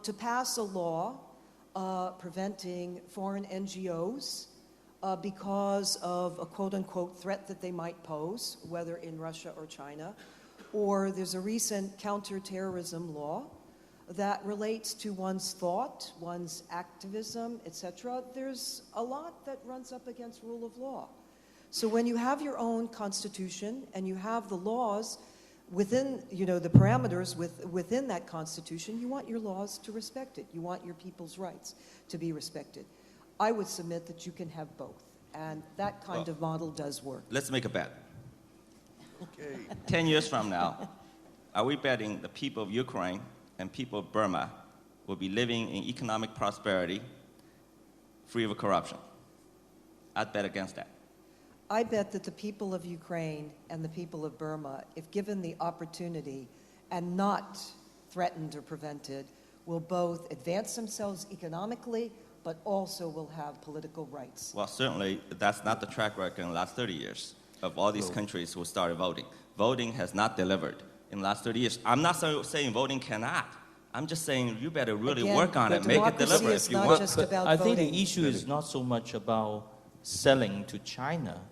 to pass a law preventing foreign NGOs because of a quote-unquote threat that they might pose, whether in Russia or China. Or there's a recent counterterrorism law that relates to one's thought, one's activism, etc. There's a lot that runs up against rule of law. So when you have your own constitution and you have the laws within, the parameters within that constitution, you want your laws to respect it. You want your people's rights to be respected. I would submit that you can have both, and that kind of model does work. Let's make a bet. Okay. 10 years from now, are we betting the people of Ukraine and people of Burma will be living in economic prosperity, free of corruption? I'd bet against that. I bet that the people of Ukraine and the people of Burma, if given the opportunity and not threatened or prevented, will both advance themselves economically, but also will have political rights. Well, certainly that's not the track record in the last 30 years of all these countries who started voting. Voting has not delivered in the last 30 years. I'm not saying voting cannot. I'm just saying you better really work on it, make it deliver if you want. I think the issue is not so much about selling to China.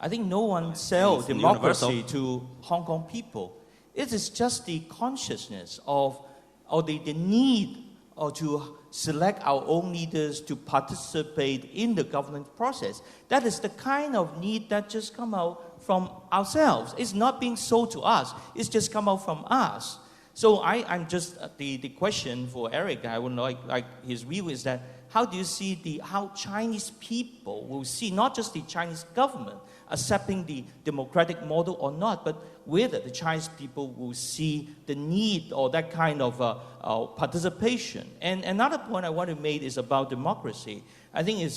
I think no one sells democracy to Hong Kong people. It is just the consciousness of the need to select our own leaders to participate in the governance process. That is the kind of need that just come out from ourselves. It's not being sold to us. It's just come out from us. So I'm just, the question for Eric, I would like his view is that how do you see how Chinese people will see, not just the Chinese government accepting the democratic model or not, but whether the Chinese people will see the need or that kind of participation. And another point I want to make is about democracy. I think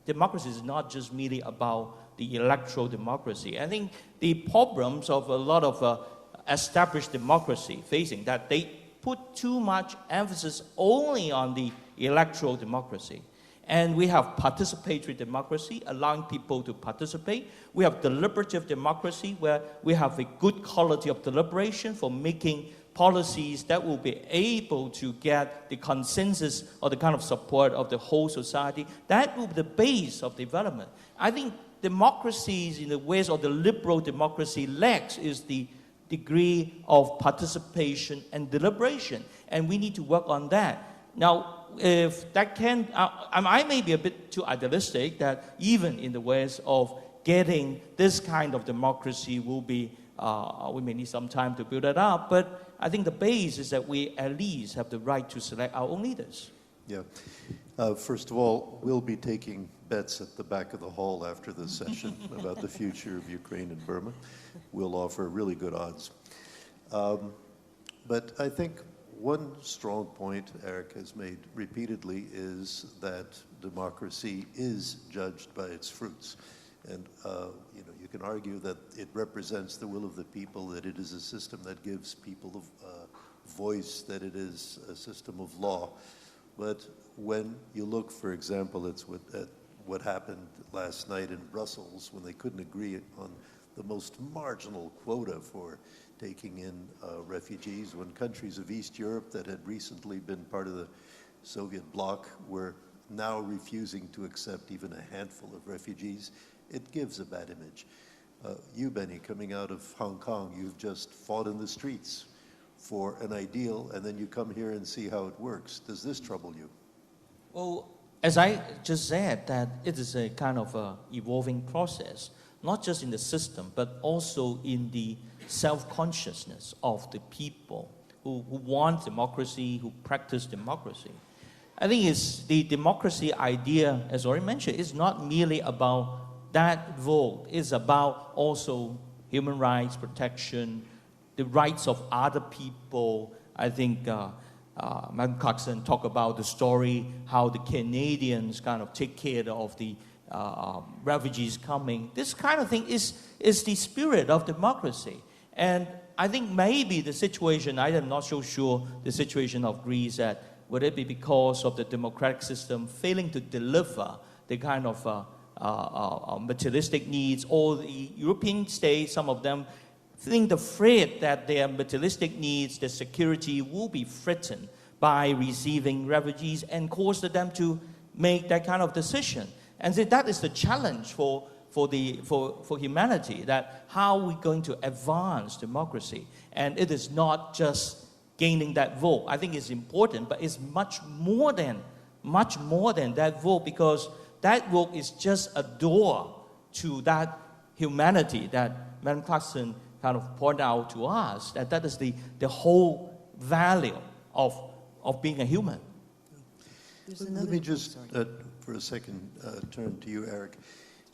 democracy is not just merely about the electoral democracy. I think the problems of a lot of established democracy facing that they put too much emphasis only on the electoral democracy. And we have participatory democracy, allowing people to participate. We have deliberative democracy, where we have a good quality of deliberation for making policies that will be able to get the consensus or the kind of support of the whole society. That will be the base of development. I think democracies in the West, or the liberal democracy, lacks is the degree of participation and deliberation. And we need to work on that. Now, if that can, I may be a bit too idealistic that even in the West of getting this kind of democracy will be, we may need some time to build it up, but I think the base is that we at least have the right to select our own leaders. Yeah. First of all, we'll be taking bets at the back of the hall after this session about the future of Ukraine and Burma. We'll offer really good odds. But I think one strong point Eric has made repeatedly is that democracy is judged by its fruits. And you can argue that it represents the will of the people, that it is a system that gives people a voice, that it is a system of law. But when you look, for example, at what happened last night in Brussels when they couldn't agree on the most marginal quota for taking in refugees, when countries of East Europe that had recently been part of the Soviet bloc were now refusing to accept even a handful of refugees, it gives a bad image. You, Benny, coming out of Hong Kong, you've just fought in the streets for an ideal, and then you come here and see how it works. Does this trouble you? Well, as I just said, that it is a kind of a evolving process, not just in the system, but also in the self-consciousness of the people who want democracy, who practice democracy. I think it's the democracy idea, as already mentioned, is not merely about that vote. It's about also human rights protection, the rights of other people. I think Malcolm Clarkson talked about the story, how the Canadians kind of take care of the refugees coming. This kind of thing is the spirit of democracy. And I think maybe the situation, I am not so sure, the situation of Greece, that would it be because of the democratic system failing to deliver the kind of materialistic needs, or the European states, some of them think afraid that their materialistic needs, their security will be threatened by receiving refugees and cause them to make that kind of decision. And so that is the challenge for humanity, that how we're going to advance democracy. And it is not just gaining that vote. I think it's important, but it's much more than that vote, because that vote is just a door to that humanity that Madam Clarkson kind of pointed out to us, that is the whole value of being a human. Let me just, for a second, turn to you, Eric.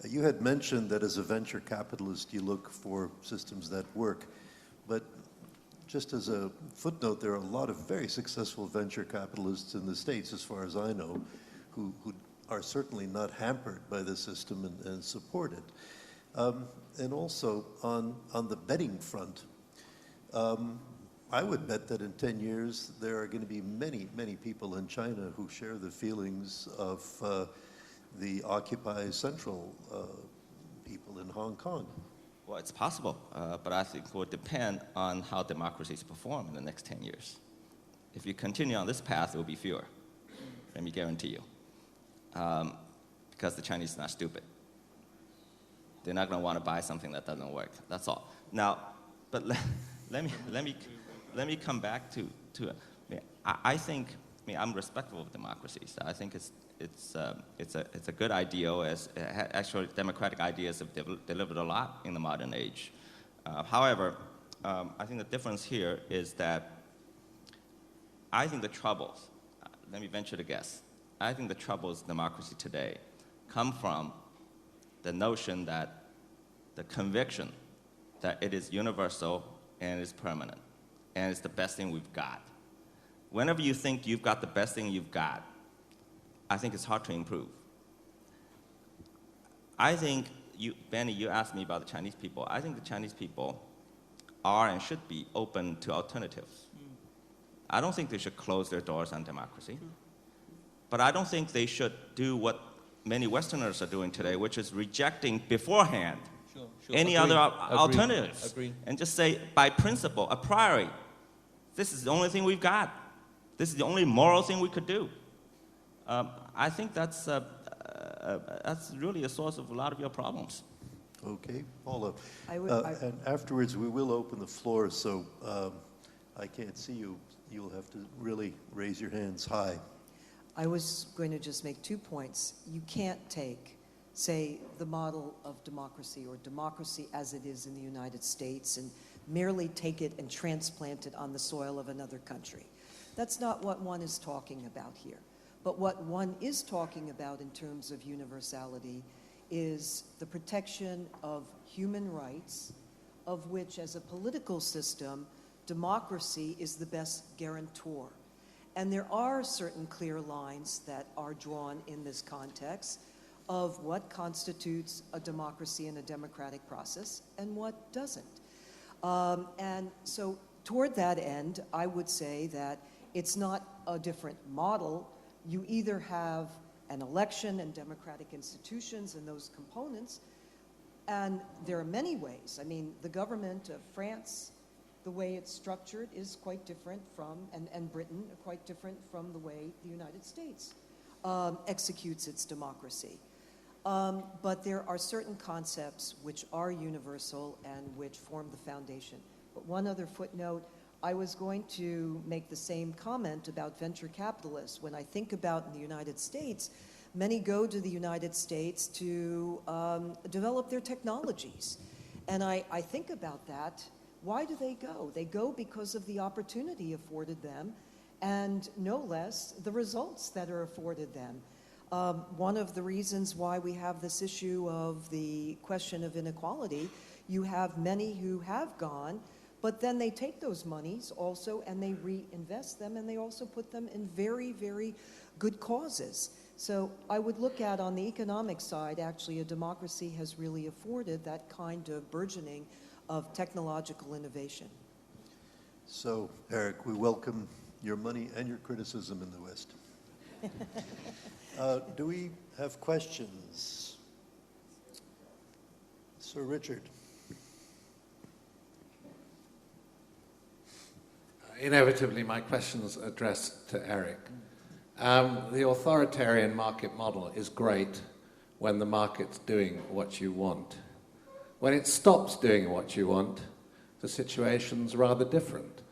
You had mentioned that as a venture capitalist, you look for systems that work. But just as a footnote, there are a lot of very successful venture capitalists in the States, as far as I know, who are certainly not hampered by the system and support it. And also, on the betting front, I would bet that in 10 years, there are going to be many, many people in China who share the feelings of the Occupy Central people in Hong Kong. Well, it's possible, but I think it will depend on how democracies perform in the next 10 years. If you continue on this path, it will be fewer, let me guarantee you, because the Chinese are not stupid. They're not going to want to buy something that doesn't work. That's all. Now, but let me come back to it. I think, I'm respectful of democracies. I think it's a good ideal, as actually democratic ideas have delivered a lot in the modern age. However, I think the difference here is that I think the troubles, let me venture to guess, I think the troubles in democracy today come from the notion that the conviction that it is universal and is permanent and it's the best thing we've got. Whenever you think you've got the best thing you've got, I think it's hard to improve. I think, Benny, you asked me about the Chinese people. I think the Chinese people are and should be open to alternatives. I don't think they should close their doors on democracy. But I don't think they should do what many Westerners are doing today, which is rejecting beforehand any other alternatives. And just say, by principle, a priori, this is the only thing we've got. This is the only moral thing we could do. I think that's really a source of a lot of your problems. Okay, Paula. And afterwards, we will open the floor, so I can't see you. You'll have to really raise your hands high. I was going to just make 2 points. You can't take, say, the model of democracy or democracy as it is in the United States and merely take it and transplant it on the soil of another country. That's not what one is talking about here. But what one is talking about in terms of universality is the protection of human rights, of which, as a political system, democracy is the best guarantor. And there are certain clear lines that are drawn in this context of what constitutes a democracy and a democratic process and what doesn't. And so toward that end, I would say that it's not a different model. You either have an election and democratic institutions and those components, and there are many ways. I mean, the government of France, the way it's structured is quite different from, and Britain, quite different from the way the United States executes its democracy. But there are certain concepts which are universal and which form the foundation. But one other footnote, I was going to make the same comment about venture capitalists. When I think about in the United States, many go to the United States to develop their technologies. And I think about that. Why do they go? They go because of the opportunity afforded them and no less the results that are afforded them. One of the reasons why we have this issue of the question of inequality, you have many who have gone, but then they take those monies also and they reinvest them and they also put them in very, very good causes. So I would look at, on the economic side, actually a democracy has really afforded that kind of burgeoning of technological innovation. So, Eric, we welcome your money and your criticism in the West. Do we have questions? Sir Richard. Inevitably, my question's addressed to Eric. The authoritarian market model is great when the market's doing what you want. When it stops doing what you want, the situation's rather different.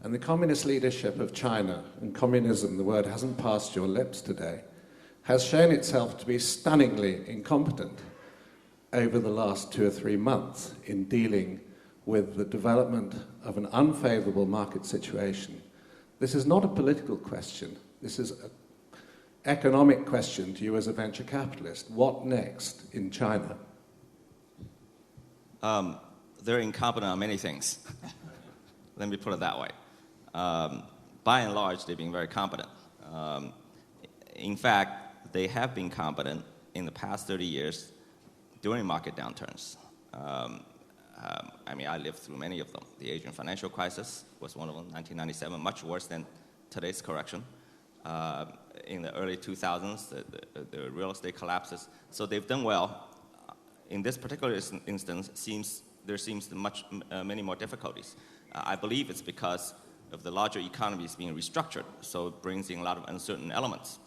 And the communist leadership of China, and communism, the word hasn't passed your lips today, has shown itself to be stunningly incompetent over the last 2 or 3 months in dealing with the development of an unfavorable market situation. This is not a political question. This is an economic question to you as a venture capitalist. What next in China? They're incompetent on many things. Let me put it that way. By and large, they've been very competent. In fact, they have been competent in the past 30 years during market downturns. I mean, I lived through many of them. The Asian financial crisis was one of them, 1997, much worse than today's correction. In the early 2000s, the real estate collapses. So they've done well. In this particular instance, there seems many more difficulties. I believe it's because of the larger economies being restructured, so it brings in a lot of uncertain elements.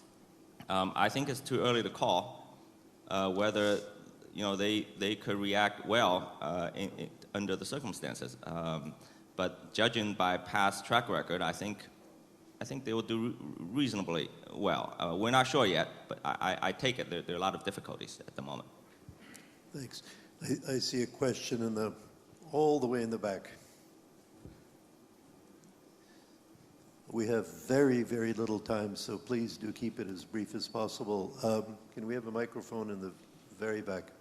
I think it's too early to call whether they could react well under the circumstances. But judging by past track record, I think they will do reasonably well. We're not sure yet, but I take it there are a lot of difficulties at the moment. Thanks. I see a question all the way in the back. We have very, very little time, so please do keep it as brief as possible. Can we have a microphone in the very back?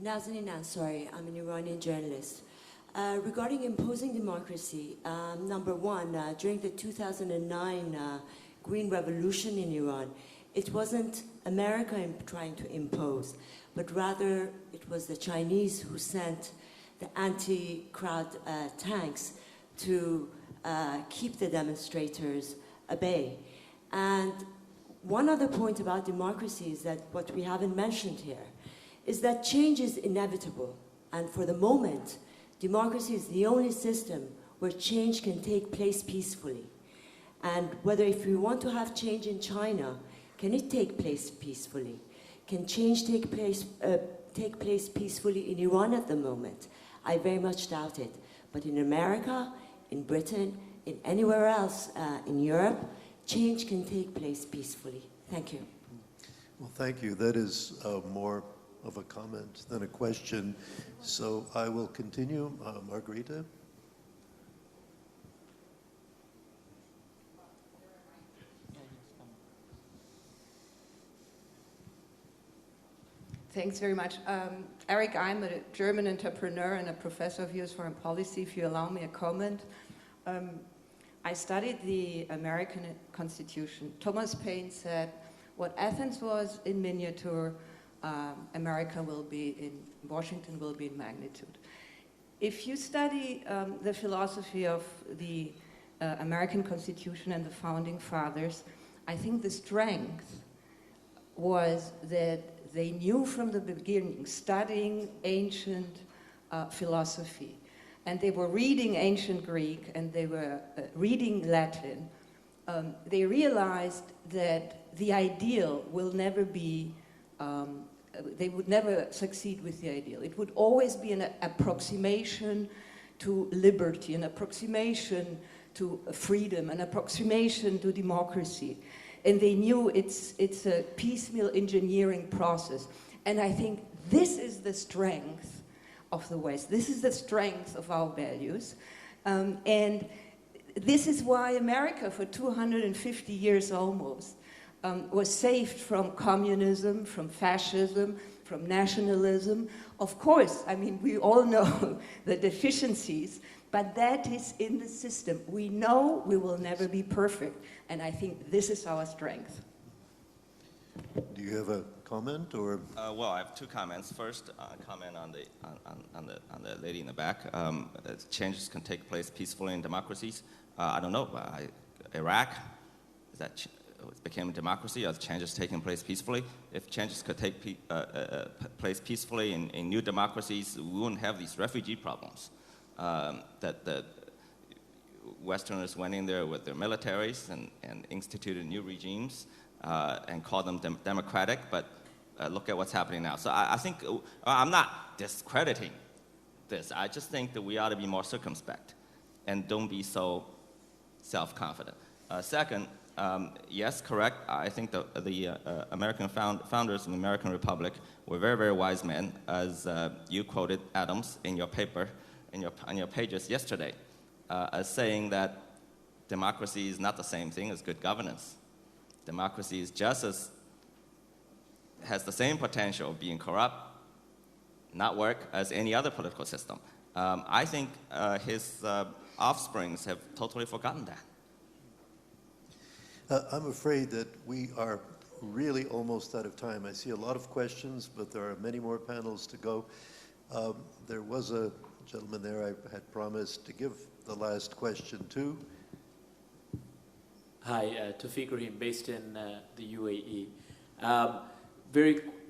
Nazanin Ansari, I'm an Iranian journalist. Regarding imposing democracy, number one, during the 2009 Green Revolution in Iran, it wasn't America trying to impose, but rather it was the Chinese who sent the anti-crowd tanks to keep the demonstrators at bay. And one other point about democracy is that what we haven't mentioned here is that change is inevitable. And for the moment, democracy is the only system where change can take place peacefully. And whether if we want to have change in China, can it take place peacefully? Can change take place peacefully in Iran at the moment? I very much doubt it. But in America, in Britain, in anywhere else in Europe, change can take place peacefully. Thank you. Well, thank you. That is more of a comment than a question. So I will continue. Margarita? Thanks very much. Eric, I'm a German entrepreneur and a professor of US foreign policy, if you allow me a comment. I studied the American Constitution. Thomas Paine said, what Athens was in miniature, America will be in, Washington will be in magnitude. If you study the philosophy of the American Constitution and the Founding Fathers, I think the strength was that they knew from the beginning, studying ancient philosophy, and they were reading ancient Greek and they were reading Latin, they realized that the ideal will never be, they would never succeed with the ideal. It would always be an approximation to liberty, an approximation to freedom, an approximation to democracy. And they knew it's a piecemeal engineering process. And I think this is the strength of the West. This is the strength of our values. And this is why America, for 250 years almost, was saved from communism, from fascism, from nationalism. Of course, I mean, we all know the deficiencies, but that is in the system. We know we will never be perfect, and I think this is our strength. Do you have a comment, or? Well, I have two comments. First, comment on the lady in the back. Changes can take place peacefully in democracies. I don't know. Iraq, is that it became a democracy? Are changes taking place peacefully? If changes could take place peacefully in new democracies, we wouldn't have these refugee problems. Westerners went in there with their militaries and instituted new regimes and called them democratic, but look at what's happening now. So I think, I'm not discrediting this. I just think that we ought to be more circumspect and don't be so self-confident. Second, yes, correct. I think the American founders of the American Republic were very, very wise men, as you quoted Adams in your paper, on your pages yesterday, as saying that democracy is not the same thing as good governance. Democracy is has the same potential of being corrupt, not work, as any other political system. I think his offsprings have totally forgotten that. I'm afraid that we are really almost out of time. I see a lot of questions, but there are many more panels to go. There was a gentleman there I had promised to give the last question to. Hi, Tawfiq Rahim, based in the UAE.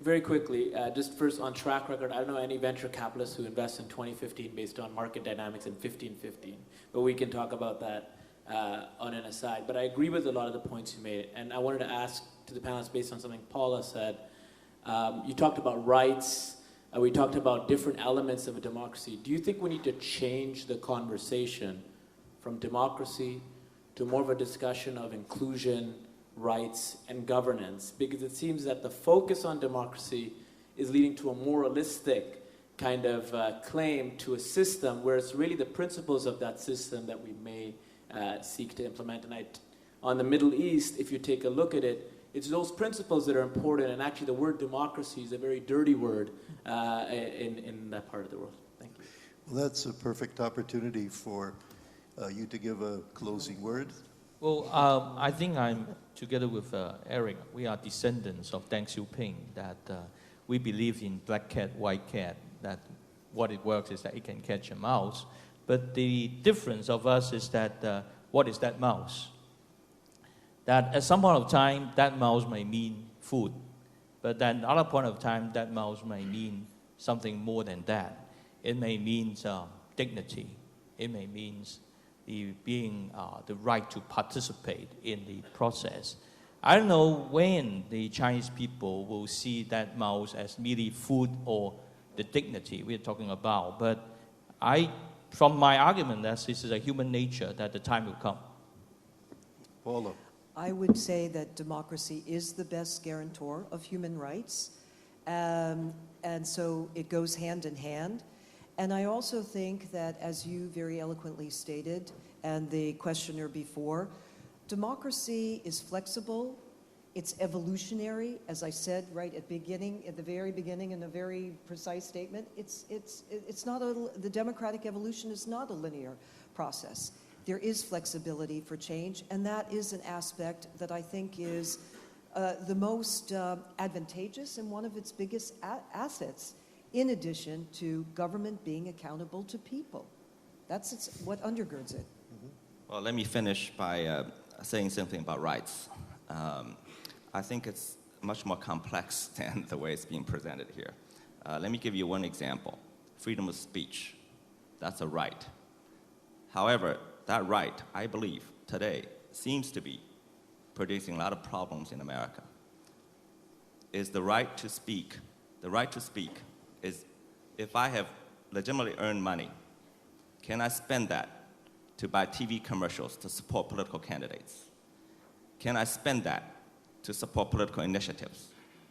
Very quickly, just first on track record, I don't know any venture capitalists who invest in 2015 based on market dynamics in 1515, but we can talk about that on an aside. But I agree with a lot of the points you made, and I wanted to ask to the panelists based on something Paula said. You talked about rights, we talked about different elements of a democracy. Do you think we need to change the conversation from democracy to more of a discussion of inclusion, rights, and governance? Because it seems that the focus on democracy is leading to a moralistic kind of claim to a system where it's really the principles of that system that we may seek to implement. And on the Middle East, if you take a look at it, it's those principles that are important, and actually the word democracy is a very dirty word in that part of the world. Thank you. Well, that's a perfect opportunity for you to give a closing word. Well, I think I'm together with Eric. We are descendants of Deng Xiaoping, that we believe in black cat, white cat, that what it works is that it can catch a mouse. But the difference of us is that what is that mouse? That at some point of time, that mouse may mean food. But then at another point of time, that mouse may mean something more than that. It may mean dignity. It may mean the right to participate in the process. I don't know when the Chinese people will see that mouse as merely food or the dignity we're talking about. But from my argument, that this is a human nature, that the time will come. Paula. I would say that democracy is the best guarantor of human rights, and so it goes hand in hand. And I also think that, as you very eloquently stated, and the questioner before, democracy is flexible, it's evolutionary, as I said right at the very beginning, in a very precise statement. It's not the democratic evolution is not a linear process. There is flexibility for change, and that is an aspect that I think is the most advantageous and one of its biggest assets, in addition to government being accountable to people. That's what undergirds it. Mm-hmm. Well, let me finish by saying something about rights. I think it's much more complex than the way it's being presented here. Let me give you one example. Freedom of speech. That's a right. However, that right, I believe, today seems to be producing a lot of problems in America. Is the right to speak. The right to speak is, if I have legitimately earned money, can I spend that to buy TV commercials to support political candidates? Can I spend that to support political initiatives?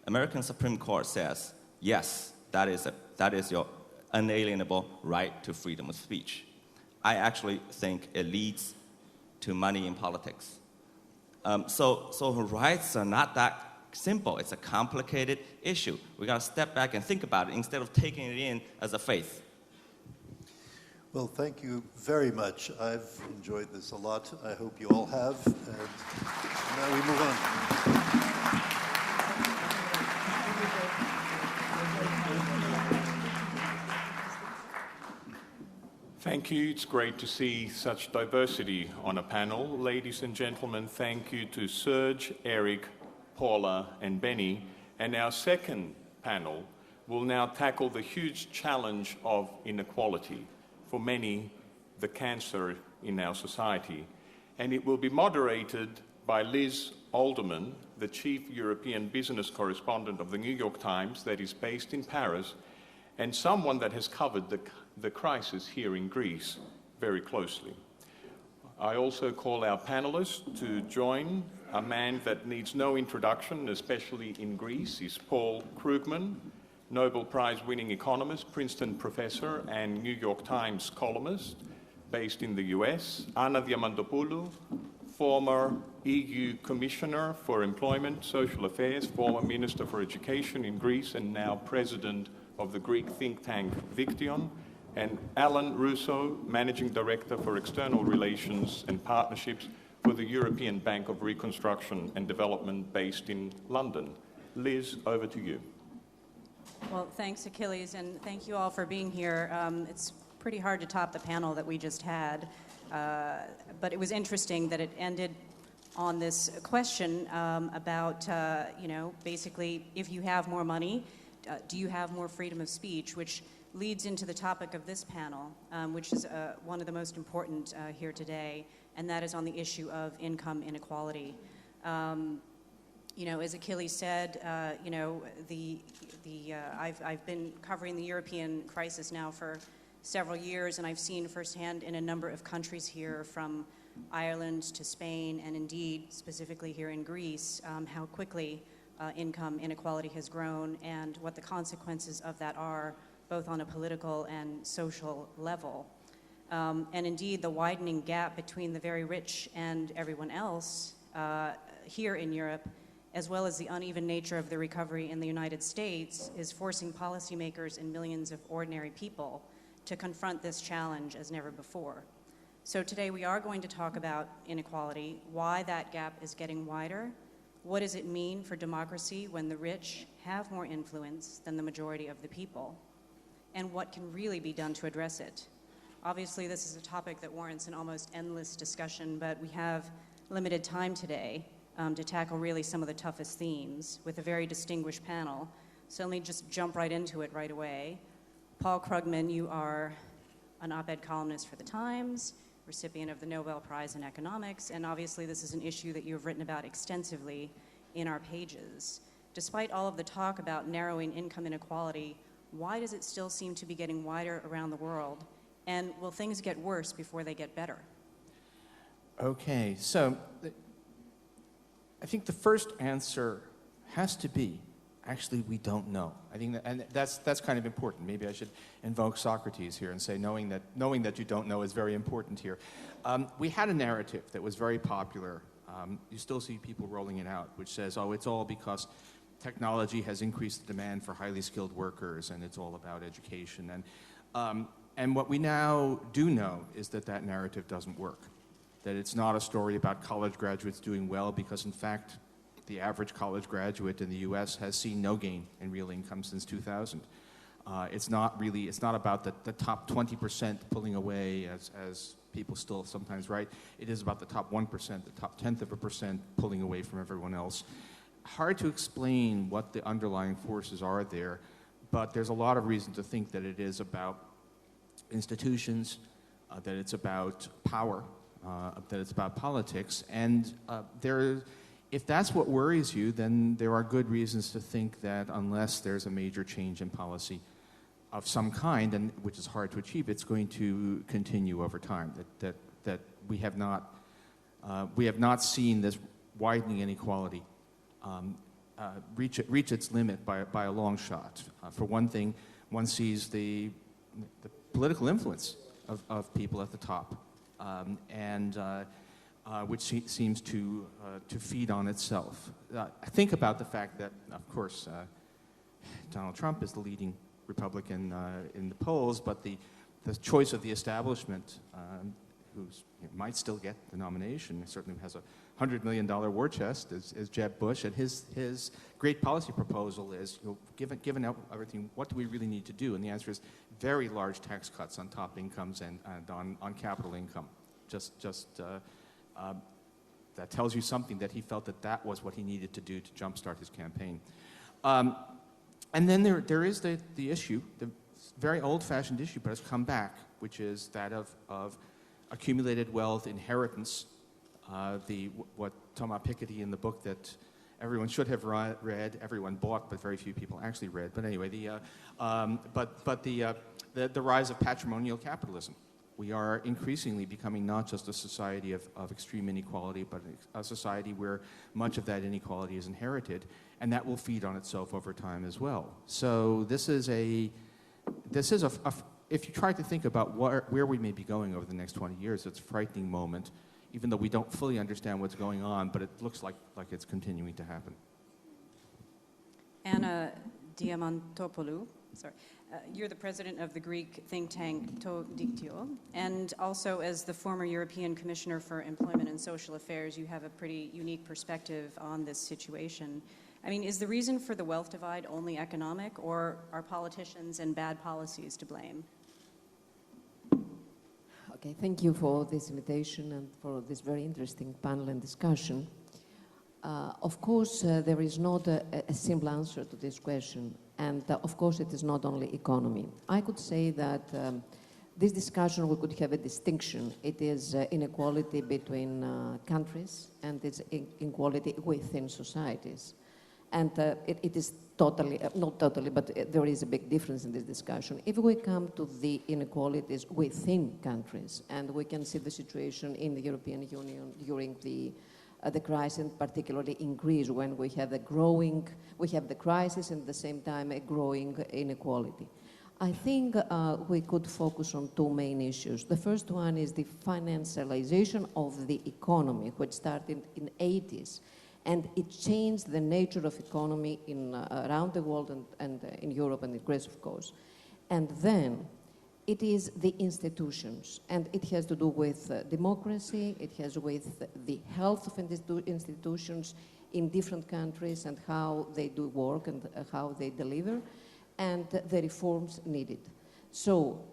American Supreme Court says, yes, that is your unalienable right to freedom of speech. I actually think it leads to money in politics. So rights are not that simple. It's a complicated issue. We got to step back and think about it instead of taking it in as a faith. Well, thank you very much. I've enjoyed this a lot. I hope you all have. And now we move on. Thank you. It's great to see such diversity on a panel. Ladies and gentlemen, thank you to Serge, Eric, Paula, and Benny. And our second panel will now tackle the huge challenge of inequality. For many, the cancer in our society. And it will be moderated by Liz Alderman, the Chief European Business Correspondent of the New York Times, that is based in Paris, and someone that has covered the crisis here in Greece very closely. I also call our panelists to join. A man that needs no introduction, especially in Greece, is Paul Krugman, Nobel Prize-winning economist, Princeton professor, and New York Times columnist based in the US. Anna Diamantopoulou, former EU Commissioner for Employment, Social Affairs, former Minister for Education in Greece, and now President of the Greek think tank Dictyon. And Alan Russo, Managing Director for External Relations and Partnerships for the European Bank of Reconstruction and Development based in London. Liz, over to you. Well, thanks, Achilles, and thank you all for being here. It's pretty hard to top the panel that we just had, but it was interesting that it ended on this question about, basically, if you have more money, do you have more freedom of speech, which leads into the topic of this panel, which is one of the most important here today, and that is on the issue of income inequality. As Achilles said, I've been covering the European crisis now for several years, and I've seen firsthand in a number of countries here, from Ireland to Spain, and indeed specifically here in Greece, how quickly income inequality has grown and what the consequences of that are, both on a political and social level. And indeed, the widening gap between the very rich and everyone else here in Europe, as well as the uneven nature of the recovery in the United States, is forcing policymakers and millions of ordinary people to confront this challenge as never before. So today we are going to talk about inequality, why that gap is getting wider, what does it mean for democracy when the rich have more influence than the majority of the people, and what can really be done to address it. Obviously, this is a topic that warrants an almost endless discussion, but we have limited time today to tackle really some of the toughest themes with a very distinguished panel. So let me just jump right into it right away. Paul Krugman, you are an op-ed columnist for The Times, recipient of the Nobel Prize in Economics, and obviously this is an issue that you have written about extensively in our pages. Despite all of the talk about narrowing income inequality, why does it still seem to be getting wider around the world? And will things get worse before they get better? Okay, so I think the first answer has to be, actually, we don't know. I think that's kind of important. Maybe I should invoke Socrates here and say knowing that you don't know is very important here. We had a narrative that was very popular. You still see people rolling it out, which says, oh, it's all because technology has increased the demand for highly skilled workers, and it's all about education. And what we now do know is that that narrative doesn't work, that it's not a story about college graduates doing well, because in fact, the average college graduate in the US has seen no gain in real income since 2000. It's not about the top 20% pulling away, as people still sometimes write. It is about the top 1%, the top 0.1% pulling away from everyone else. Hard to explain what the underlying forces are there, but there's a lot of reason to think that it is about institutions, that it's about power, that it's about politics, and if that's what worries you, then there are good reasons to think that unless there's a major change in policy of some kind, and which is hard to achieve, it's going to continue over time. That we have not seen this widening inequality reach its limit by a long shot. For one thing, one sees the political influence of people at the top, which seems to feed on itself. Think about the fact that, of course, Donald Trump is the leading Republican in the polls, but the choice of the establishment, who might still get the nomination, certainly has a $100 million war chest, is Jeb Bush, and his great policy proposal is, given everything, what do we really need to do? And the answer is very large tax cuts on top incomes and on capital income. That tells you something, that he felt that was what he needed to do to jumpstart his campaign. And then there is the issue, the very old-fashioned issue, but it's come back, which is that of accumulated wealth, inheritance, what Thomas Piketty in the book that everyone should have read, everyone bought, but very few people actually read. But anyway, the rise of patrimonial capitalism. We are increasingly becoming not just a society of extreme inequality, but a society where much of that inequality is inherited, and that will feed on itself over time as well. So this is if you try to think about where we may be going over the next 20 years, it's a frightening moment, even though we don't fully understand what's going on, but it looks like it's continuing to happen. Anna Diamantopoulou, you're the president of the Greek think tank To Diktio, and also as the former European Commissioner for Employment and Social Affairs, you have a pretty unique perspective on this situation. I mean, is the reason for the wealth divide only economic, or are politicians and bad policies to blame? Okay, thank you for this invitation and for this very interesting panel and discussion. Of course, there is not a simple answer to this question, and of course it is not only economy. I could say that this discussion, we could have a distinction. It is inequality between countries, and it's inequality within societies. And it is totally, not totally, but there is a big difference in this discussion. If we come to the inequalities within countries, and we can see the situation in the European Union during the crisis, and particularly in Greece, when we have the crisis and at the same time a growing inequality. I think we could focus on two main issues. The first one is the financialization of the economy, which started in the 80s. And it changed the nature of economy around the world and in Europe and in Greece, of course. And then it is the institutions, and it has to do with democracy, it has with the health of institutions in different countries and how they do work and how they deliver, and the reforms needed. So,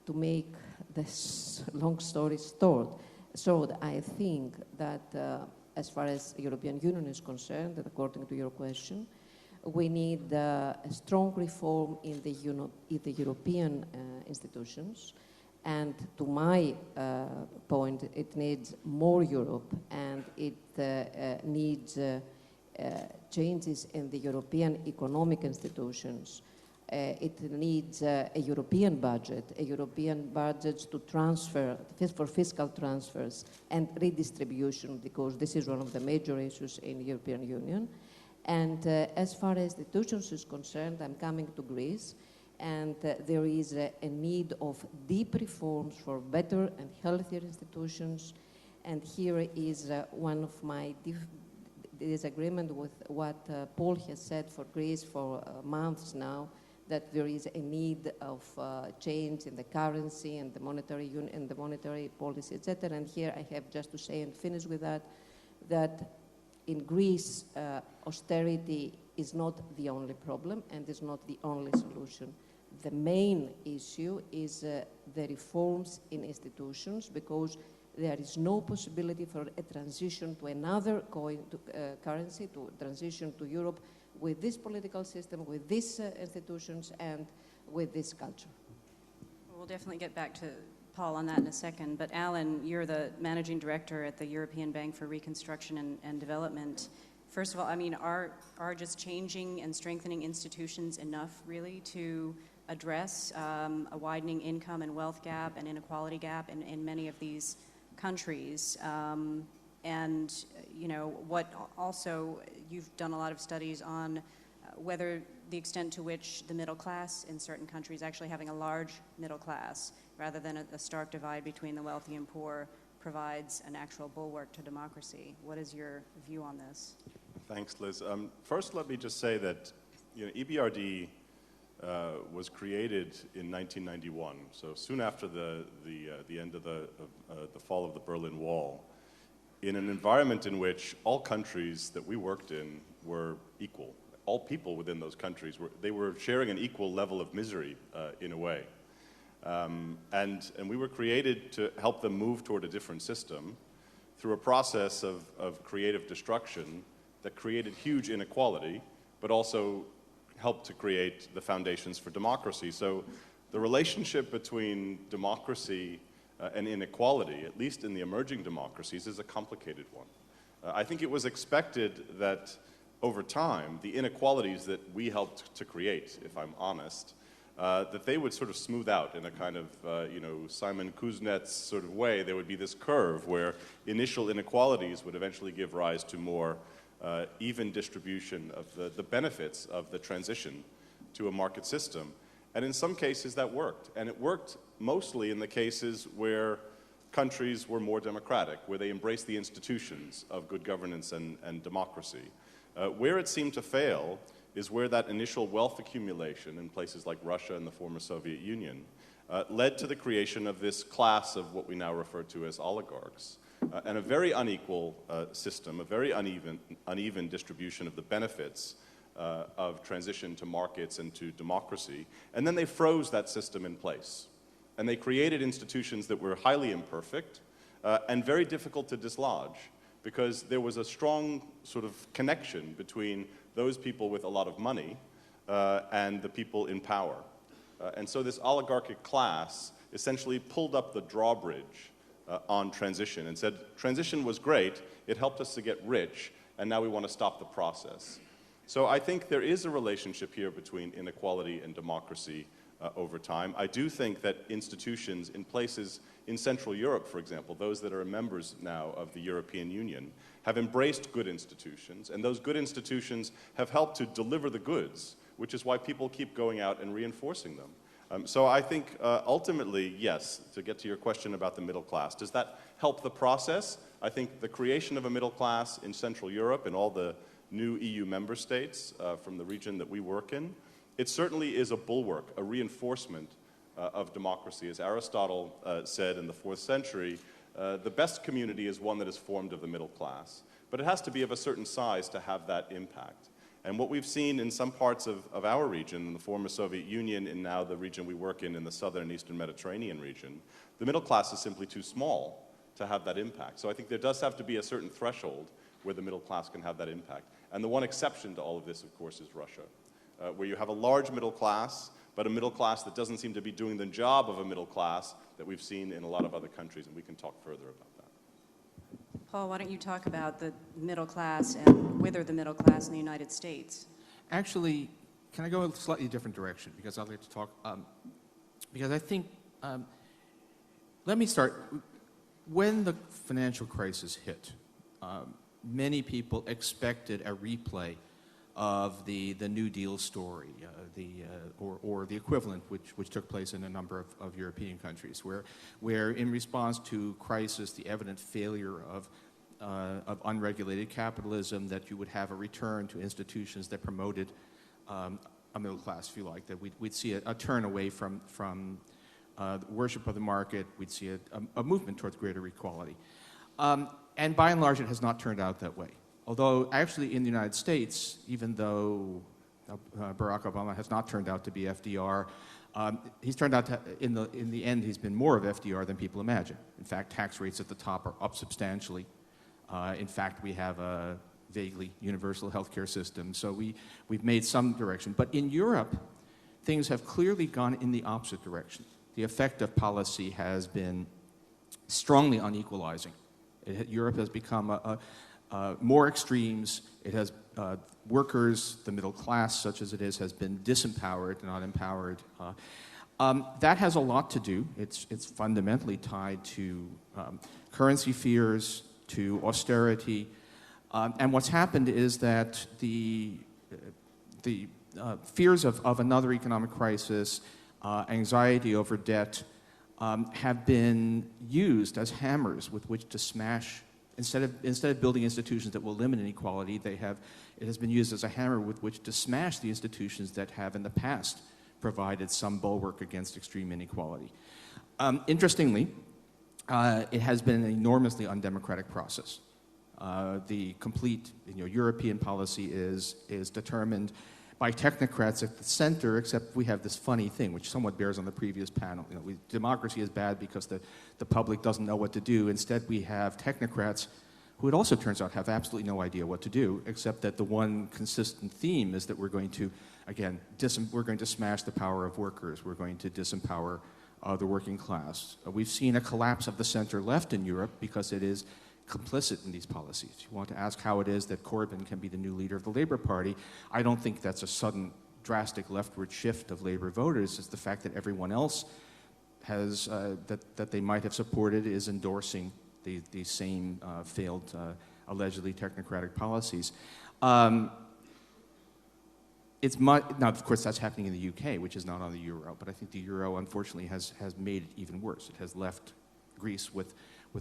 to make this long story short, I think that as far as the European Union is concerned, and according to your question, we need a strong reform in the European institutions. And to my point, it needs more Europe, and it needs changes in the European economic institutions. It needs a European budget to transfer, for fiscal transfers and redistribution, because this is one of the major issues in the European Union. And as far as institutions is concerned, I'm coming to Greece, and there is a need of deep reforms for better and healthier institutions. And here is one of my disagreement with what Paul has said for Greece for months now, that there is a need of change in the currency and the monetary union and the monetary policy, etc. And here I have just to say and finish with that in Greece, austerity is not the only problem and is not the only solution. The main issue is the reforms in institutions, because there is no possibility for a transition to another currency, to transition to Europe with this political system, with these institutions, and with this culture. We'll definitely get back to Paul on that in a second, but Alan, you're the managing director at the European Bank for Reconstruction and Development. First of all, I mean, are just changing and strengthening institutions enough, really, to address a widening income and wealth gap and inequality gap in many of these countries? And, you know, what also, you've done a lot of studies on whether the extent to which the middle class in certain countries actually having a large middle class rather than a stark divide between the wealthy and poor provides an actual bulwark to democracy. What is your view on this? Thanks, Liz. First, let me just say that, you know, EBRD was created in 1991, so soon after the end of the fall of the Berlin Wall, in an environment in which all countries that we worked in were equal. All people within those countries were sharing an equal level of misery in a way. And we were created to help them move toward a different system through a process of creative destruction that created huge inequality, but also helped to create the foundations for democracy. So the relationship between democracy and inequality, at least in the emerging democracies, is a complicated one. I think it was expected that over time, the inequalities that we helped to create, if I'm honest, that they would sort of smooth out in a kind of, Simon Kuznets sort of way. There would be this curve where initial inequalities would eventually give rise to more even distribution of the benefits of the transition to a market system. And in some cases that worked. And it worked mostly in the cases where countries were more democratic, where they embraced the institutions of good governance and democracy. Where it seemed to fail is where that initial wealth accumulation in places like Russia and the former Soviet Union led to the creation of this class of what we now refer to as oligarchs, and a very unequal system, a very uneven distribution of the benefits of transition to markets and to democracy. And then they froze that system in place. And they created institutions that were highly imperfect and very difficult to dislodge, because there was a strong sort of connection between those people with a lot of money and the people in power. And so this oligarchic class essentially pulled up the drawbridge on transition and said, transition was great, it helped us to get rich, and now we want to stop the process. So I think there is a relationship here between inequality and democracy over time. I do think that institutions in places in Central Europe, for example, those that are members now of the European Union, have embraced good institutions, and those good institutions have helped to deliver the goods, which is why people keep going out and reinforcing them. So I think ultimately, yes, to get to your question about the middle class, does that help the process? I think the creation of a middle class in Central Europe and all the new EU member states from the region that we work in, it certainly is a bulwark, a reinforcement of democracy. As Aristotle said in the 4th century, the best community is one that is formed of the middle class. But it has to be of a certain size to have that impact. And what we've seen in some parts of our region, in the former Soviet Union, and now the region we work in the southern and eastern Mediterranean region, the middle class is simply too small to have that impact. So I think there does have to be a certain threshold where the middle class can have that impact. And the one exception to all of this, of course, is Russia, where you have a large middle class, but a middle class that doesn't seem to be doing the job of a middle class that we've seen in a lot of other countries, and we can talk further about that. Paul, why don't you talk about the middle class and wither the middle class in the United States? Actually, can I go a slightly different direction? Because I'd like to talk, because I think, let me start. When the financial crisis hit, many people expected a replay of the New Deal story, or the equivalent, which took place in a number of European countries, where in response to crisis, the evident failure of unregulated capitalism, that you would have a return to institutions that promoted a middle class, if you like, that we'd see a turn away from worship of the market, we'd see a movement towards greater equality. And by and large, it has not turned out that way. Although, actually, in the United States, even though Barack Obama has not turned out to be FDR, he's turned out to, in the end, he's been more of FDR than people imagine. In fact, tax rates at the top are up substantially. In fact, we have a vaguely universal healthcare system, so we've made some direction. But in Europe, things have clearly gone in the opposite direction. The effect of policy has been strongly unequalizing. Europe has become more extremes. It has workers, the middle class, such as it is, has been disempowered, not empowered. That has a lot to do. It's fundamentally tied to currency fears, to austerity, and what's happened is that the fears of another economic crisis, anxiety over debt, have been used as hammers with which to smash. Instead of building institutions that will limit inequality, it has been used as a hammer with which to smash the institutions that have in the past provided some bulwark against extreme inequality. Interestingly, it has been an enormously undemocratic process. The complete European policy is determined by technocrats at the center, except we have this funny thing, which somewhat bears on the previous panel. Democracy is bad because the public doesn't know what to do. Instead, we have technocrats who, it also turns out, have absolutely no idea what to do, except that the one consistent theme is that we're going to, again, we're going to smash the power of workers. We're going to disempower the working class. We've seen a collapse of the center-left in Europe because it is complicit in these policies. You want to ask how it is that Corbyn can be the new leader of the Labour Party. I don't think that's a sudden, drastic leftward shift of Labour voters. It's the fact that everyone else has, that they might have supported is endorsing the same failed, allegedly technocratic policies. Now, of course, that's happening in the UK, which is not on the euro, but I think the euro, unfortunately, has made it even worse. It has left Greece with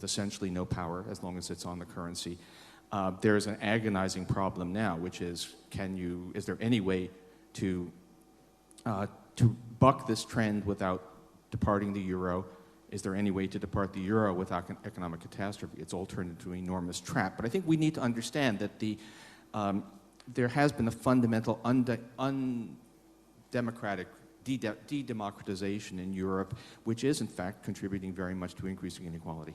essentially no power as long as it's on the currency. There is an agonizing problem now, which is, is there any way to buck this trend without departing the euro? Is there any way to depart the euro without an economic catastrophe? It's all turned into an enormous trap. But I think we need to understand that there has been a fundamental undemocratic de-democratization in Europe, which is in fact contributing very much to increasing inequality.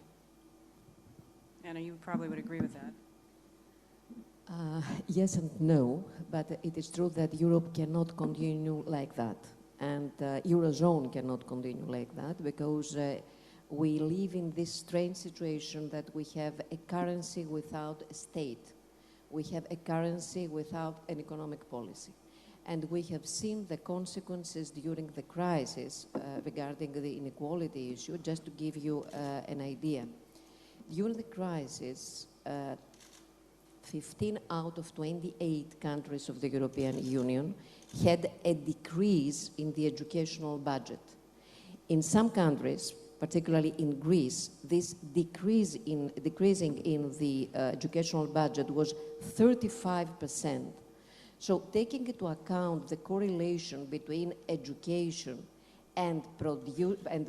Anna, you probably would agree with that. Yes and no, but it is true that Europe cannot continue like that, and Eurozone cannot continue like that, because we live in this strange situation that we have a currency without a state. We have a currency without an economic policy. And we have seen the consequences during the crisis regarding the inequality issue. Just to give you an idea. During the crisis, 15 out of 28 countries of the European Union had a decrease in the educational budget. In some countries, particularly in Greece, this decreasing in the educational budget was 35%. So taking into account the correlation between education and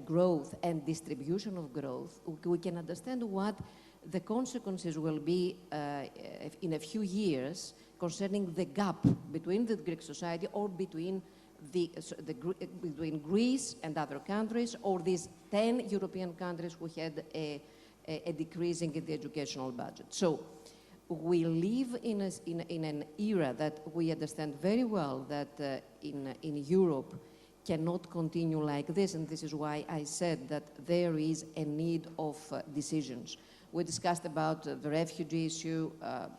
growth and distribution of growth, we can understand what the consequences will be in a few years concerning the gap between the Greek society or between between Greece and other countries, or these 10 European countries who had a decreasing in the educational budget. So we live in an era that we understand very well that in Europe cannot continue like this, and this is why I said that there is a need of decisions. We discussed about the refugee issue,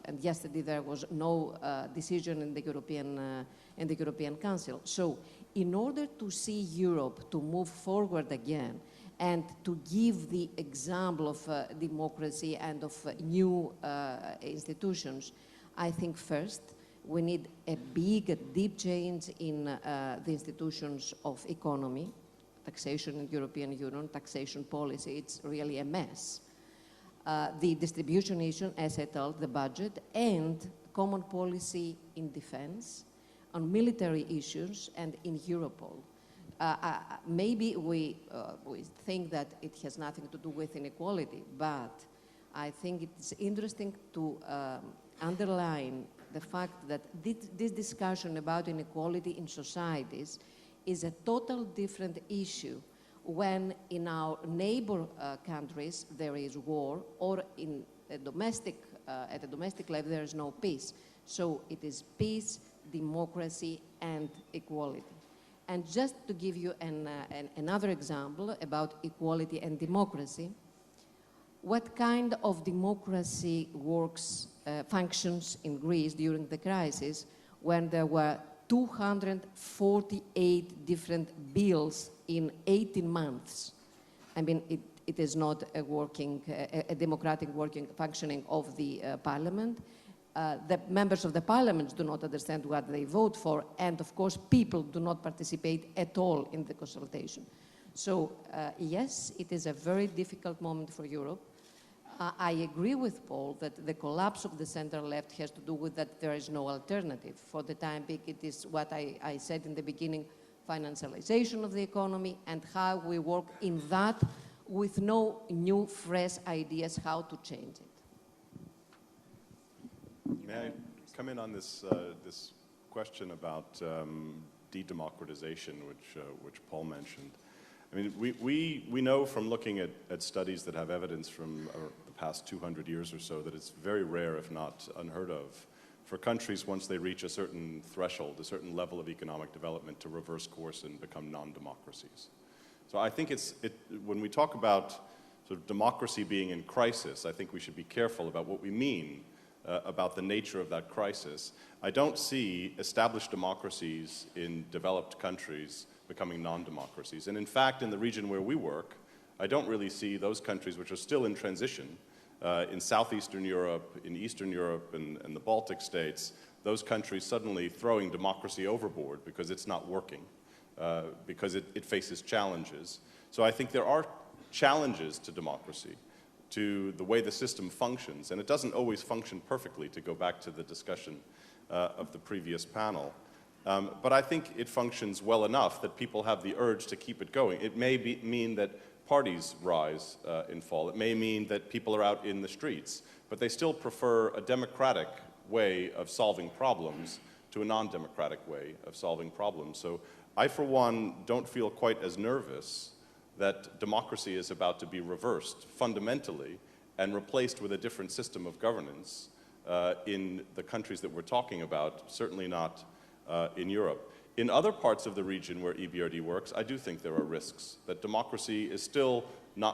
and yesterday there was no decision in the European Council. So in order to see Europe to move forward again and to give the example of democracy and of new institutions, I think first we need a big, deep change in the institutions of economy, taxation in the European Union, taxation policy. It's really a mess. The distribution issue, as I told, the budget, and common policy in defense, on military issues, and in Europol. Maybe we think that it has nothing to do with inequality, but I think it's interesting to underline the fact that this discussion about inequality in societies is a total different issue when in our neighbor countries there is war, or in a domestic, at a domestic level there is no peace. So it is peace, democracy, and equality. And just to give you another example about equality and democracy, what kind of democracy functions in Greece during the crisis when there were 248 different bills in 18 months? I mean, it is not a democratic functioning of the parliament. The members of the parliament do not understand what they vote for, and of course people do not participate at all in the consultation. So yes, it is a very difficult moment for Europe. I agree with Paul that the collapse of the center-left has to do with that there is no alternative. For the time being, it is what I said in the beginning, financialization of the economy, and how we work in that with no new, fresh ideas how to change it. May I come in on this question about de-democratization, which Paul mentioned? I mean, we know from looking at studies that have evidence from the past 200 years or so that it's very rare, if not unheard of, for countries, once they reach a certain threshold, a certain level of economic development, to reverse course and become non-democracies. So I think when we talk about sort of democracy being in crisis, I think we should be careful about what we mean about the nature of that crisis. I don't see established democracies in developed countries becoming non-democracies. And in fact, in the region where we work, I don't really see those countries which are still in transition, in Southeastern Europe, in Eastern Europe, and the Baltic states, those countries suddenly throwing democracy overboard because it's not working, because it faces challenges. So I think there are challenges to democracy, to the way the system functions, and it doesn't always function perfectly, to go back to the discussion of the previous panel. But I think it functions well enough that people have the urge to keep it going. It may mean that parties rise and fall. It may mean that people are out in the streets, but they still prefer a democratic way of solving problems to a non-democratic way of solving problems. So I, for one, don't feel quite as nervous that democracy is about to be reversed fundamentally and replaced with a different system of governance in the countries that we're talking about, certainly not in Europe. In other parts of the region where EBRD works, I do think there are risks, that democracy is still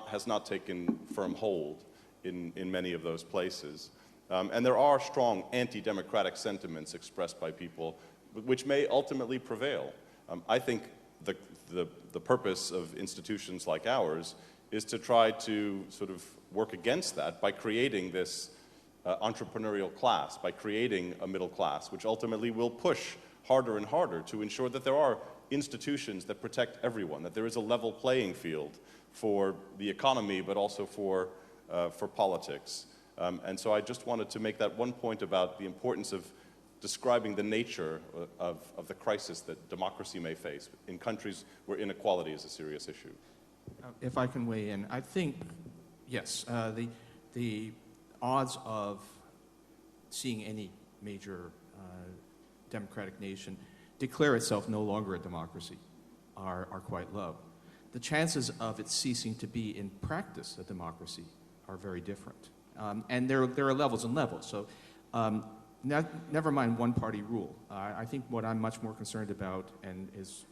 has not taken firm hold in many of those places. And there are strong anti-democratic sentiments expressed by people, which may ultimately prevail. I think the purpose of institutions like ours is to try to sort of work against that by creating this entrepreneurial class, by creating a middle class, which ultimately will push harder and harder to ensure that there are institutions that protect everyone, that there is a level playing field for the economy, but also for politics. And so I just wanted to make that one point about the importance of describing the nature of the crisis that democracy may face in countries where inequality is a serious issue. If I can weigh in, I think, yes, the odds of seeing any major democratic nation declare itself no longer a democracy are quite low. The chances of it ceasing to be in practice a democracy are very different. And there are levels and levels. So never mind one-party rule. I think what I'm much more concerned about, and is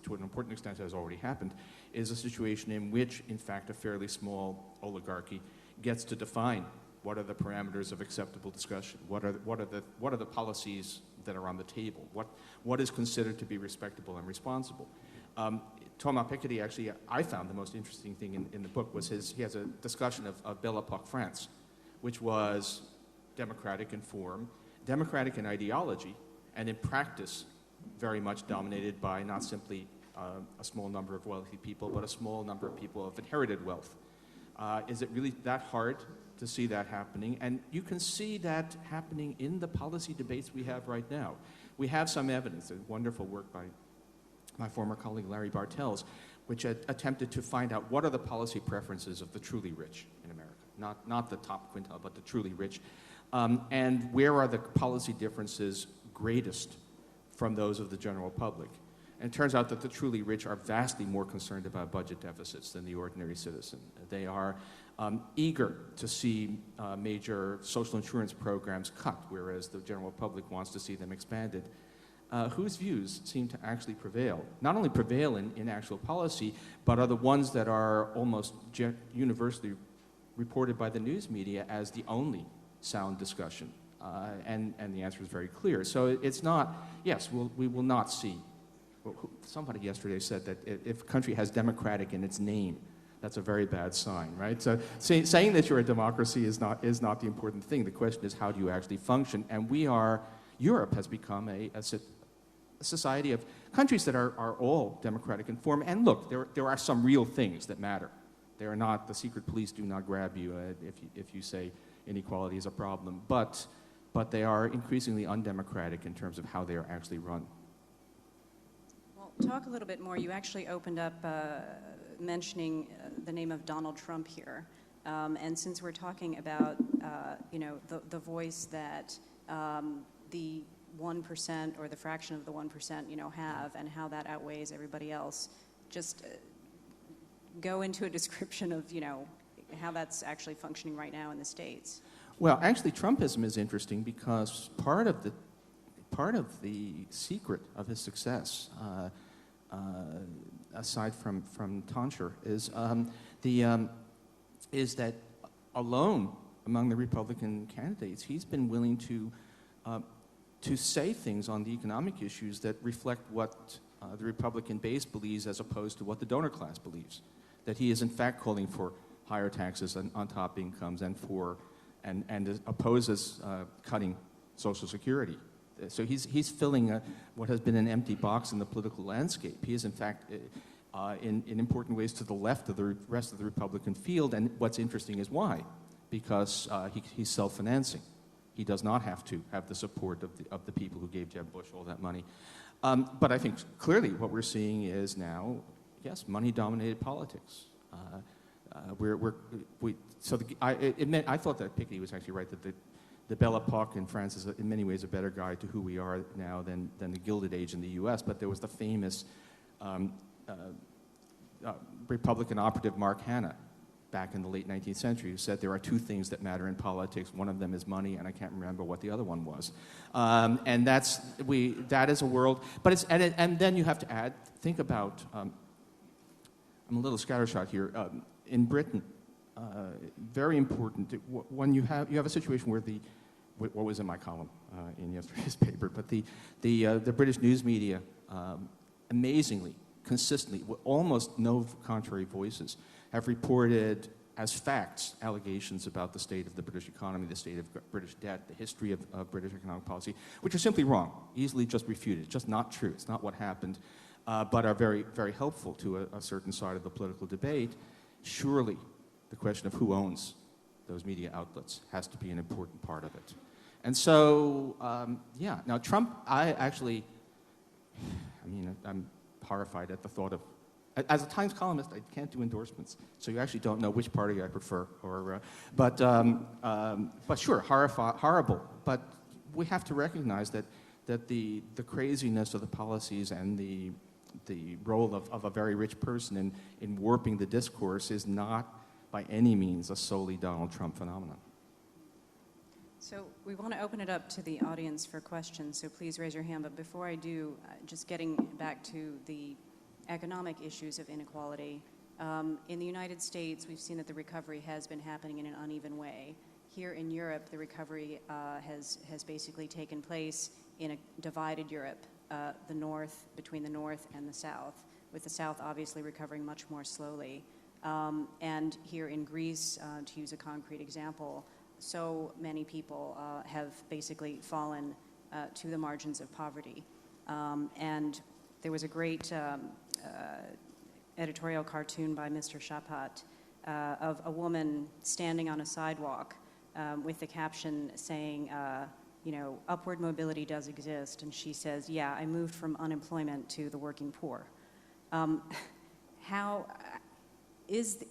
to an important extent has already happened, is a situation in which, in fact, a fairly small oligarchy gets to define what are the parameters of acceptable discussion, what are the policies that are on the table, what is considered to be respectable and responsible. Thomas Piketty, actually, I found the most interesting thing in the book was he has a discussion of Belle Époque France, which was democratic in form, democratic in ideology, and in practice very much dominated by not simply a small number of wealthy people, but a small number of people of inherited wealth. Is it really that hard to see that happening? And you can see that happening in the policy debates we have right now. We have some evidence, wonderful work by my former colleague Larry Bartels, which attempted to find out what are the policy preferences of the truly rich in America, not the top quintile, but the truly rich. And where are the policy differences greatest from those of the general public? And it turns out that the truly rich are vastly more concerned about budget deficits than the ordinary citizen. They are eager to see major social insurance programs cut, whereas the general public wants to see them expanded. Whose views seem to actually prevail? Not only prevail in actual policy, but are the ones that are almost universally reported by the news media as the only sound discussion. And the answer is very clear. So it's not, yes, we will not see. Somebody yesterday said that if a country has democratic in its name, that's a very bad sign, right? So saying that you're a democracy is not the important thing. The question is, how do you actually function? And Europe has become a society of countries that are all democratic in form. And look, there are some real things that matter. They are not, the secret police do not grab you if you say inequality is a problem. But they are increasingly undemocratic in terms of how they are actually run. Well, talk a little bit more. You actually opened up mentioning the name of Donald Trump here. And since we're talking about, the voice that the 1% or the fraction of the 1%, have, and how that outweighs everybody else, just go into a description of, how that's actually functioning right now in the States. Well, actually, Trumpism is interesting because part of the secret of his success aside from tonsure, is is that alone among the Republican candidates, he's been willing to say things on the economic issues that reflect what the Republican base believes as opposed to what the donor class believes. That he is in fact calling for higher taxes on top incomes and opposes cutting Social Security. So he's filling what has been an empty box in the political landscape. He is in fact in important ways to the left of the rest of the Republican field, and what's interesting is why. Because he's self-financing. He does not have to have the support of the people who gave Jeb Bush all that money. But I think clearly what we're seeing is now, yes, money-dominated politics. I thought that Piketty was actually right, that the Belle Epoque in France is in many ways a better guide to who we are now than the Gilded Age in the US, but there was the famous Republican operative Mark Hanna back in the late 19th century who said there are two things that matter in politics. One of them is money, and I can't remember what the other one was. And that is a world, but it's, and then you have to add, think about, I'm a little scattershot here, in Britain, very important, when you have a situation where what was in my column in yesterday's paper, but the British news media, amazingly, consistently, with almost no contrary voices, have reported as facts allegations about the state of the British economy, the state of British debt, the history of British economic policy, which are simply wrong, easily just refuted. It's just not true. It's not what happened, but are very, very helpful to a certain side of the political debate. Surely the question of who owns those media outlets has to be an important part of it. And so, yeah, now Trump, I'm horrified at the thought of, as a Times columnist, I can't do endorsements, so you actually don't know which party I prefer. But sure, horrible. But we have to recognize that the craziness of the policies and the role of a very rich person in warping the discourse is not by any means a solely Donald Trump phenomenon. So we want to open it up to the audience for questions, so please raise your hand. But before I do, just getting back to the economic issues of inequality. In the United States, we've seen that the recovery has been happening in an uneven way. Here in Europe, the recovery has basically taken place in a divided Europe, between the North and the South, with the South obviously recovering much more slowly. And here in Greece, to use a concrete example, so many people have basically fallen to the margins of poverty. And there was a great editorial cartoon by Mr. Chapat of a woman standing on a sidewalk with the caption saying, upward mobility does exist. And she says, yeah, I moved from unemployment to the working poor.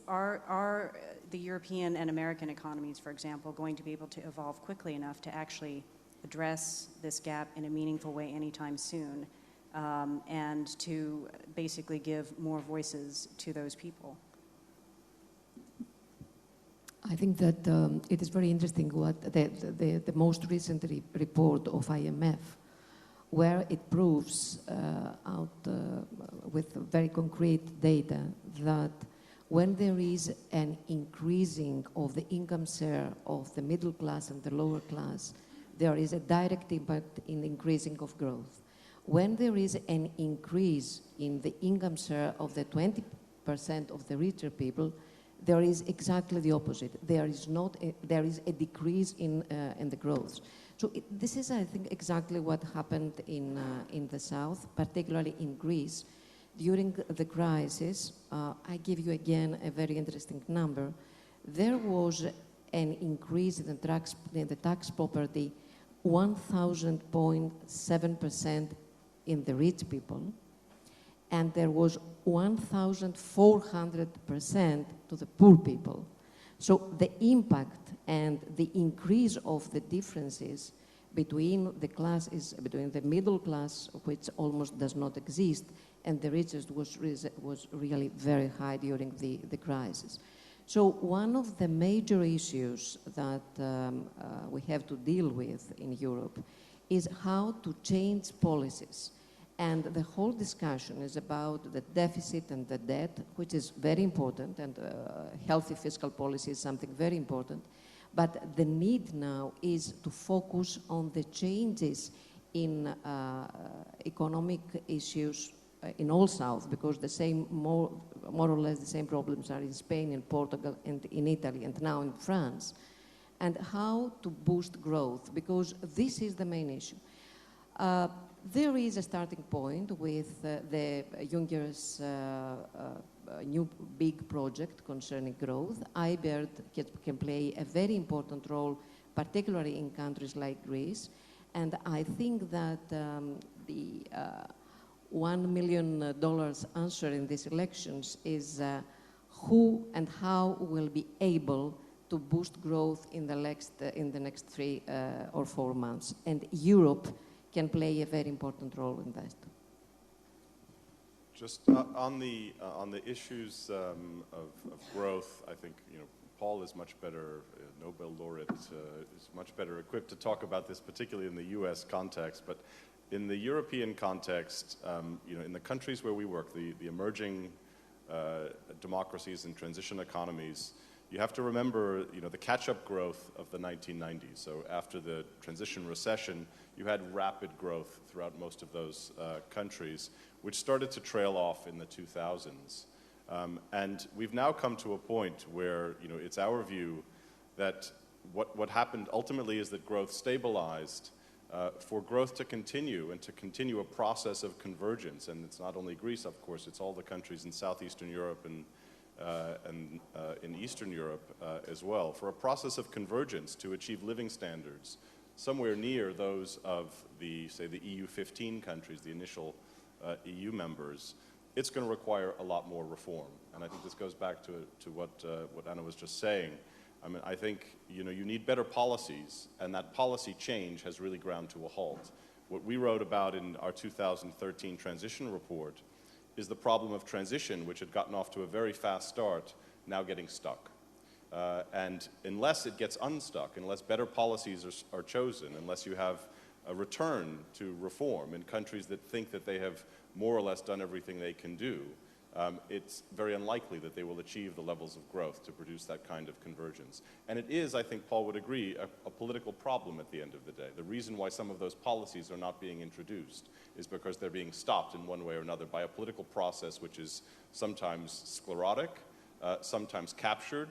Are the European and American economies, for example, going to be able to evolve quickly enough to actually address this gap in a meaningful way anytime soon, and to basically give more voices to those people? I think that it is very interesting what the most recent report of IMF, where it proves with very concrete data that when there is an increasing of the income share of the middle class and the lower class, there is a direct impact in the increasing of growth. When there is an increase in the income share of the 20% of the richer people, there is exactly the opposite. There is a decrease in the growth. So this is, I think, exactly what happened in the South, particularly in Greece. During the crisis, I give you again a very interesting number. There was an increase in the tax property 1,000.7% in the rich people, and there was 1,400% to the poor people. So the impact and the increase of the differences between the classes, between the middle class, which almost does not exist, and the richest was really very high during the crisis. So one of the major issues that we have to deal with in Europe is how to change policies. And the whole discussion is about the deficit and the debt, which is very important, and healthy fiscal policy is something very important. But the need now is to focus on the changes in economic issues in all South, because the same, more or less the same problems are in Spain, in Portugal, and in Italy, and now in France. And how to boost growth, because this is the main issue. There is a starting point with the Juncker's new big project concerning growth. IBERD can play a very important role, particularly in countries like Greece. And I think that the $1 million answer in these elections is who and how will be able to boost growth in the next 3 or 4 months. And Europe can play a very important role in that. Just on the issues of growth, I think Paul is much better, Nobel laureate, is much better equipped to talk about this, particularly in the U.S. context. But in the European context, in the countries where we work, the emerging democracies and transition economies, you have to remember, the catch-up growth of the 1990s. So after the transition recession, you had rapid growth throughout most of those countries, which started to trail off in the 2000s. And we've now come to a point where, it's our view that what happened ultimately is that growth stabilized. For growth to continue and to continue a process of convergence, and it's not only Greece, of course, it's all the countries in Southeastern Europe and in Eastern Europe as well, for a process of convergence to achieve living standards somewhere near those of say, the EU 15 countries, the initial EU members, it's going to require a lot more reform. And I think this goes back to what Anna was just saying. I mean, I think, you need better policies, and that policy change has really ground to a halt. What we wrote about in our 2013 transition report is the problem of transition, which had gotten off to a very fast start, now getting stuck. And unless it gets unstuck, unless better policies are chosen, unless you have a return to reform in countries that think that they have more or less done everything they can do, it's very unlikely that they will achieve the levels of growth to produce that kind of convergence. And it is, I think Paul would agree, a political problem at the end of the day. The reason why some of those policies are not being introduced is because they're being stopped in one way or another by a political process which is sometimes sclerotic, sometimes captured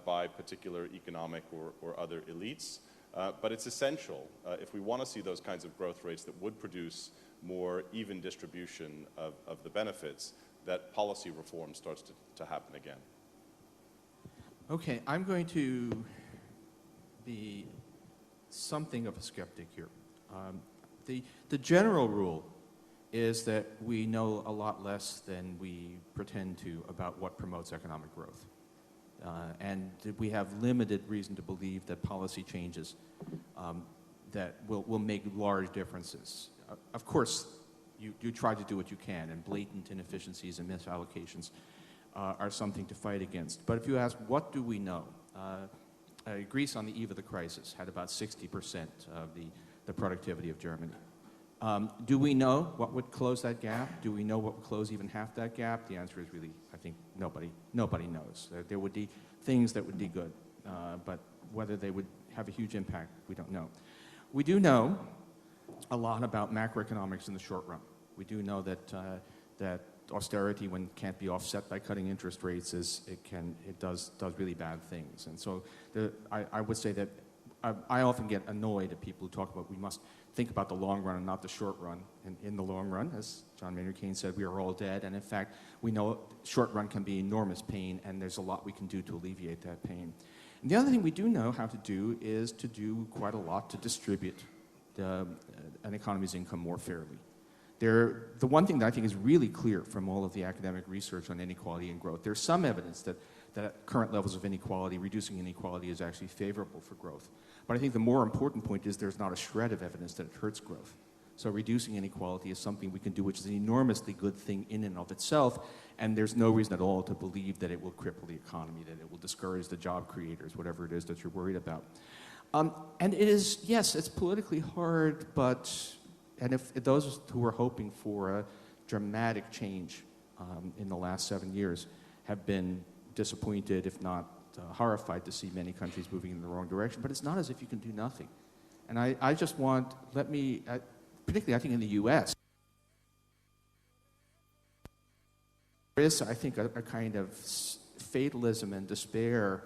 by particular economic or other elites. But it's essential if we want to see those kinds of growth rates that would produce more even distribution of the benefits, that policy reform starts to happen again. Okay, I'm going to be something of a skeptic here. The general rule is that we know a lot less than we pretend to about what promotes economic growth. And we have limited reason to believe that policy changes that will make large differences. Of course, you try to do what you can, and blatant inefficiencies and misallocations are something to fight against. But if you ask, what do we know? Greece, on the eve of the crisis, had about 60% of the productivity of Germany. Do we know what would close that gap? Do we know what would close even half that gap? The answer is really, I think, nobody knows. There would be things that would be good, but whether they would have a huge impact, we don't know. We do know a lot about macroeconomics in the short run. We do know that austerity, when it can't be offset by cutting interest rates, it does really bad things. And so I would say that I often get annoyed at people who talk about we must think about the long run and not the short run. And in the long run, as John Maynard Keynes said, we are all dead. And in fact, we know short run can be enormous pain, and there's a lot we can do to alleviate that pain. And the other thing we do know how to do is to do quite a lot to distribute an economy's income more fairly. The one thing that I think is really clear from all of the academic research on inequality and growth, there's some evidence that at current levels of inequality, reducing inequality is actually favorable for growth. But I think the more important point is there's not a shred of evidence that it hurts growth. So reducing inequality is something we can do, which is an enormously good thing in and of itself, and there's no reason at all to believe that it will cripple the economy, that it will discourage the job creators, whatever it is that you're worried about. And it is, yes, it's politically hard, but and if those who were hoping for a dramatic change in the last 7 years have been disappointed, if not horrified, to see many countries moving in the wrong direction. But it's not as if you can do nothing. And I just want, particularly I think in the U.S., there is, I think, a kind of fatalism and despair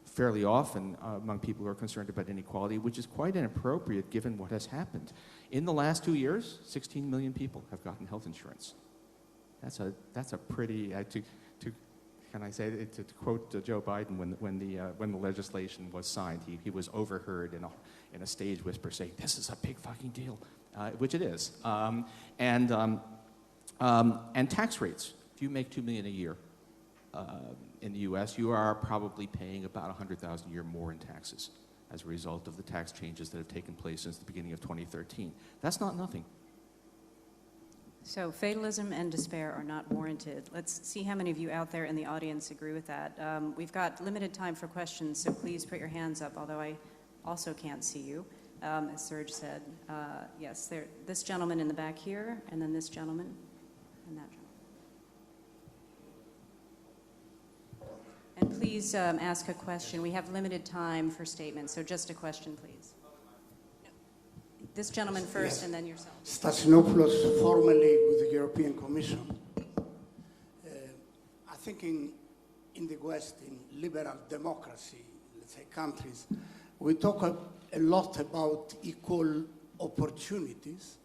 fairly often among people who are concerned about inequality, which is quite inappropriate given what has happened. In the last 2 years, 16 million people have gotten health insurance. That's a pretty, can I say, to quote Joe Biden, when the legislation was signed, he was overheard in a stage whisper saying, "This is a big fucking deal," which it is. And tax rates. If you make $2 million a year in the U.S., you are probably paying about $100,000 a year more in taxes as a result of the tax changes that have taken place since the beginning of 2013. That's not nothing. So fatalism and despair are not warranted. Let's see how many of you out there in the audience agree with that. We've got limited time for questions, so please put your hands up, although I also can't see you, as Serge said. Yes, this gentleman in the back here, and then this gentleman, and that gentleman. And please ask a question. We have limited time for statements, so just a question, please. This gentleman first, yes. And then yourself. Stasinopoulos, formerly with the European Commission. I think in the West, in liberal democracy, let's say countries, we talk a lot about equal opportunities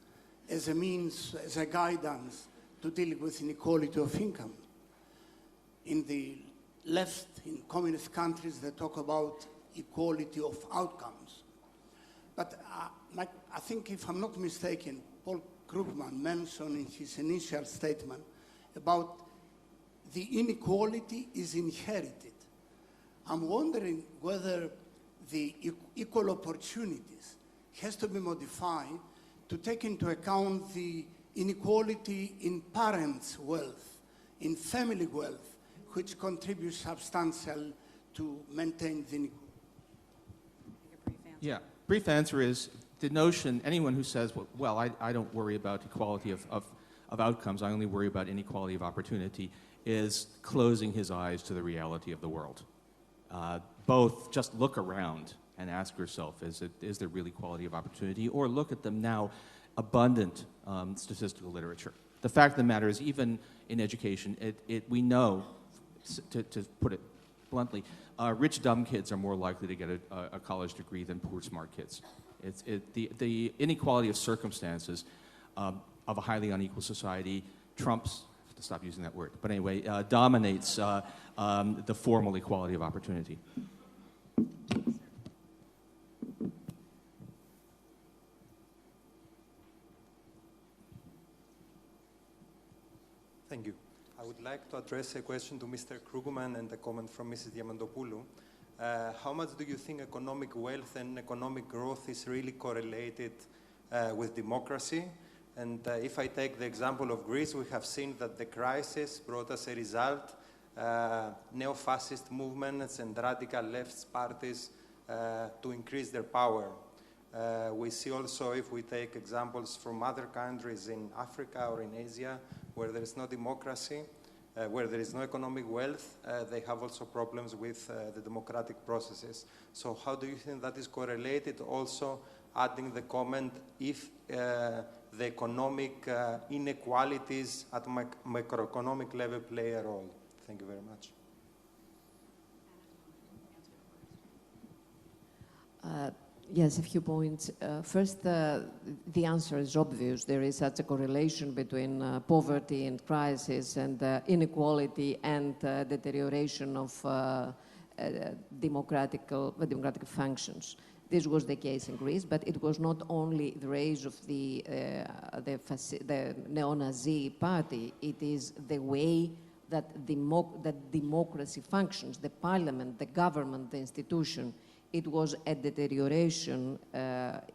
as a means, as a guidance to deal with inequality of income. In the left, in communist countries, they talk about equality of outcomes. But I think, if I'm not mistaken, Paul Krugman mentioned in his initial statement about the inequality is inherited. I'm wondering whether the equal opportunities has to be modified to take into account the inequality in parents' wealth, in family wealth, which contributes substantial to maintain the inequality. Yeah, brief answer is the notion, anyone who says, well, I don't worry about equality of outcomes, I only worry about inequality of opportunity, is closing his eyes to the reality of the world. Both just look around and ask yourself, is there really equality of opportunity? Or look at the now abundant statistical literature. The fact of the matter is, even in education, we know, to put it bluntly, rich dumb kids are more likely to get a college degree than poor smart kids. The inequality of circumstances of a highly unequal society trumps, I have to stop using that word, but anyway, dominates the formal equality of opportunity. Thank you. I would like to address a question to Mr. Krugman and a comment from Mrs. Diamantopoulou. How much do you think economic wealth and economic growth is really correlated with democracy? And if I take the example of Greece, we have seen that the crisis brought as a result neo-fascist movements and radical left parties to increase their power. We see also, if we take examples from other countries in Africa or in Asia, where there is no democracy, where there is no economic wealth, they have also problems with the democratic processes. So how do you think that is correlated? Also adding the comment, if the economic inequalities at macroeconomic level play a role. Thank you very much. Yes, a few points. First, the answer is obvious. There is such a correlation between poverty and crisis and inequality and deterioration of democratic functions. This was the case in Greece, but it was not only the rise of the neo-Nazi party. It is the way that democracy functions, the parliament, the government, the institution. It was a deterioration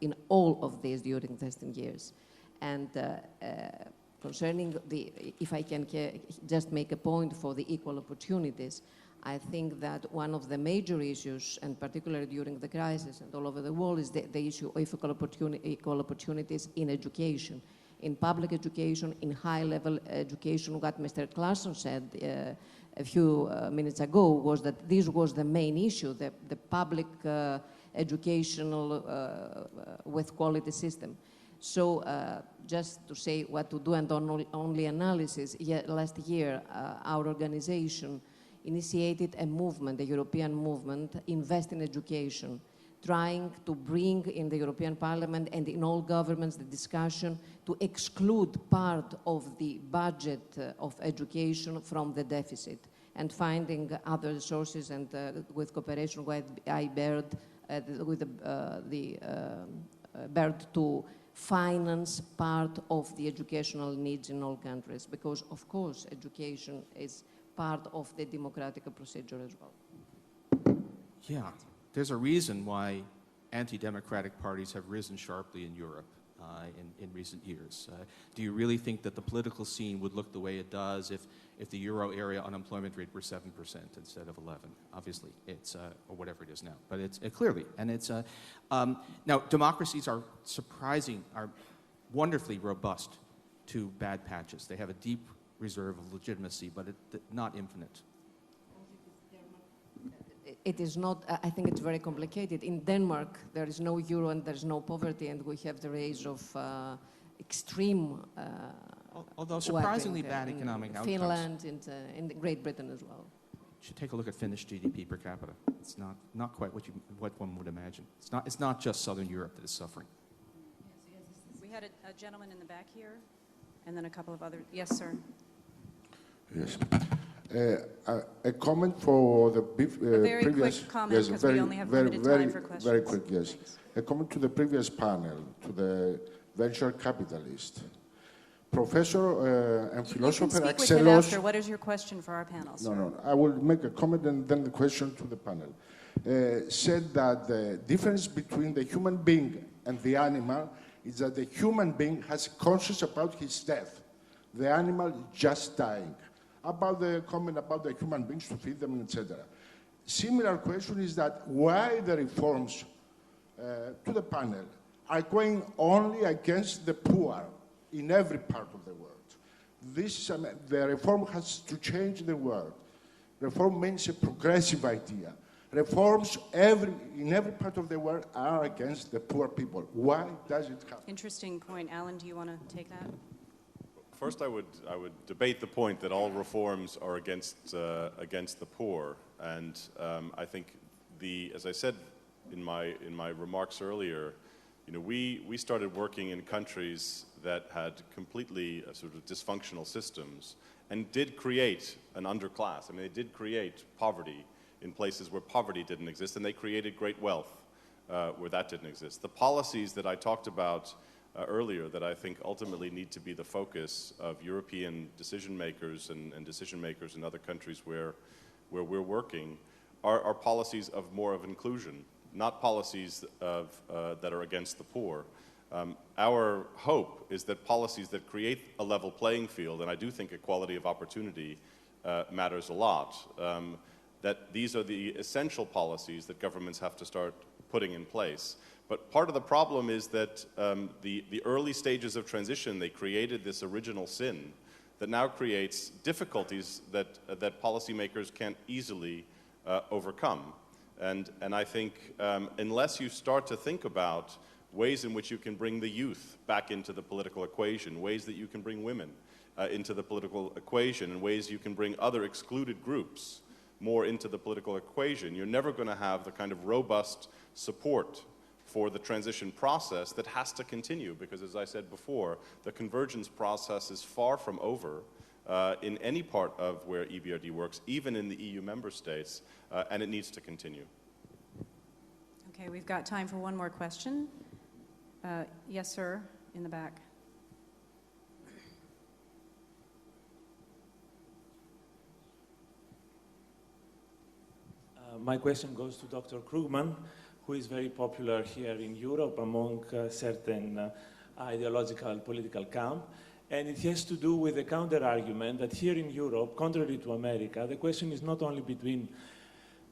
in all of these during the 10 years. And concerning if I can just make a point for the equal opportunities, I think that one of the major issues, and particularly during the crisis and all over the world, is the issue of equal opportunities in education, in public education, in high-level education. What Mr. Clarkson said a few minutes ago was that this was the main issue, the public educational with quality system. So just to say what to do and only analysis, last year our organization initiated a movement, a European movement, Invest in Education, trying to bring in the European Parliament and in all governments the discussion to exclude part of the budget of education from the deficit and finding other sources and with cooperation with IBERD, with the BERD to finance part of the educational needs in all countries, because of course education is part of the democratic procedure as well. Yeah, there's a reason why anti-democratic parties have risen sharply in Europe in recent years. Do you really think that the political scene would look the way it does if the euro area unemployment rate were 7% instead of 11? Obviously, it's or whatever it is now, but it's clearly, and it's now democracies are wonderfully robust to bad patches. They have a deep reserve of legitimacy, but not infinite. It is not, I think it's very complicated. In Denmark, there is no euro and there's no poverty, and we have the rise of extreme although surprisingly bad economic outcomes. Finland and in Great Britain as well. You should take a look at Finnish GDP per capita. It's not quite what one would imagine. It's not just Southern Europe that is suffering. We had a gentleman in the back here, and then a couple of other. Yes, sir. Yes. A comment for the very previous... quick comment, because we only have limited time for questions. Very quick, yes. Thanks. A comment to the previous panel, to the venture capitalist. Professor and philosopher You can speak with him after. What is your question for our panel, sir? No. I will make a comment and then the question to the panel. Said that the difference between the human being and the animal is that the human being has conscience about his death. The animal is just dying. About the comment about the human beings to feed them, etc. Similar question is that why the reforms to the panel are going only against the poor in every part of the world. The reform has to change the world. Reform means a progressive idea. Reforms in every part of the world are against the poor people. Why does it happen? Interesting point. Alan, do you want to take that? First, I would debate the point that all reforms are against the poor, and I think as I said in my remarks earlier, we started working in countries that had completely sort of dysfunctional systems and did create an underclass. I mean, they did create poverty in places where poverty didn't exist, and they created great wealth where that didn't exist. The policies that I talked about earlier that I think ultimately need to be the focus of European decision makers and decision makers in other countries where we're working are policies of more of inclusion, not policies that are against the poor. Our hope is that policies that create a level playing field, and I do think equality of opportunity matters a lot, that these are the essential policies that governments have to start putting in place. But part of the problem is that the early stages of transition, they created this original sin that now creates difficulties that policymakers can't easily overcome. And I think unless you start to think about ways in which you can bring the youth back into the political equation, ways that you can bring women into the political equation, and ways you can bring other excluded groups more into the political equation, you're never going to have the kind of robust support for the transition process that has to continue, because as I said before, the convergence process is far from over in any part of where EBRD works, even in the EU member states, and it needs to continue. Okay, we've got time for one more question. Yes, sir, in the back. My question goes to Dr. Krugman, who is very popular here in Europe among certain ideological political camp. And it has to do with the counter-argument that here in Europe, contrary to America, the question is not only between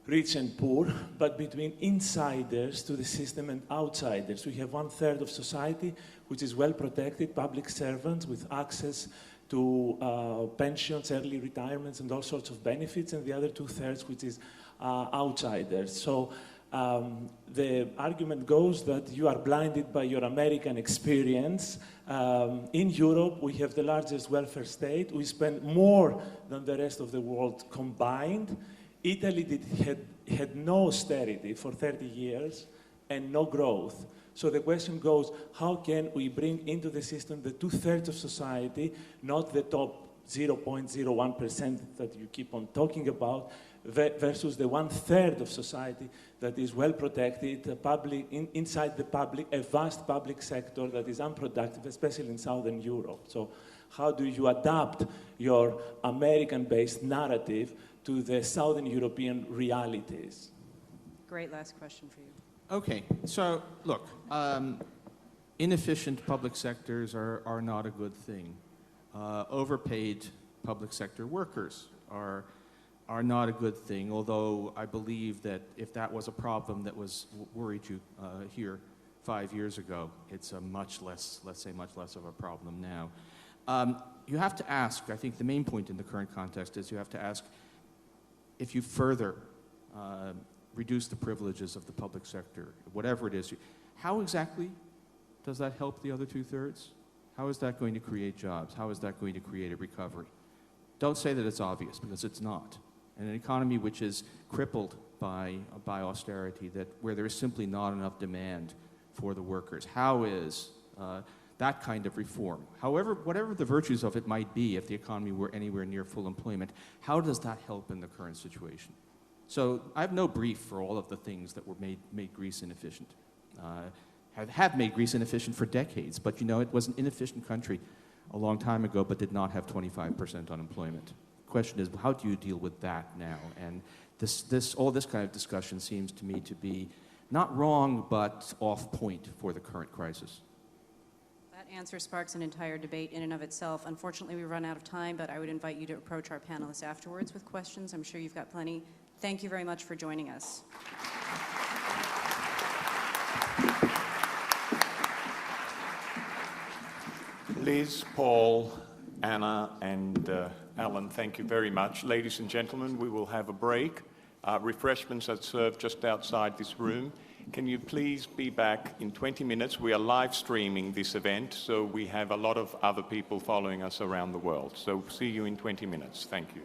rich and poor, but between insiders to the system and outsiders. We have 1/3 of society which is well protected, public servants with access to pensions, early retirements, and all sorts of benefits, and the other 2/3 which is outsiders. So the argument goes that you are blinded by your American experience. In Europe, we have the largest welfare state. We spend more than the rest of the world combined. Italy had no austerity for 30 years and no growth. So the question goes, how can we bring into the system the 2/3 of society, not the top 0.01% that you keep on talking about, versus the 1/3 of society that is well protected, inside the public, a vast public sector that is unproductive, especially in Southern Europe. So how do you adapt your American-based narrative to the Southern European realities? Great last question for you. Okay, so look, inefficient public sectors are not a good thing. Overpaid public sector workers are not a good thing, although I believe that if that was a problem that was worried you here 5 years ago, it's a much less, let's say, much less of a problem now. You have to ask, I think the main point in the current context is you have to ask, if you further reduce the privileges of the public sector, whatever it is, how exactly does that help the other 2/3? How is that going to create jobs? How is that going to create a recovery? Don't say that it's obvious, because it's not. In an economy which is crippled by austerity, where there is simply not enough demand for the workers, how is that kind of reform, whatever the virtues of it might be, if the economy were anywhere near full employment, how does that help in the current situation? So I have no brief for all of the things that were made Greece inefficient. Have made Greece inefficient for decades, but you know, it was an inefficient country a long time ago, but did not have 25% unemployment. The question is, how do you deal with that now? And all this kind of discussion seems to me to be not wrong, but off point for the current crisis. That answer sparks an entire debate in and of itself. Unfortunately, we run out of time, but I would invite you to approach our panelists afterwards with questions. I'm sure you've got plenty. Thank you very much for joining us. Liz, Paul, Anna, and Alan, thank you very much. Ladies and gentlemen, we will have a break. Refreshments are served just outside this room. Can you please be back in 20 minutes? We are live streaming this event, so we have a lot of other people following us around the world. So see you in 20 minutes. Thank you.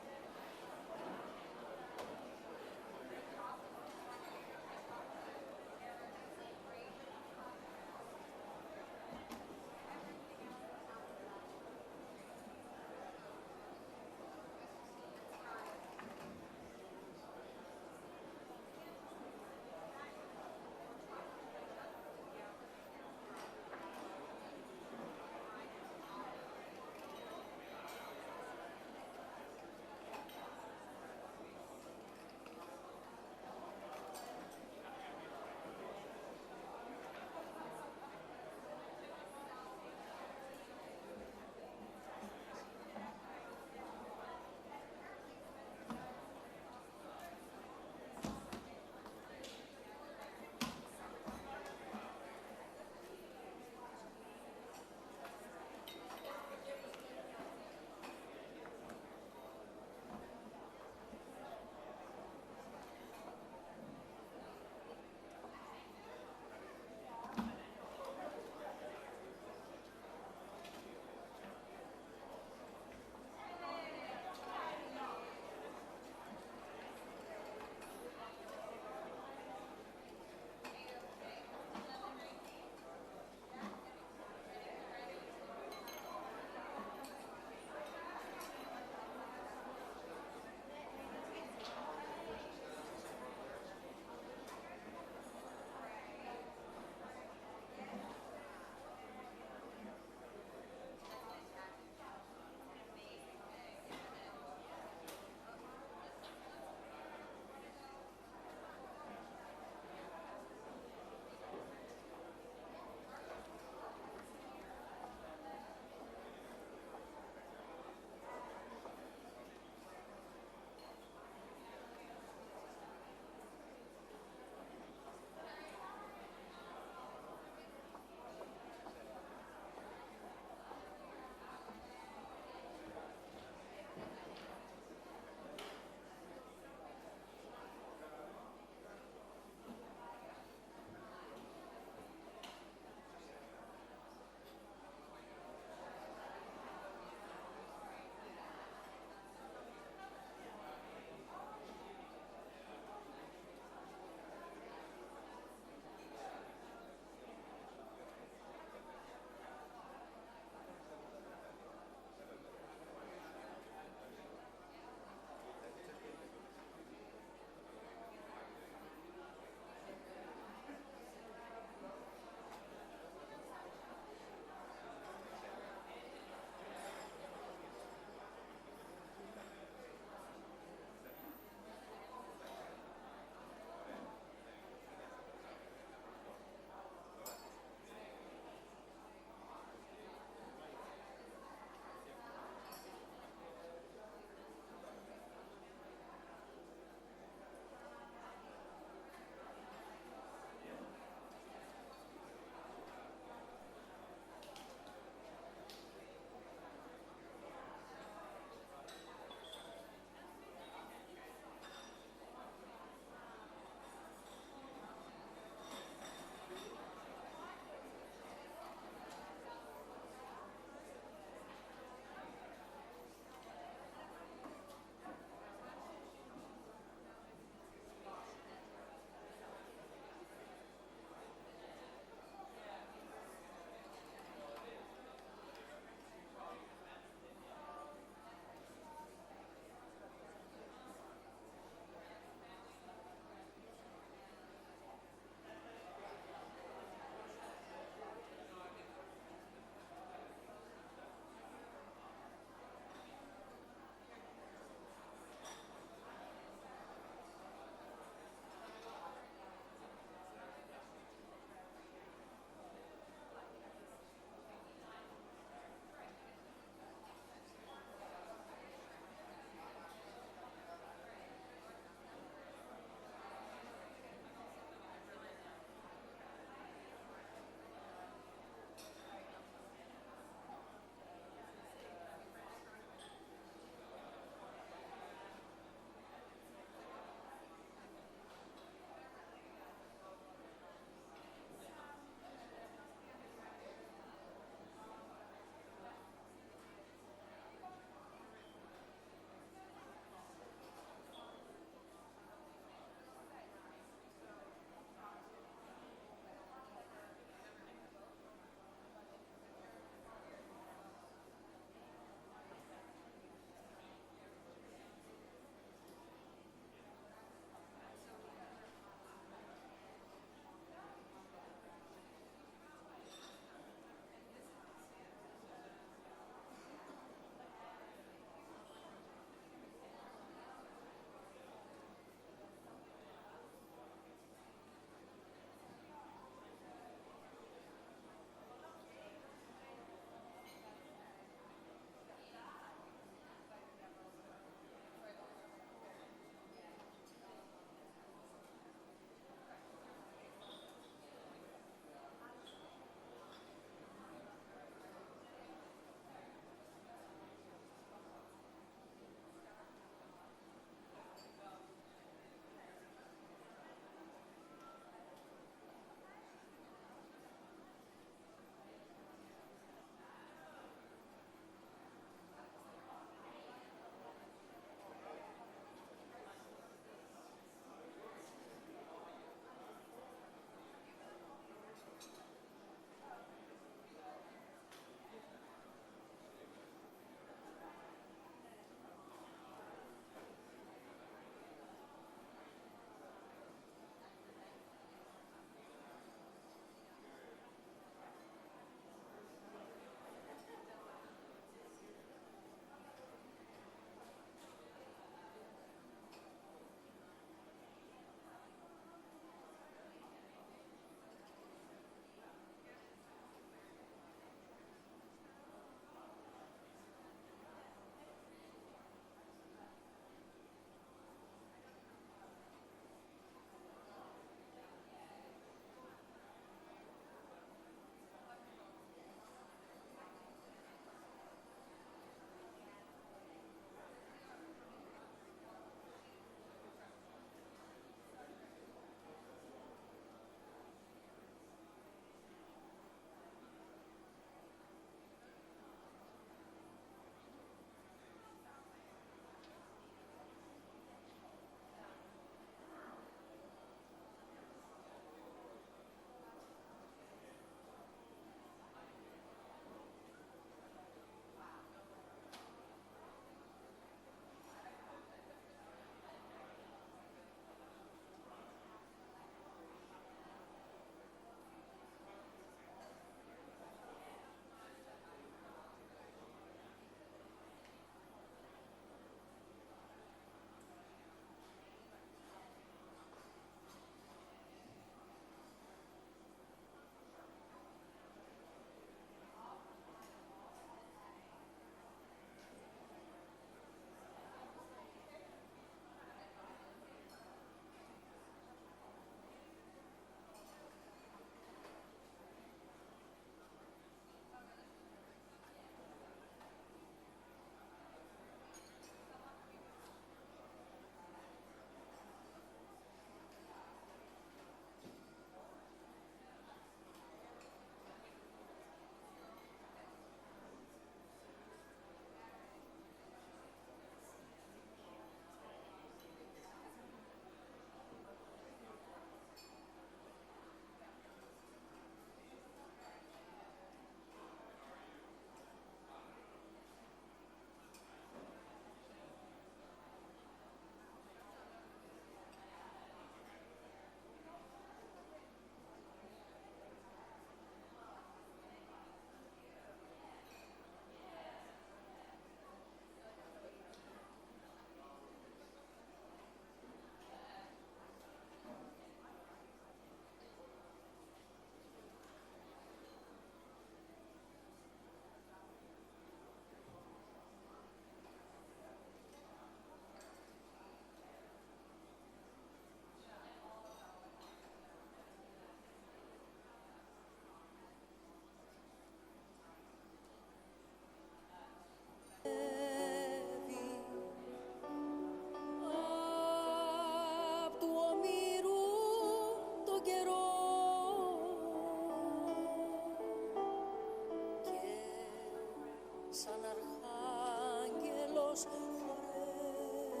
γέλος χορεύει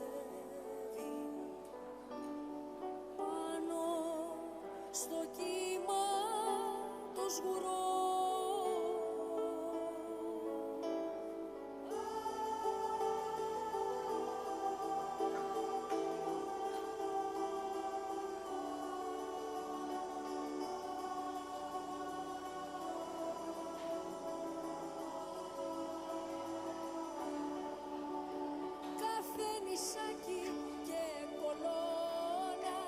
πάνω στο κύμα το σγουρό. Νησάκι και κολόνα,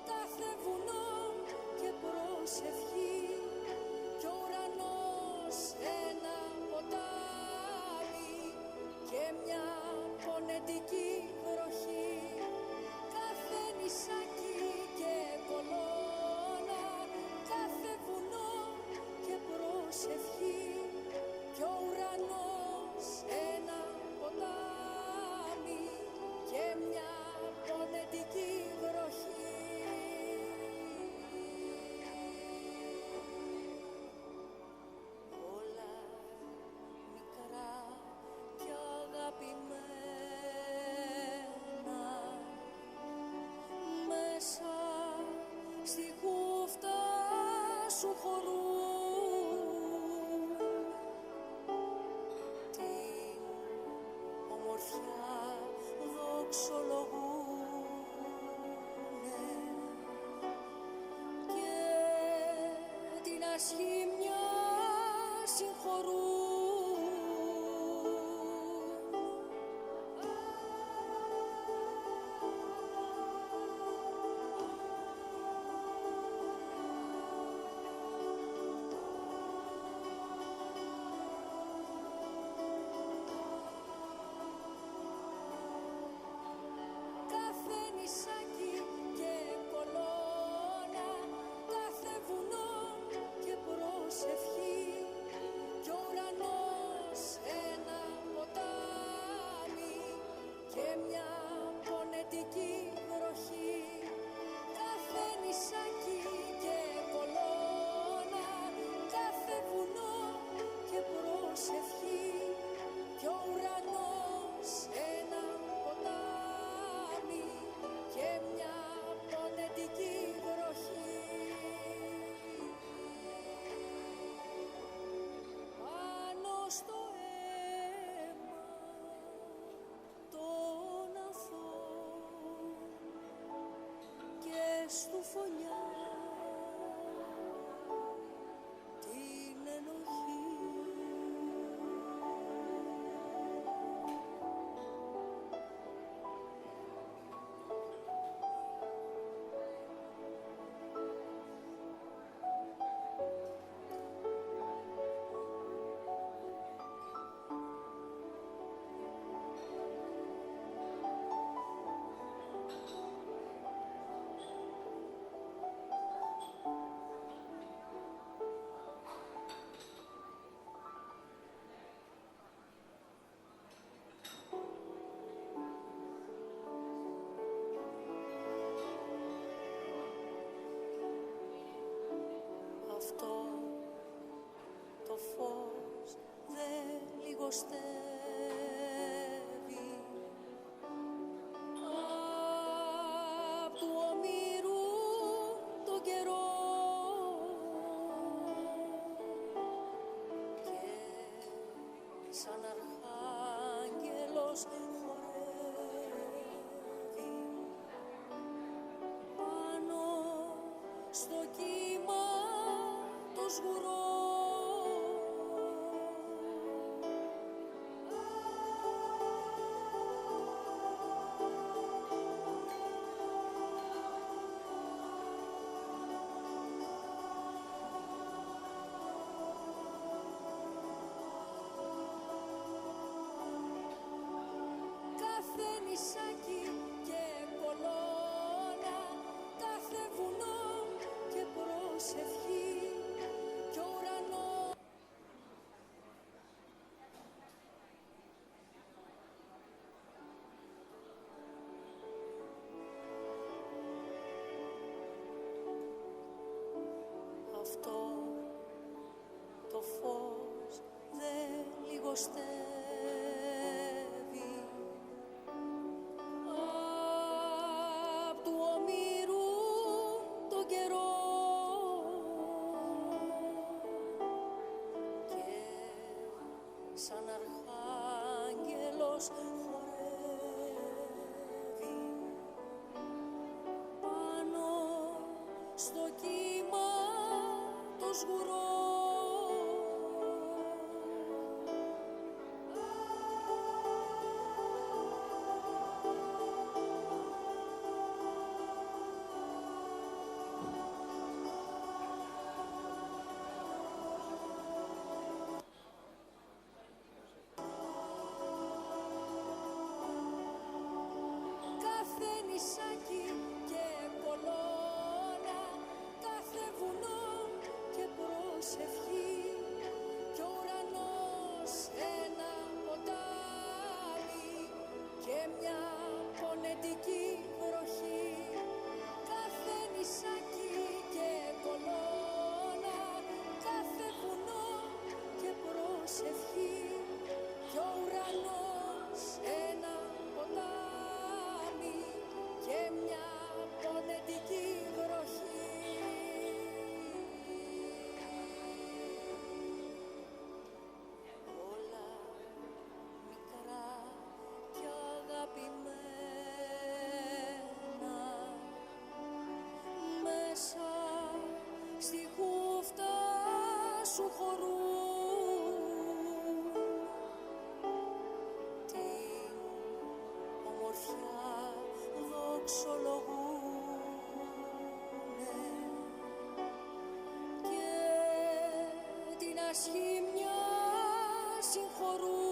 κάθε βουνό και προσευχή κι ο ουρανός ένα ποτάμι και μια πονετική βροχή. Κάθε νησάκι και κολόνα, κάθε βουνό και προσευχή κι ο ουρανός ένα ποτάμι και μια πονετική βροχή. Όλα μικρά και αγαπημένα μέσα στη χούφτα σου χωρούν την ομορφιά δοξολογούνε και την ασχήμια συγχωρούν. Κάθε νησάκι και κολόνα, κάθε βουνό και προσευχή κι ο ουρανός ένα ποτάμι και μια πονετική βροχή. Κάθε νησάκι και κολόνα, κάθε βουνό και προσευχή κι ο ουρανός ένα ποτάμι και μια πονετική βροχή. Πάνω στο αίμα των αθώων και στου φωλιά την ενοχή. Αυτό το φως δεν λιγοστεύει απ' του ομήρου το καιρό και σαν αρχάγγελος χορεύει πάνω στο κύμα το σγουρό. Κάθε νησάκι και κολόνα, κάθε βουνό και προσευχή κι ο ουρανός. Αυτό το φως δεν λιγοστεύει σγουρό. Κάθε νησάκι και κολόνα, κάθε βουνό και προσευχή, κι ο ουρανός ένα ποτάμι και μια πονετική βροχή. Κάθε νησάκι και κολόνα, κάθε βουνό και προσευχή, κι ο ουρανός ένα ποτάμι και μια πονετική βροχή. Όλα μικρά κι αγαπημένα μέσα στη χούφτα σου χωρούν την ομορφιά δοξολογούνε και την ασχήμια συγχωρούν.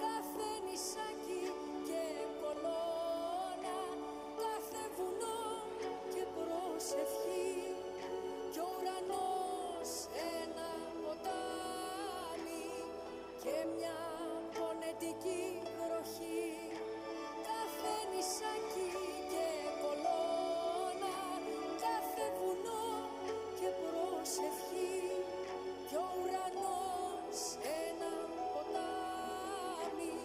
Κάθε νησάκι και κολόνα, κάθε βουνό και προσευχή, κι ο ουρανός ένα ποτάμι και μια πονετική βροχή. Κάθε νησάκι και κολόνα, κάθε βουνό και προσευχή, κι ο ουρανός ένα ποτάμι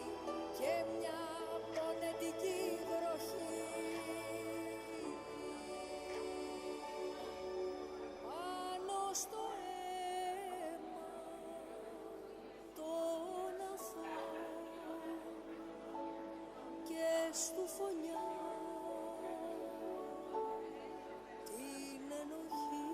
και μια πονετική βροχή. Πάνω στο αίμα των αθώων και στου φωνιά την ενοχή.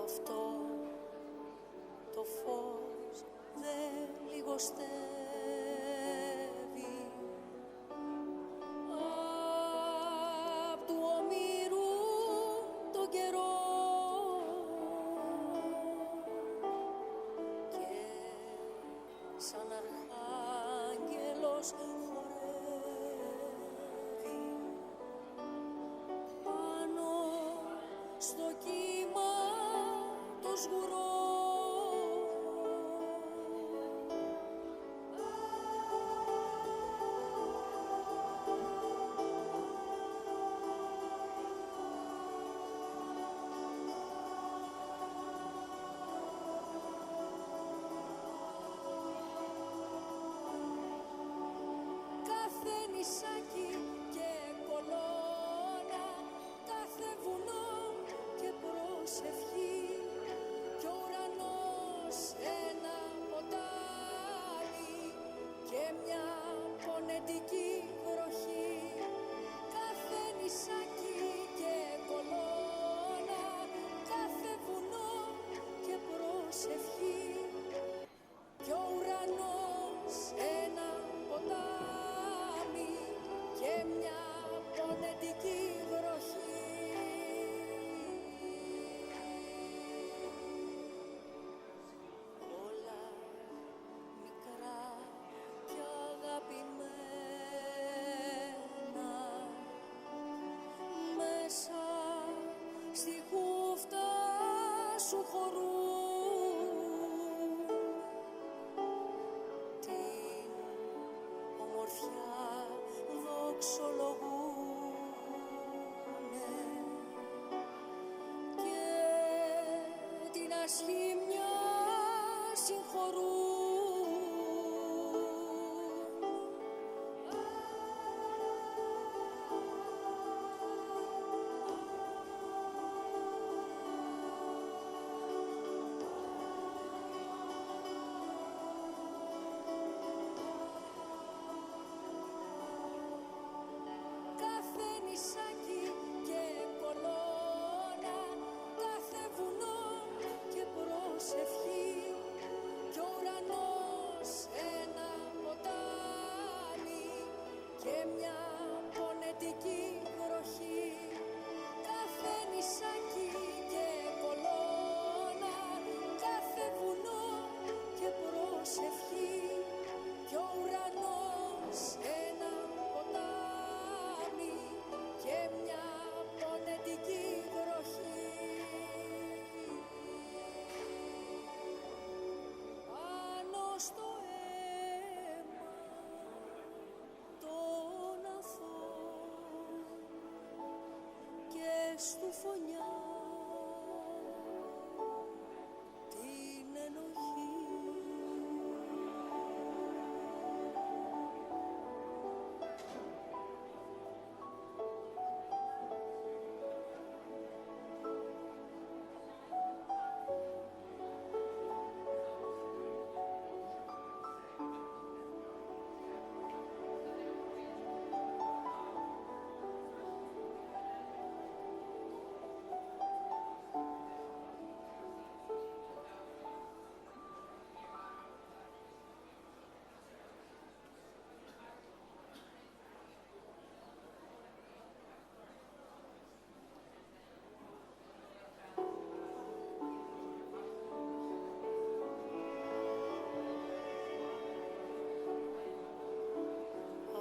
Αυτό το φως δεν λιγοστεύει απ' του ομήρου τον καιρό και σαν αρχάγγελος χορεύει πάνω στο κύμα το σγουρό. Κάθε νησάκι και κολόνα, κάθε βουνό και προσευχή, κι ο αυτά σου χωρούν την ομορφιά δοξολογούνε και την ασχήμια συγχωρούν. Κάθε νησάκι και κολόνα, κάθε βουνό και προσευχή κι ο ουρανός ένα ποτάμι και μια πονετική βροχή. Κάθε νησάκι και κολόνα, κάθε βουνό και προσευχή κι ο ουρανός ένα ποτάμι και μια πονετική βροχή. Πάνω στο αίμα των αθώων και στου φωνιά την ενοχή.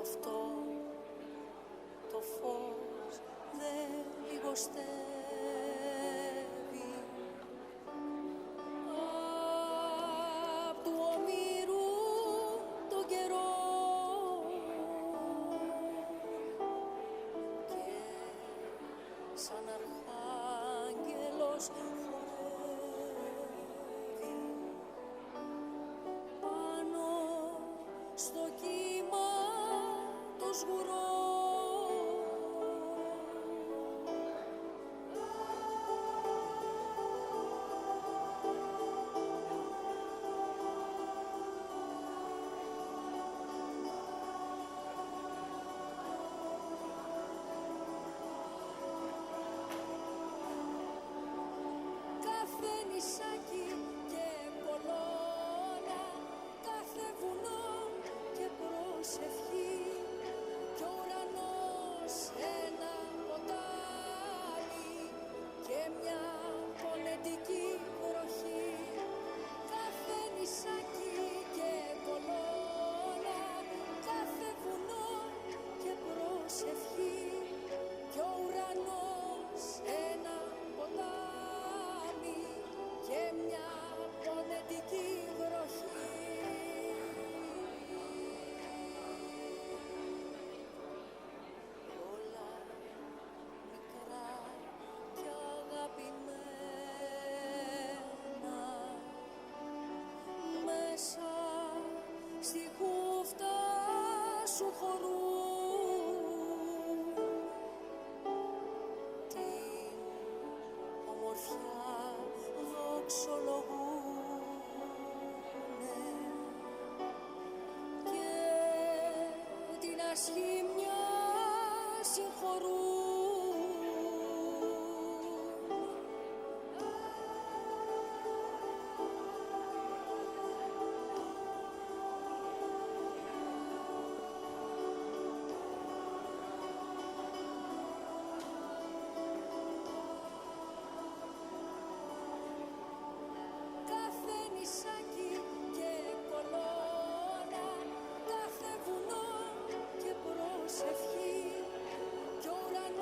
Αυτό το φως δεν λιγοστεύει απ' του ομήρου τον καιρό και σαν αρχάγγελος χορεύει πάνω στο κύμα το σγουρό. Κάθε νησάκι και κολόνα, κάθε βουνό και προσευχή κι ο ουρανός ένα ποτάμι και μια πονετική βροχή. Κάθε νησάκι και κολόνα, κάθε βουνό και προσευχή κι ο ουρανός ένα ποτάμι και μια πονετική βροχή. Όλα μικρά κι αγαπημένα μέσα στη χούφτα σου χωρούν την ομορφιά δοξολογούνε και την ασχήμια συγχωρούν. Κάθε νησάκι και κολόνα, κάθε βουνό και προσευχή κι ο ουρανός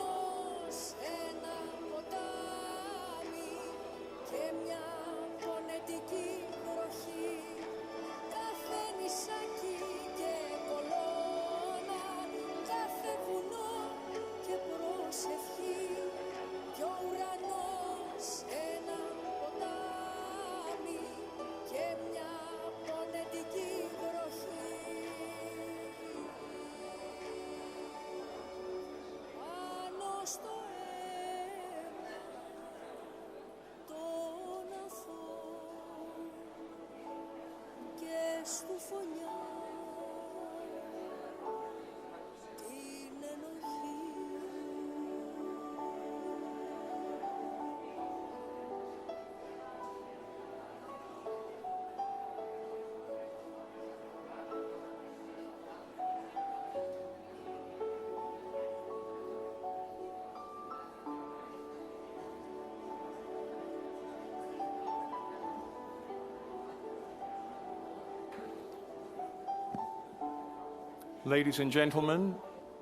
Ladies and gentlemen,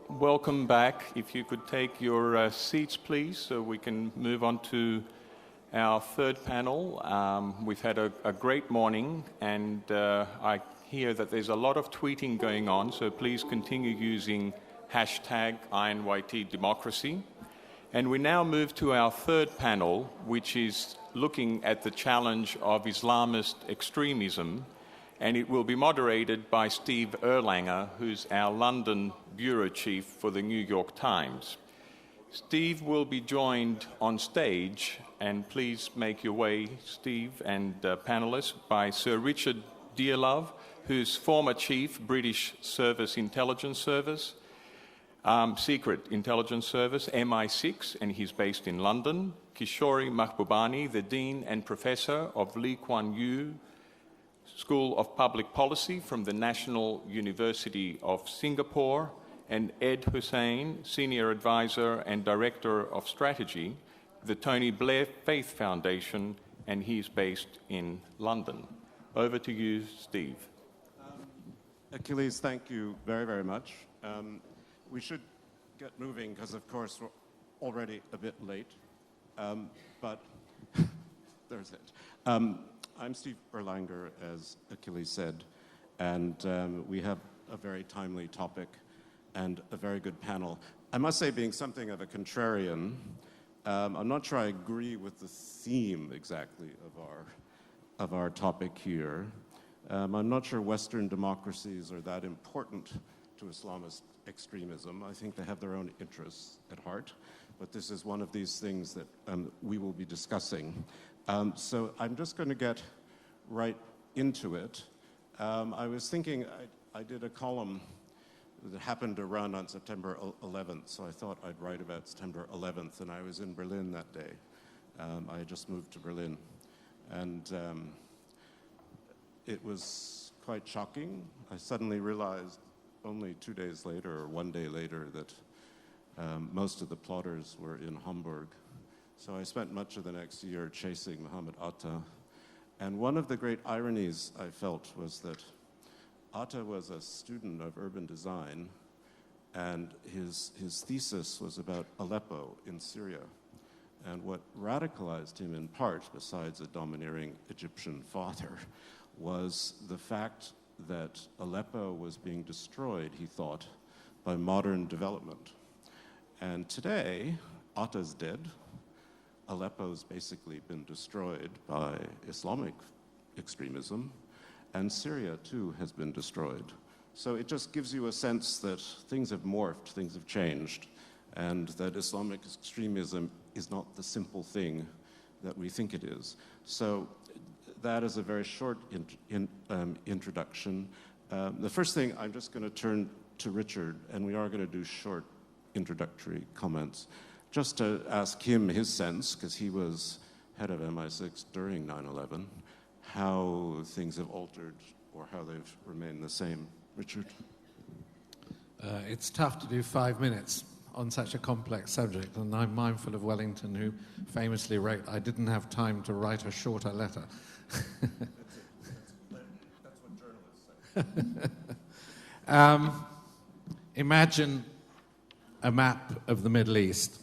welcome back. If you could take your seats, please, so we can move on to our third panel. We've had a great morning, and I hear that there's a lot of tweeting going on, so please continue using hashtag INYT Democracy. And we now move to our third panel, which is looking at the challenge of Islamist extremism, and it will be moderated by Steve Erlanger, who's our London bureau chief for the New York Times. Steve will be joined on stage, and please make your way, Steve and panelists, by Sir Richard Dearlove, who's former chief British Service Intelligence Service, Secret Intelligence Service, MI6, and he's based in London. Kishori Mahbubani, the Dean and Professor of Lee Kuan Yew School of Public Policy from the National University of Singapore, and Ed Hussein, Senior Advisor and Director of Strategy, the Tony Blair Faith Foundation, and he's based in London. Over to you, Steve. Achilles, thank you very, very much. We should get moving because, of course, we're already a bit late, but there's it. I'm Steve Erlanger, as Achilles said, and we have a very timely topic and a very good panel. I must say, being something of a contrarian, I'm not sure I agree with the theme exactly of our topic here. I'm not sure Western democracies are that important to Islamist extremism. I think they have their own interests at heart, but this is one of these things that we will be discussing. So I'm just going to get right into it. I was thinking, I did a column that happened to run on September 11th, so I thought I'd write about September 11th, and I was in Berlin that day. I had just moved to Berlin, and it was quite shocking. I suddenly realized only 2 days later, or 1 day later, that most of the plotters were in Hamburg. So I spent much of the next year chasing Mohammed Atta. And one of the great ironies I felt was that Atta was a student of urban design, and his thesis was about Aleppo in Syria. And what radicalized him in part, besides a domineering Egyptian father, was the fact that Aleppo was being destroyed, he thought, by modern development. And today, Atta's dead. Aleppo's basically been destroyed by Islamic extremism, and Syria, too, has been destroyed. So it just gives you a sense that things have morphed, things have changed, and that Islamic extremism is not the simple thing that we think it is. So that is a very short introduction. The first thing, I'm just going to turn to Richard, and we are going to do short introductory comments, just to ask him his sense, because he was head of MI6 during 9/11, how things have altered or how they've remained the same. Richard? It's tough to do 5 minutes on such a complex subject, and I'm mindful of Wellington, who famously wrote, "I didn't have time to write a shorter letter." That's what journalists say. Imagine a map of the Middle East,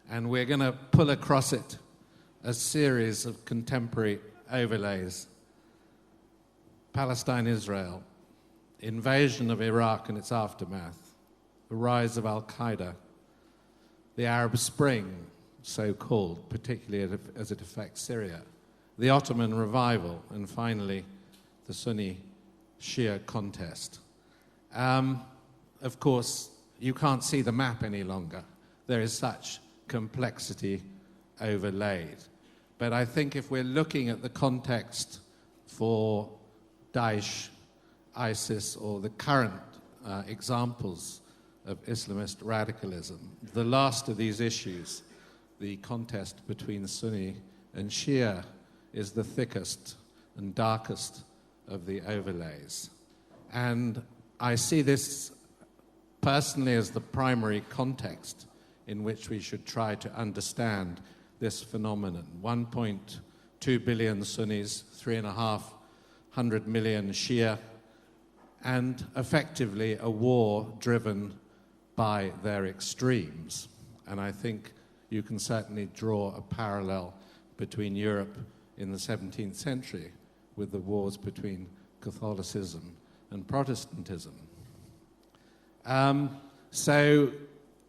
and we're going to pull across it a series of contemporary overlays. Palestine, Israel, invasion of Iraq and its aftermath, the rise of Al-Qaeda, the Arab Spring, so-called, particularly as it affects Syria, the Ottoman revival, and finally, the Sunni-Shia contest. Of course, you can't see the map any longer. There is such complexity overlaid. But I think if we're looking at the context for Daesh, ISIS, or the current examples of Islamist radicalism, the last of these issues, the contest between Sunni and Shia, is the thickest and darkest of the overlays. And I see this personally as the primary context in which we should try to understand this phenomenon. 1.2 billion Sunnis, 3.5 million Shia, and effectively a war driven by their extremes. And I think you can certainly draw a parallel between Europe in the 17th century with the wars between Catholicism and Protestantism. So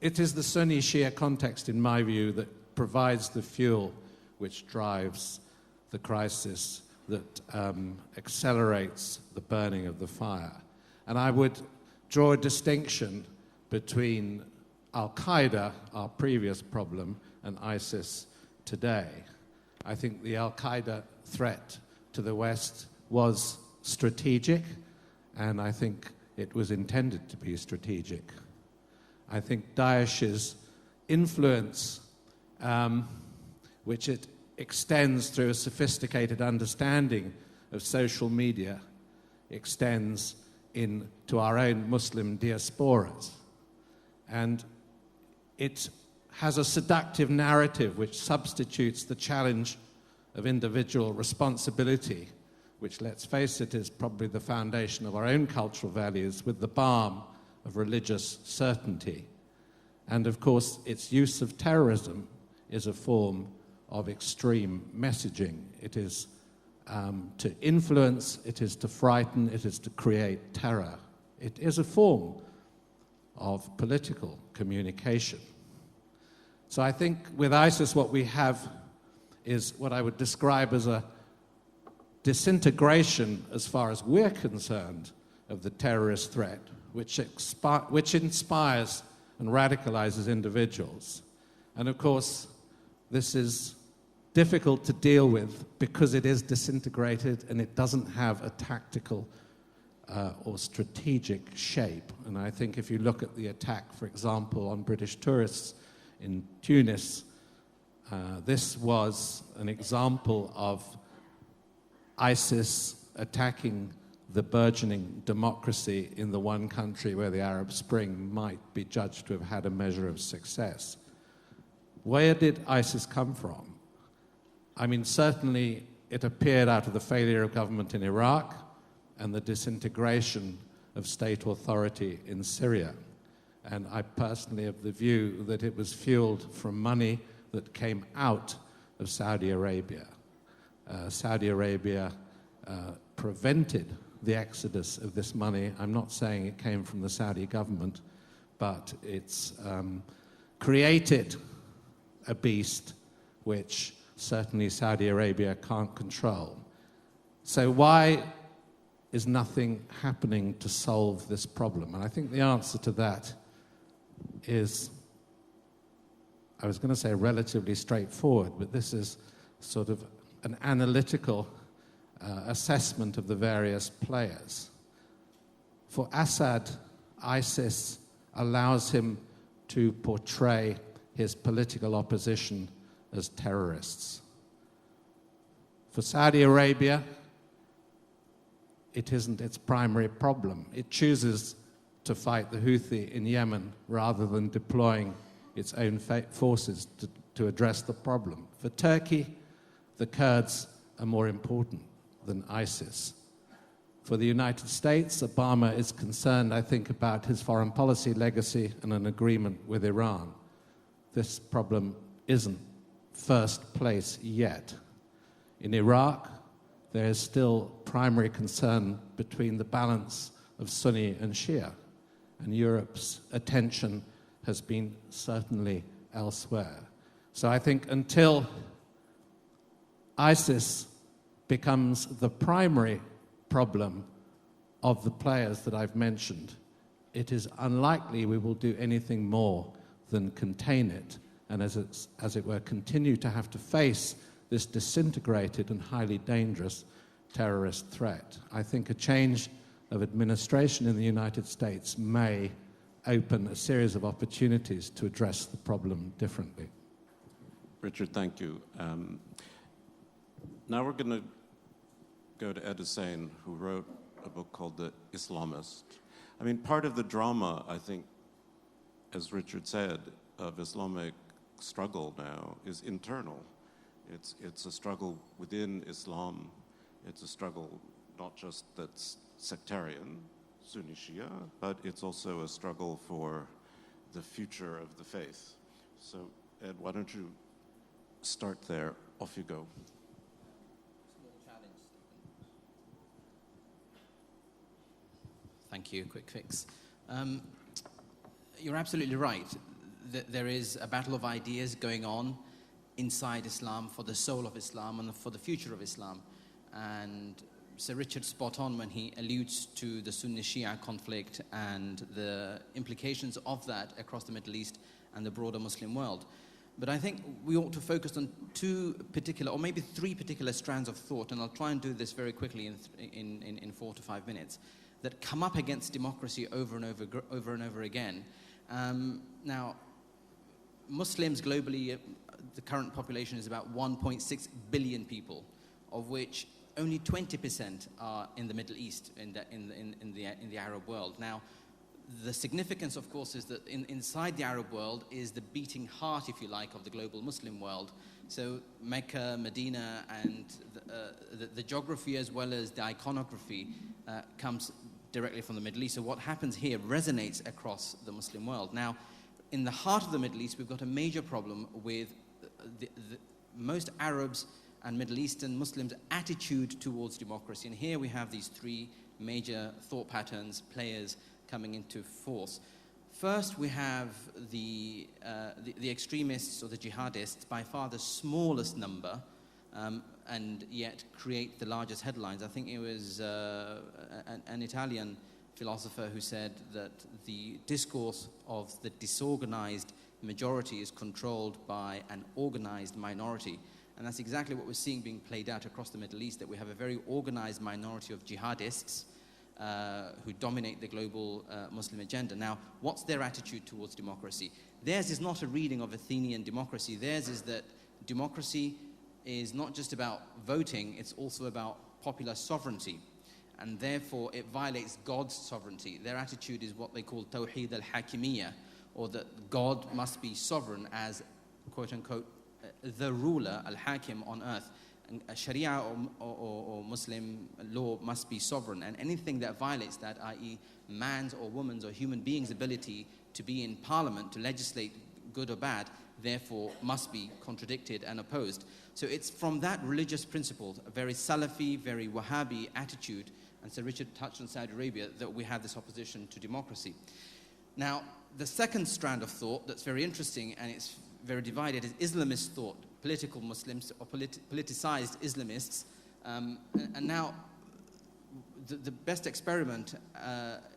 it is the Sunni Shia context, in my view, that provides the fuel which drives the crisis, that accelerates the burning of the fire. And I would draw a distinction between Al-Qaeda, our previous problem, and ISIS today. I think the Al-Qaeda threat to the West was strategic, and I think it was intended to be strategic. I think Daesh's influence, which it extends through a sophisticated understanding of social media, extends into our own Muslim diasporas. And it has a seductive narrative which substitutes the challenge of individual responsibility, which, let's face it, is probably the foundation of our own cultural values, with the balm of religious certainty. And of course, its use of terrorism is a form of extreme messaging. It is to influence, it is to frighten, it is to create terror. It is a form of political communication. So I think with ISIS what we have is what I would describe as a disintegration, as far as we're concerned, of the terrorist threat, which inspires and radicalizes individuals. And of course, this is difficult to deal with because it is disintegrated and it doesn't have a tactical or strategic shape. And I think if you look at the attack, for example, on British tourists in Tunis, this was an example of ISIS attacking the burgeoning democracy in the one country where the Arab Spring might be judged to have had a measure of success. Where did ISIS come from? I mean, certainly it appeared out of the failure of government in Iraq and the disintegration of state authority in Syria. And I personally have the view that it was fueled from money that came out of Saudi Arabia. Saudi Arabia prevented the exodus of this money. I'm not saying it came from the Saudi government, but it's created a beast which certainly Saudi Arabia can't control. So why is nothing happening to solve this problem? And I think the answer to that is, I was going to say relatively straightforward, but this is sort of an analytical assessment of the various players. For Assad, ISIS allows him to portray his political opposition as terrorists. For Saudi Arabia, it isn't its primary problem. It chooses to fight the Houthi in Yemen rather than deploying its own forces to address the problem. For Turkey, the Kurds are more important than ISIS. For the United States, Obama is concerned, I think, about his foreign policy legacy and an agreement with Iran. This problem isn't first place yet. In Iraq, there is still primary concern between the balance of Sunni and Shia, and Europe's attention has been certainly elsewhere. So I think until ISIS becomes the primary problem of the players that I've mentioned, it is unlikely we will do anything more than contain it, and as it were, continue to have to face this disintegrated and highly dangerous terrorist threat. I think a change of administration in the United States may open a series of opportunities to address the problem differently. Richard, thank you. Now we're going to go to Ed Hussein, who wrote a book called The Islamist. I mean, part of the drama, I think, as Richard said, of Islamic struggle now is internal. It's a struggle within Islam. It's a struggle not just that's sectarian, Sunni Shia, but it's also a struggle for the future of the faith. So, Ed, why don't you start there? Off you go. Thank you. Quick fix. You're absolutely right. There is a battle of ideas going on inside Islam for the soul of Islam and for the future of Islam. And Sir Richard's spot on when he alludes to the Sunni-Shia conflict and the implications of that across the Middle East and the broader Muslim world. But I think we ought to focus on two particular, or maybe three particular strands of thought, and I'll try and do this very quickly in 4 to 5 minutes, that come up against democracy over and over again. Now, Muslims globally, the current population is about 1.6 billion people, of which only 20% are in the Middle East, in the Arab world. Now, the significance, of course, is that inside the Arab world is the beating heart, if you like, of the global Muslim world. So Mecca, Medina, and the geography as well as the iconography comes directly from the Middle East. So what happens here resonates across the Muslim world. Now, in the heart of the Middle East, we've got a major problem with most Arabs and Middle Eastern Muslims' attitude towards democracy. And here we have these three major thought patterns, players coming into force. First, we have the extremists or the jihadists, by far the smallest number, and yet create the largest headlines. I think it was an Italian philosopher who said that the discourse of the disorganized majority is controlled by an organized minority. And that's exactly what we're seeing being played out across the Middle East, that we have a very organized minority of jihadists who dominate the global Muslim agenda. Now, what's their attitude towards democracy? Theirs is not a reading of Athenian democracy. Theirs is that democracy is not just about voting, it's also about popular sovereignty. And therefore, it violates God's sovereignty. Their attitude is what they call Tawheed al-Hakimiyya, or that God must be sovereign as, quote-unquote, the ruler, al-Hakim, on earth. And Sharia or Muslim law must be sovereign, and anything that violates that, i.e. man's or woman's or human being's ability to be in parliament, to legislate good or bad, therefore must be contradicted and opposed. So it's from that religious principle, a very Salafi, very Wahhabi attitude, and Sir Richard touched on Saudi Arabia, that we have this opposition to democracy. Now, the second strand of thought that's very interesting, and it's very divided, is Islamist thought, political Muslims or politicized Islamists. And now, the best experiment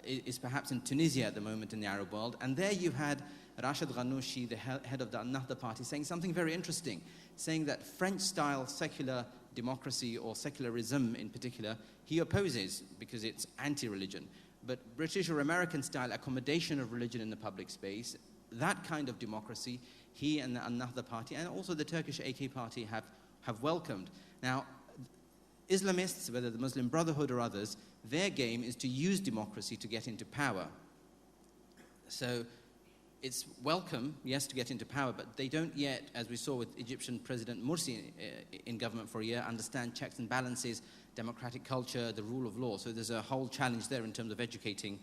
is perhaps in Tunisia at the moment in the Arab world. And there you had Rashid Ghannouchi, the head of the Ennahda party, saying something very interesting, saying that French-style secular democracy, or secularism in particular, he opposes because it's anti-religion. But British or American-style accommodation of religion in the public space, that kind of democracy, he and the Ennahda party, and also the Turkish AK party, have welcomed. Now, Islamists, whether the Muslim Brotherhood or others, their game is to use democracy to get into power. So it's welcome, yes, to get into power, but they don't yet, as we saw with Egyptian President Morsi in government for a year, understand checks and balances, democratic culture, the rule of law. So there's a whole challenge there in terms of educating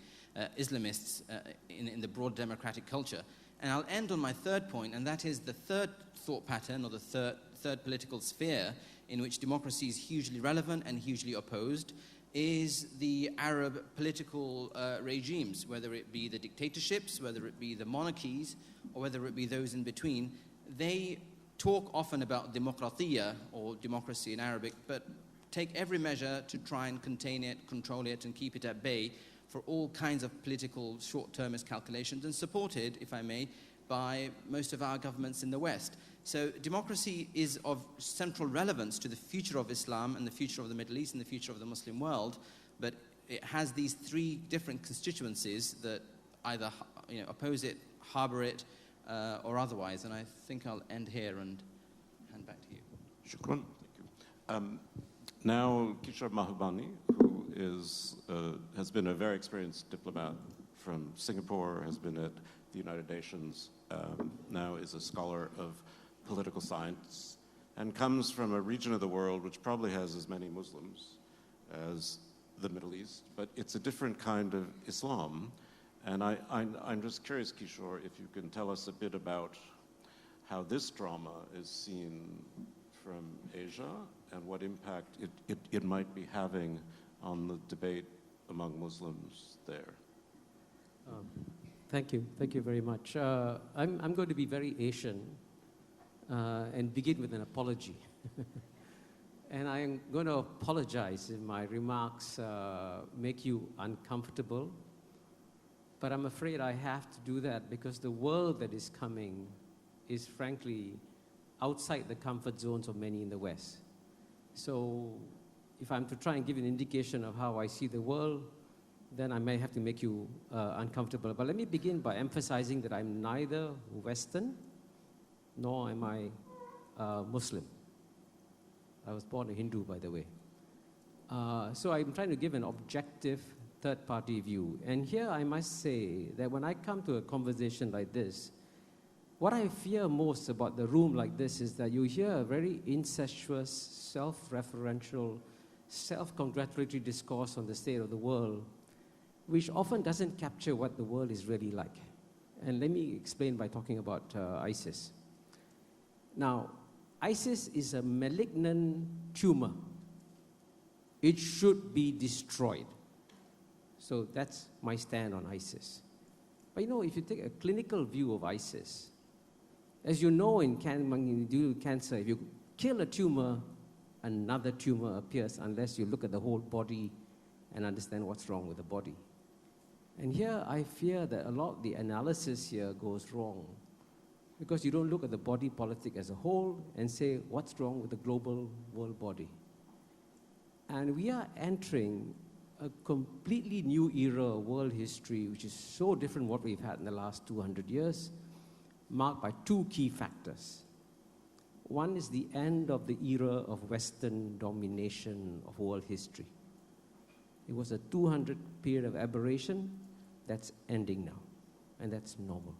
Islamists in the broad democratic culture. And I'll end on my third point, and that is the third thought pattern, or the third political sphere in which democracy is hugely relevant and hugely opposed, is the Arab political regimes, whether it be the dictatorships, whether it be the monarchies, or whether it be those in between. They talk often about demokratiya, or democracy in Arabic, but take every measure to try and contain it, control it, and keep it at bay for all kinds of political short-termist calculations, and supported, if I may, by most of our governments in the West. So democracy is of central relevance to the future of Islam and the future of the Middle East and the future of the Muslim world, but it has these three different constituencies that either oppose it, harbor it, or otherwise. And I think I'll end here and hand back to you. Shukran. Thank you. Now, Kishore Mahbubani, who has been a very experienced diplomat from Singapore, has been at the United Nations, now is a scholar of political science, and comes from a region of the world which probably has as many Muslims as the Middle East, but it's a different kind of Islam. And I'm just curious, Kishore, if you can tell us a bit about how this drama is seen from Asia and what impact it might be having on the debate among Muslims there. Thank you very much. I'm going to be very Asian and begin with an apology. And I'm going to apologize if my remarks make you uncomfortable. But I'm afraid I have to do that because the world that is coming is frankly outside the comfort zones of many in the West. So if I'm to try and give an indication of how I see the world, then I may have to make you uncomfortable. But let me begin by emphasizing that I'm neither Western nor am I Muslim. I was born a Hindu, by the way. So I'm trying to give an objective third-party view. And here I must say that when I come to a conversation like this, what I fear most about the room like this is that you hear a very incestuous, self-referential, self-congratulatory discourse on the state of the world, which often doesn't capture what the world is really like. And let me explain by talking about ISIS. Now, ISIS is a malignant tumor. It should be destroyed. So that's my stand on ISIS. But you know, if you take a clinical view of ISIS, as you know in cancer, if you kill a tumor, another tumor appears unless you look at the whole body and understand what's wrong with the body. And here I fear that a lot of the analysis here goes wrong because you don't look at the body politic as a whole and say what's wrong with the global world body. And we are entering a completely new era of world history, which is so different from what we've had in the last 200 years, marked by two key factors. One is the end of the era of Western domination of world history. It was a 200 period of aberration that's ending now, and that's normal.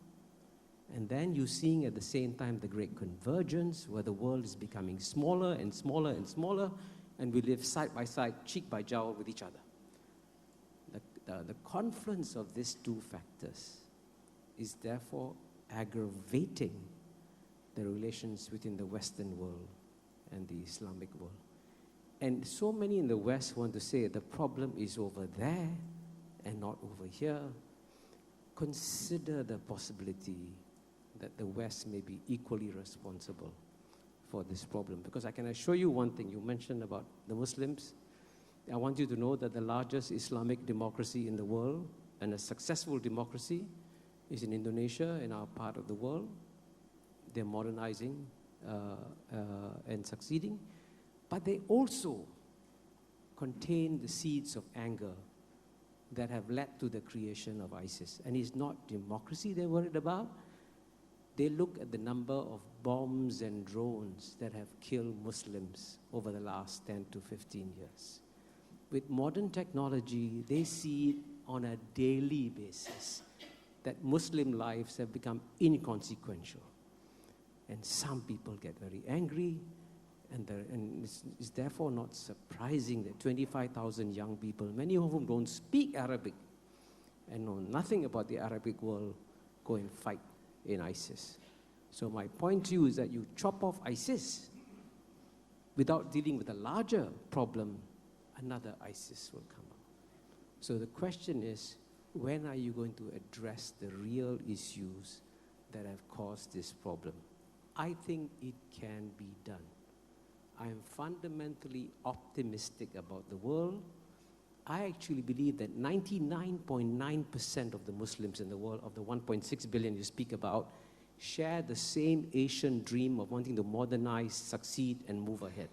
And then you're seeing at the same time the great convergence where the world is becoming smaller and smaller and smaller, and we live side by side, cheek by jowl with each other. The confluence of these two factors is therefore aggravating the relations within the Western world and the Islamic world. And so many in the West want to say the problem is over there and not over here. Consider the possibility that the West may be equally responsible for this problem. Because I can assure you one thing, you mentioned about the Muslims. I want you to know that the largest Islamic democracy in the world and a successful democracy is in Indonesia, in our part of the world. They're modernizing and succeeding. But they also contain the seeds of anger that have led to the creation of ISIS. And it's not democracy they're worried about. They look at the number of bombs and drones that have killed Muslims over the last 10 to 15 years. With modern technology, they see it on a daily basis that Muslim lives have become inconsequential. And some people get very angry, and it's therefore not surprising that 25,000 young people, many of whom don't speak Arabic and know nothing about the Arabic world, go and fight in ISIS. So my point to you is that you chop off ISIS without dealing with a larger problem, another ISIS will come up. So the question is, when are you going to address the real issues that have caused this problem? I think it can be done. I am fundamentally optimistic about the world. I actually believe that 99.9% of the Muslims in the world, of the 1.6 billion you speak about, share the same Asian dream of wanting to modernize, succeed, and move ahead.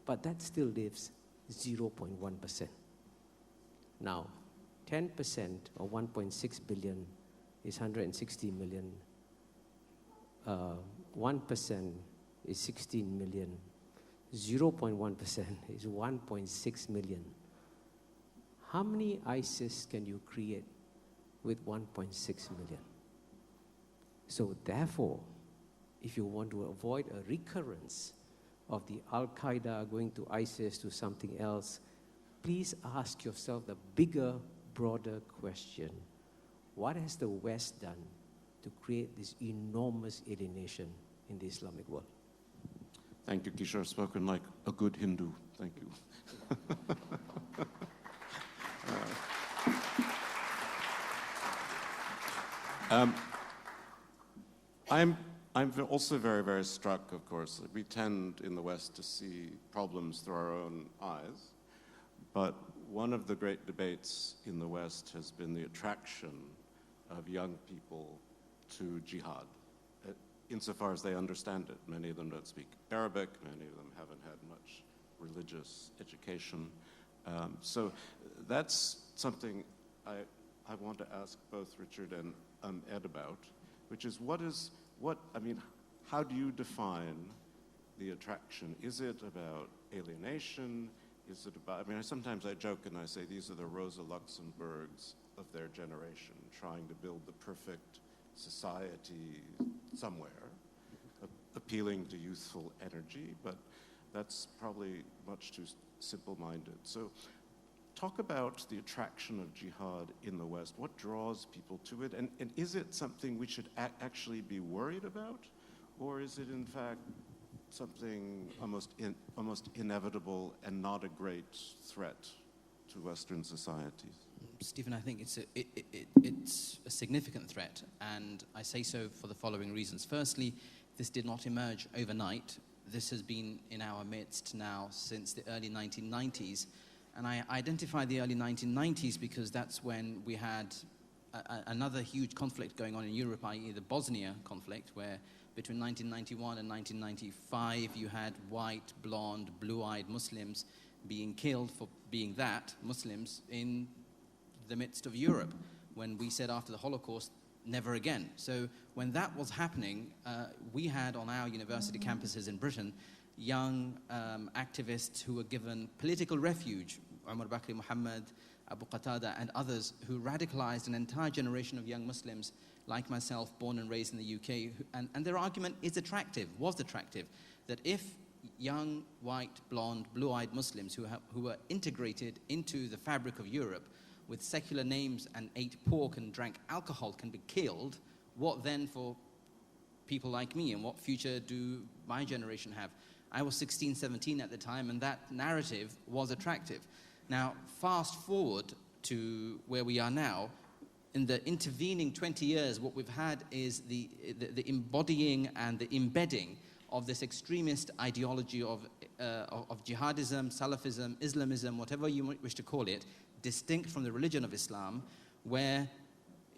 But that still leaves 0.1%. Now, 10% of 1.6 billion is 160 million. 1% is 16 million. 0.1% is 1.6 million. How many ISIS can you create with 1.6 million? So therefore, if you want to avoid a recurrence of the Al-Qaeda going to ISIS to something else, please ask yourself the bigger, broader question. What has the West done to create this enormous alienation in the Islamic world? Thank you, Kishore. Spoken like a good Hindu. Thank you. I'm also very, very struck, of course. We tend in the West to see problems through our own eyes. But one of the great debates in the West has been the attraction of young people to jihad, insofar as they understand it. Many of them don't speak Arabic. Many of them haven't had much religious education. So that's something I want to ask both Richard and Ed about, which is how do you define the attraction? Is it about alienation? Is it about, sometimes I joke and I say these are the Rosa Luxemburgs of their generation, trying to build the perfect society somewhere, appealing to youthful energy, but that's probably much too simple-minded. So talk about the attraction of jihad in the West. What draws people to it? And is it something we should actually be worried about? Or is it, in fact, something almost inevitable and not a great threat to Western societies? Stephen, I think it's a significant threat, and I say so for the following reasons. Firstly, this did not emerge overnight. This has been in our midst now since the early 1990s. And I identify the early 1990s because that's when we had another huge conflict going on in Europe, i.e. the Bosnia conflict, where between 1991 and 1995 you had white, blonde, blue-eyed Muslims being killed for being Muslims in the midst of Europe, when we said after the Holocaust, never again. So when that was happening, we had on our university campuses in Britain young activists who were given political refuge, Umar Bakri Muhammad, Abu Qatada, and others who radicalized an entire generation of young Muslims like myself, born and raised in the UK. And their argument was attractive, that if young, white, blonde, blue-eyed Muslims who were integrated into the fabric of Europe with secular names and ate pork and drank alcohol can be killed, what then for people like me, and what future do my generation have? I was 16, 17 at the time, and that narrative was attractive. Now, fast forward to where we are now. In the intervening 20 years, what we've had is the embodying and the embedding of this extremist ideology of jihadism, Salafism, Islamism, whatever you wish to call it, distinct from the religion of Islam, where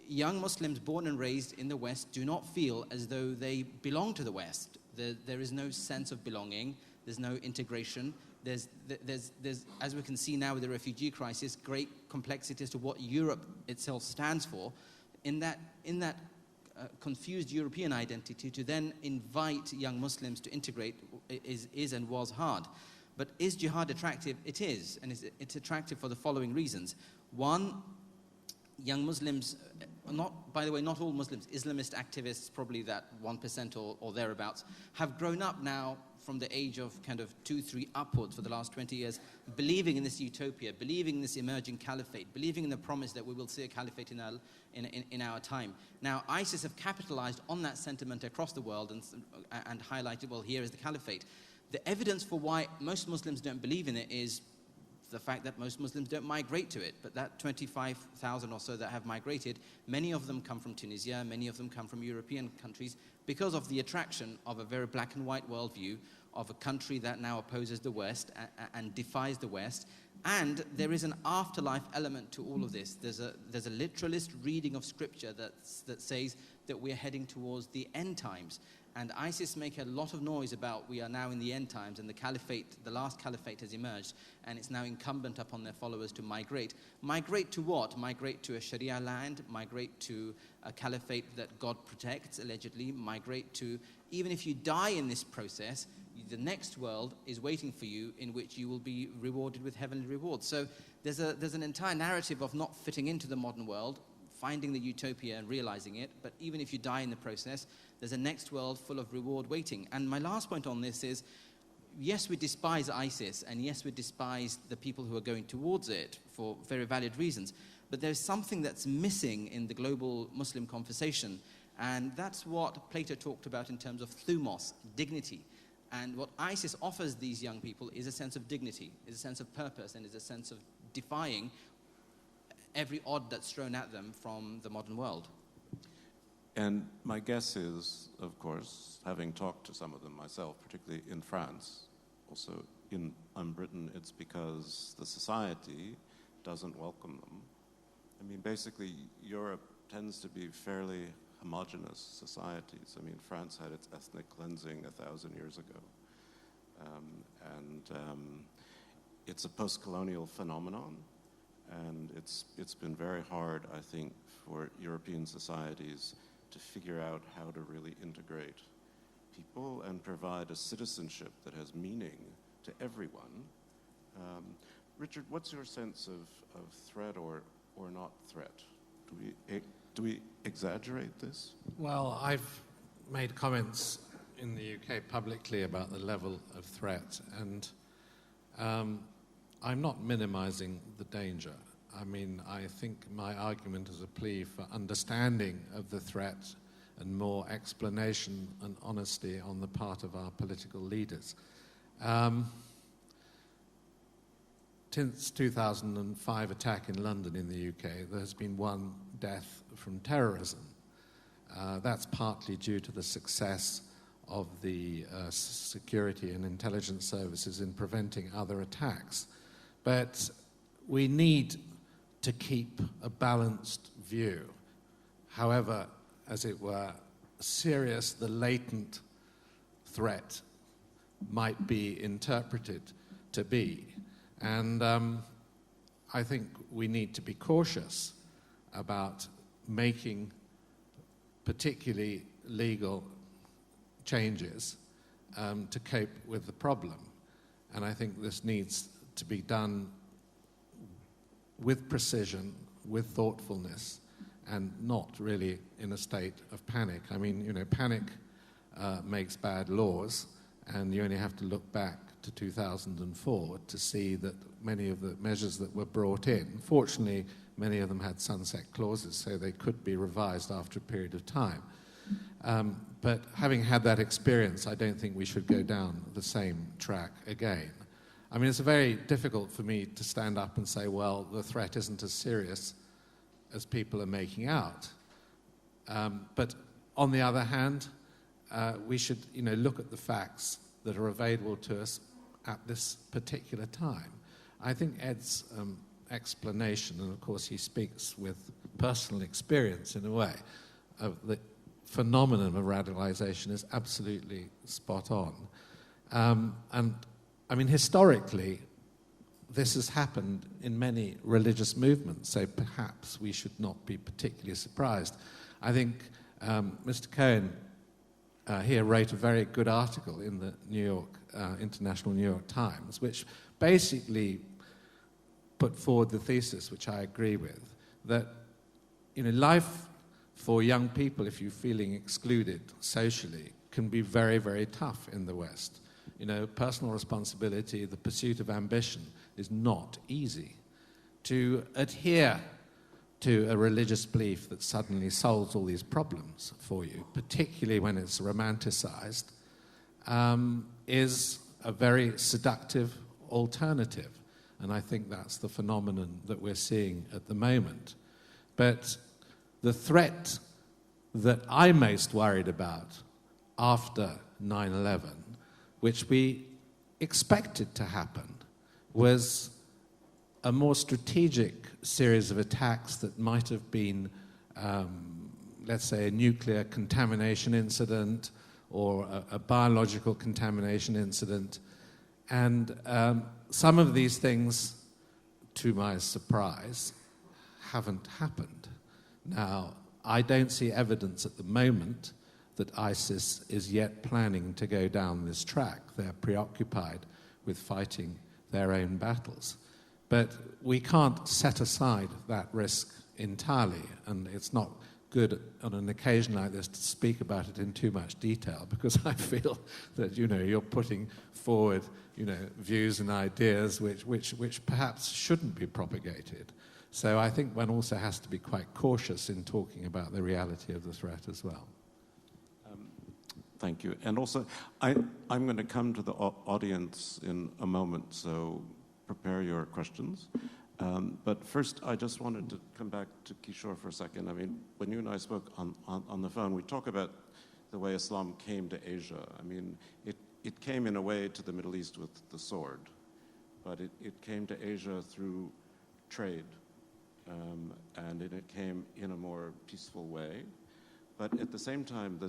young Muslims born and raised in the West do not feel as though they belong to the West. There is no sense of belonging. There's no integration. There's, as we can see now with the refugee crisis, great complexity as to what Europe itself stands for. In that confused European identity, to then invite young Muslims to integrate is and was hard. But is jihad attractive? It is, and it's attractive for the following reasons. One, young Muslims, by the way, not all Muslims, Islamist activists, probably that 1% or thereabouts, have grown up now from the age of kind of 2, 3 upwards for the last 20 years, believing in this utopia, believing in this emerging caliphate, believing in the promise that we will see a caliphate in our time. Now, ISIS have capitalized on that sentiment across the world and highlighted, well, here is the caliphate. The evidence for why most Muslims don't believe in it is the fact that most Muslims don't migrate to it. But that 25,000 or so that have migrated, many of them come from Tunisia, many of them come from European countries, because of the attraction of a very black and white worldview of a country that now opposes the West and defies the West. And there is an afterlife element to all of this. There's a literalist reading of scripture that says that we're heading towards the end times. And ISIS make a lot of noise about we are now in the end times, and the caliphate, the last caliphate has emerged, and it's now incumbent upon their followers to migrate. Migrate to what? Migrate to a Sharia land, migrate to a caliphate that God protects, allegedly, migrate to, even if you die in this process, the next world is waiting for you in which you will be rewarded with heavenly rewards. So there's an entire narrative of not fitting into the modern world, finding the utopia and realizing it, but even if you die in the process, there's a next world full of reward waiting. And my last point on this is, yes, we despise ISIS, and yes, we despise the people who are going towards it for very valid reasons, but there's something that's missing in the global Muslim conversation, and that's what Plato talked about in terms of thumos, dignity. And what ISIS offers these young people is a sense of dignity, is a sense of purpose, and is a sense of defying every odd that's thrown at them from the modern world. And my guess is, of course, having talked to some of them myself, particularly in France, also in Britain, it's because the society doesn't welcome them. I mean, basically, Europe tends to be fairly homogenous societies. I mean, France had its ethnic cleansing 1,000 years ago. It's a post-colonial phenomenon, and it's been very hard, I think, for European societies to figure out how to really integrate people and provide a citizenship that has meaning to everyone. Richard, what's your sense of threat or not threat? Do we exaggerate this? Well, I've made comments in the UK publicly about the level of threat, and I'm not minimizing the danger. I mean, I think my argument is a plea for understanding of the threat and more explanation and honesty on the part of our political leaders. Since 2005 attack in London in the UK, there has been one death from terrorism. That's partly due to the success of the security and intelligence services in preventing other attacks. But we need to keep a balanced view, however, as it were, serious the latent threat might be interpreted to be. And I think we need to be cautious about making particularly legal changes to cope with the problem. And I think this needs to be done with precision, with thoughtfulness, and not really in a state of panic. I mean, you know, panic makes bad laws, and you only have to look back to 2004 to see that many of the measures that were brought in, fortunately, many of them had sunset clauses, so they could be revised after a period of time. But having had that experience, I don't think we should go down the same track again. I mean, it's very difficult for me to stand up and say, well, the threat isn't as serious as people are making out. But on the other hand, we should, you know, look at the facts that are available to us at this particular time. I think Ed's explanation, and of course he speaks with personal experience in a way, of the phenomenon of radicalization is absolutely spot on. And I mean, historically, this has happened in many religious movements, so perhaps we should not be particularly surprised. I think Mr. Cohen here wrote a very good article in the International New York Times, which basically put forward the thesis, which I agree with, that, you know, life for young people, if you're feeling excluded socially, can be very, very tough in the West. You know, personal responsibility, the pursuit of ambition is not easy. To adhere to a religious belief that suddenly solves all these problems for you, particularly when it's romanticized, is a very seductive alternative. And I think that's the phenomenon that we're seeing at the moment. But the threat that I'm most worried about after 9/11, which we expected to happen, was a more strategic series of attacks that might have been, let's say, a nuclear contamination incident or a biological contamination incident. And some of these things, to my surprise, haven't happened. Now, I don't see evidence at the moment that ISIS is yet planning to go down this track. They're preoccupied with fighting their own battles. But we can't set aside that risk entirely, and it's not good on an occasion like this to speak about it in too much detail, because I feel that, you're putting forward, views and ideas which perhaps shouldn't be propagated. So I think one also has to be quite cautious in talking about the reality of the threat as well. Thank you. And also, I'm going to come to the audience in a moment, so prepare your questions. But first, I just wanted to come back to Kishore for a second. I mean, when you and I spoke on the phone, we talk about the way Islam came to Asia. I mean, it came in a way to the Middle East with the sword, but it came to Asia through trade, and it came in a more peaceful way. But at the same time,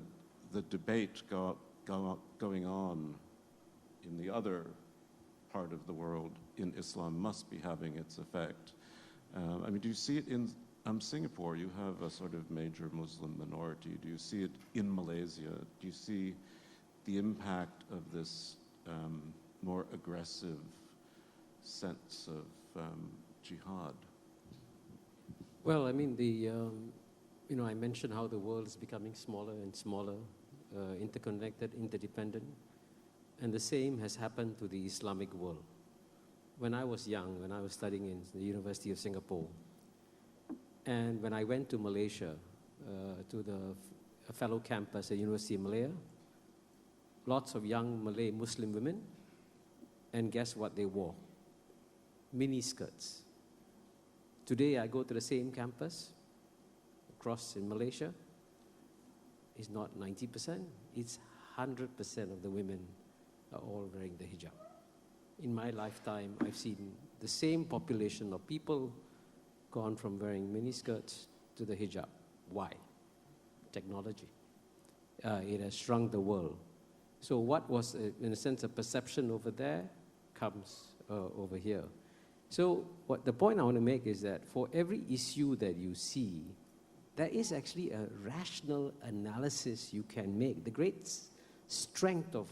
the debate going on in the other part of the world in Islam must be having its effect. I mean, do you see it in Singapore? You have a sort of major Muslim minority. Do you see it in Malaysia? Do you see the impact of this more aggressive sense of jihad? Well, I mean, I mentioned how the world is becoming smaller and smaller, interconnected, interdependent, and the same has happened to the Islamic world. When I was young, when I was studying in the University of Singapore, and when I went to Malaysia, to a fellow campus at University of Malaya, lots of young Malay Muslim women, and guess what they wore? Mini skirts. Today I go to the same campus across in Malaysia. It's not 90%, it's 100% of the women are all wearing the hijab. In my lifetime, I've seen the same population of people gone from wearing miniskirts to the hijab. Why? Technology. It has shrunk the world. So what was, in a sense, a perception over there comes over here. So the point I want to make is that for every issue that you see, there is actually a rational analysis you can make. The great strength of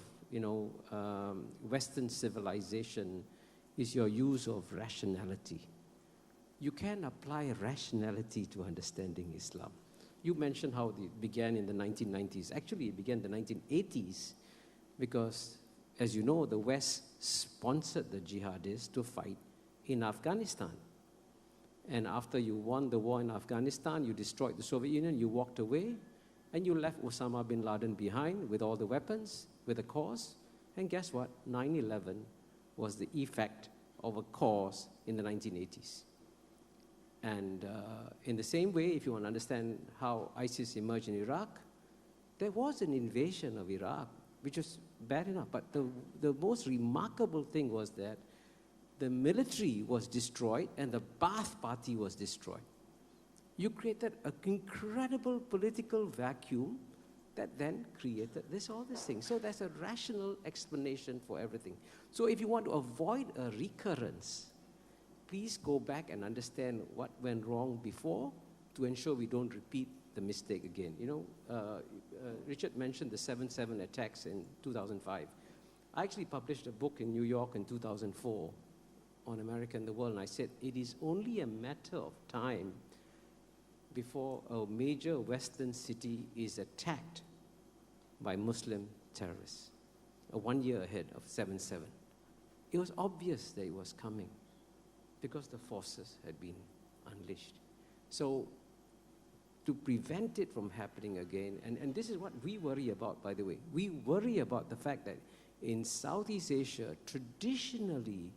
Western civilization is your use of rationality. You can apply rationality to understanding Islam. You mentioned how it began in the 1990s. Actually, it began in the 1980s because, as you know, the West sponsored the jihadists to fight in Afghanistan. And after you won the war in Afghanistan, you destroyed the Soviet Union, you walked away, and you left Osama bin Laden behind with all the weapons, with a cause. And guess what? 9/11 was the effect of a cause in the 1980s. And in the same way, if you want to understand how ISIS emerged in Iraq, there was an invasion of Iraq, which was bad enough. But the most remarkable thing was that the military was destroyed and the Ba'ath Party was destroyed. You created an incredible political vacuum that then created all these things. So there's a rational explanation for everything. So if you want to avoid a recurrence, please go back and understand what went wrong before to ensure we don't repeat the mistake again. Richard mentioned the 7/7 attacks in 2005. I actually published a book in New York in 2004 on America and the world, and I said it is only a matter of time before a major Western city is attacked by Muslim terrorists, 1 year ahead of 7/7. It was obvious that it was coming because the forces had been unleashed. So to prevent it from happening again, and this is what we worry about, by the way. We worry about the fact that in Southeast Asia, traditionally,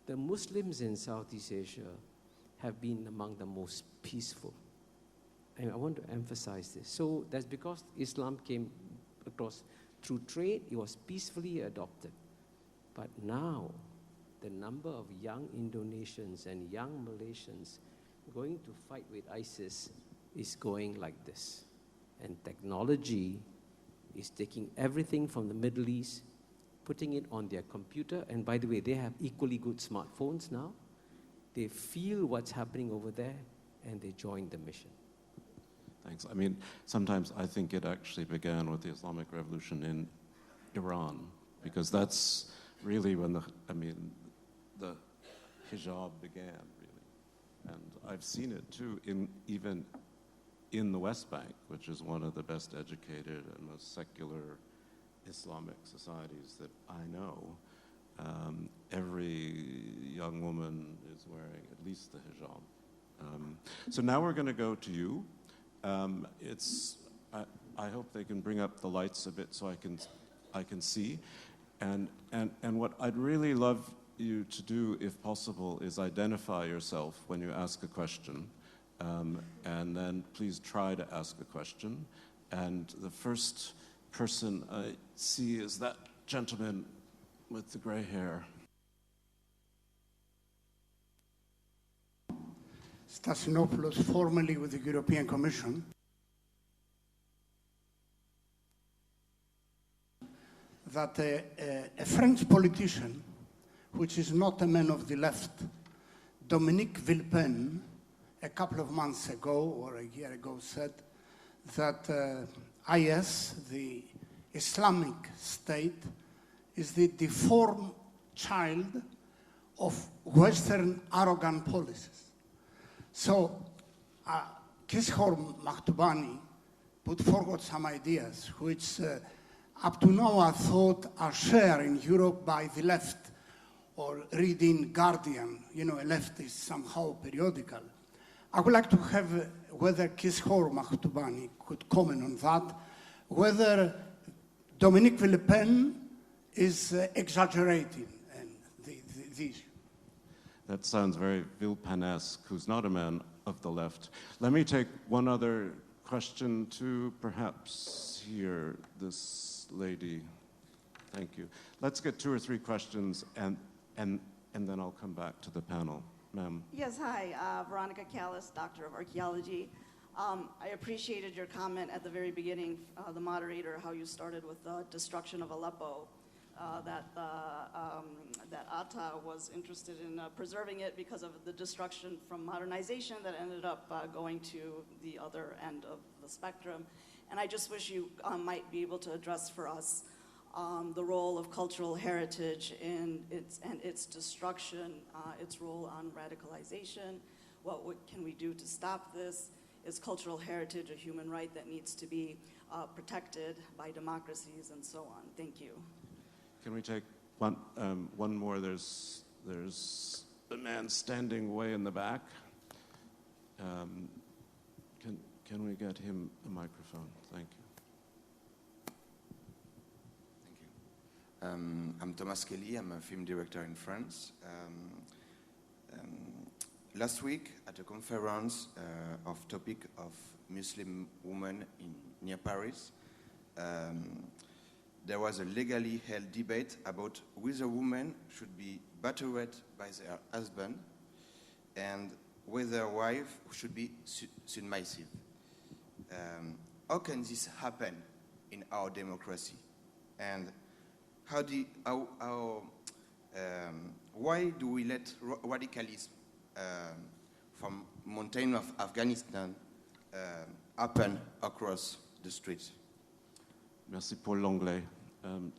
the Muslims in Southeast Asia have been among the most peaceful. And I want to emphasize this. So that's because Islam came across through trade, it was peacefully adopted. But now, the number of young Indonesians and young Malaysians going to fight with ISIS is going like this. And technology is taking everything from the Middle East, putting it on their computer, and by the way, they have equally good smartphones now. They feel what's happening over there, and they join the mission. Thanks. I mean, sometimes I think it actually began with the Islamic Revolution in Iran, because that's really when the hijab began, really. And I've seen it too, even in the West Bank, which is one of the best educated and most secular Islamic societies that I know, every young woman is wearing at least the hijab. So now we're going to go to you. I hope they can bring up the lights a bit so I can see. And what I'd really love you to do, if possible, is identify yourself when you ask a question. And then please try to ask a question. And the first person I see is that gentleman with the gray hair. Stasinopoulos, formerly with the European Commission. That a French politician, which is not a man of the left, Dominique Villepin, a couple of months ago or a year ago said that IS, the Islamic State, is the deformed child of Western arrogant policies. So Kishore Makhtubani put forward some ideas which up to now I thought are shared in Europe by the left, or reading Guardian, you know, a leftist somehow periodical. I would like to have whether Kishore Makhtubani could comment on that, whether Dominique Villepin is exaggerating the issue. That sounds very Villepin-esque, who's not a man of the left. Let me take one other question to perhaps here, this lady. Thank you. Let's get 2 or 3 questions, and then I'll come back to the panel. Ma'am. Yes, hi, Veronica Callis, Doctor of Archaeology. I appreciated your comment at the very beginning, the moderator, how you started with the destruction of Aleppo, that Atta was interested in preserving it because of the destruction from modernization that ended up going to the other end of the spectrum. And I just wish you might be able to address for us the role of cultural heritage in its destruction, its role on radicalization. What can we do to stop this? Is cultural heritage a human right that needs to be protected by democracies and so on? Thank you. Can we take one more? There's a man standing way in the back. Can we get him a microphone? Thank you. I'm Thomas Kelly. I'm a film director in France. Last week, at a conference of topic of Muslim women near Paris, there was a legally held debate about whether women should be battered by their husband and whether wife should be submissive. How can this happen in our democracy? And why do we let radicalism from mountain of Afghanistan happen across the streets? Merci pour l'anglais.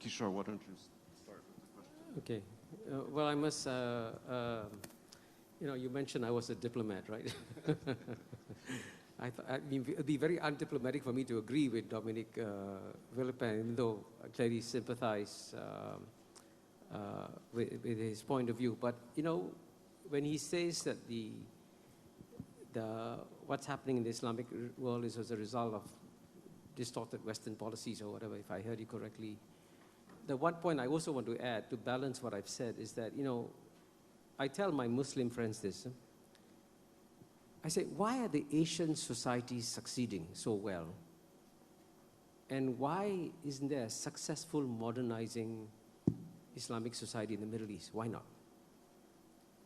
Kishore, why don't you start with the question? Okay. Well, I must, you mentioned I was a diplomat, right? It would be very undiplomatic for me to agree with Dominique Villepin, even though I clearly sympathize with his point of view. But, when he says that what's happening in the Islamic world is as a result of distorted Western policies or whatever, if I heard you correctly, the one point I also want to add to balance what I've said is that, I tell my Muslim friends this. I say, why are the Asian societies succeeding so well? And why isn't there a successful modernizing Islamic society in the Middle East? Why not?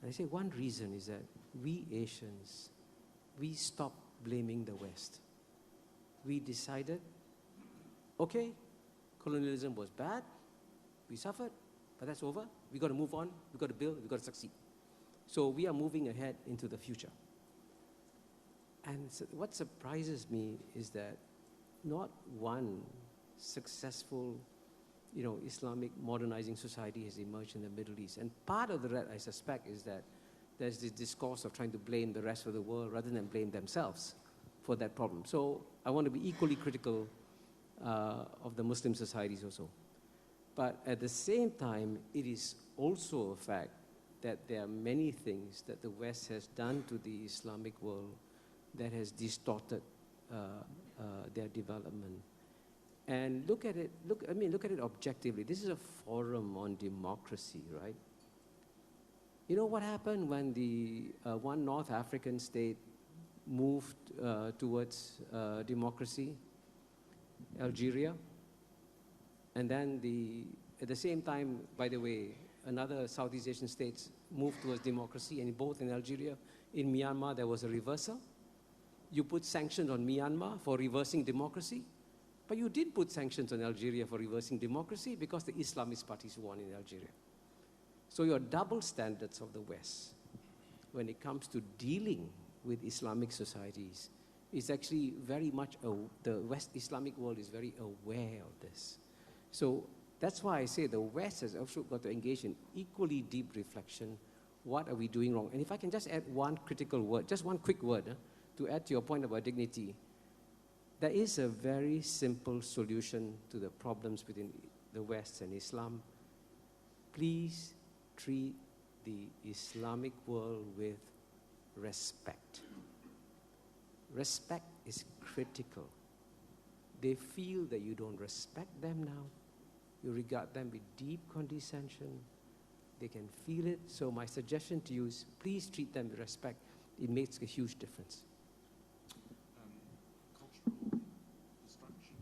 And I say one reason is that we Asians, we stopped blaming the West. We decided, okay, colonialism was bad, we suffered, but that's over. We got to move on, we got to build, we got to succeed. So we are moving ahead into the future. And so what surprises me is that not one successful, Islamic modernizing society has emerged in the Middle East. And part of that, I suspect, is that there's this discourse of trying to blame the rest of the world rather than blame themselves for that problem. So I want to be equally critical of the Muslim societies also. But at the same time, it is also a fact that there are many things that the West has done to the Islamic world that has distorted their development. And look at it objectively. This is a forum on democracy, right? You know what happened when the one North African state moved towards democracy? Algeria. And then at the same time, by the way, another Southeast Asian states moved towards democracy, and both in Algeria, in Myanmar, there was a reversal. You put sanctions on Myanmar for reversing democracy, but you did put sanctions on Algeria for reversing democracy because the Islamist parties won in Algeria. So your double standards of the West, when it comes to dealing with Islamic societies, is actually very much, the West Islamic world is very aware of this. So that's why I say the West has also got to engage in equally deep reflection. What are we doing wrong? And if I can just add one critical word, just one quick word, to add to your point about dignity, there is a very simple solution to the problems between the West and Islam. Please treat the Islamic world with respect. Respect is critical. They feel that you don't respect them now. You regard them with deep condescension. They can feel it. So my suggestion to you is please treat them with respect. It makes a huge difference. Cultural destruction.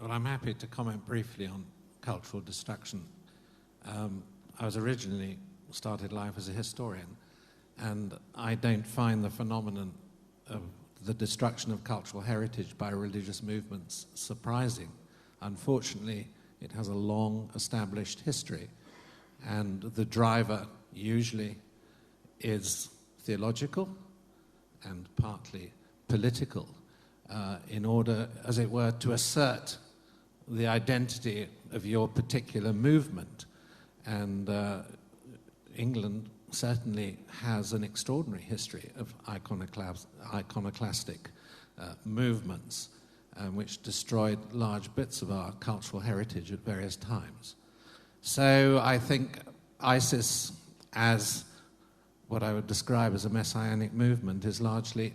Well, I'm happy to comment briefly on cultural destruction. I was originally started life as a historian, and I don't find the phenomenon of the destruction of cultural heritage by religious movements surprising. Unfortunately, it has a long established history, and the driver usually is theological and partly political, in order, as it were, to assert the identity of your particular movement. And England certainly has an extraordinary history of iconoclastic movements, which destroyed large bits of our cultural heritage at various times. So I think ISIS, as what I would describe as a messianic movement, is largely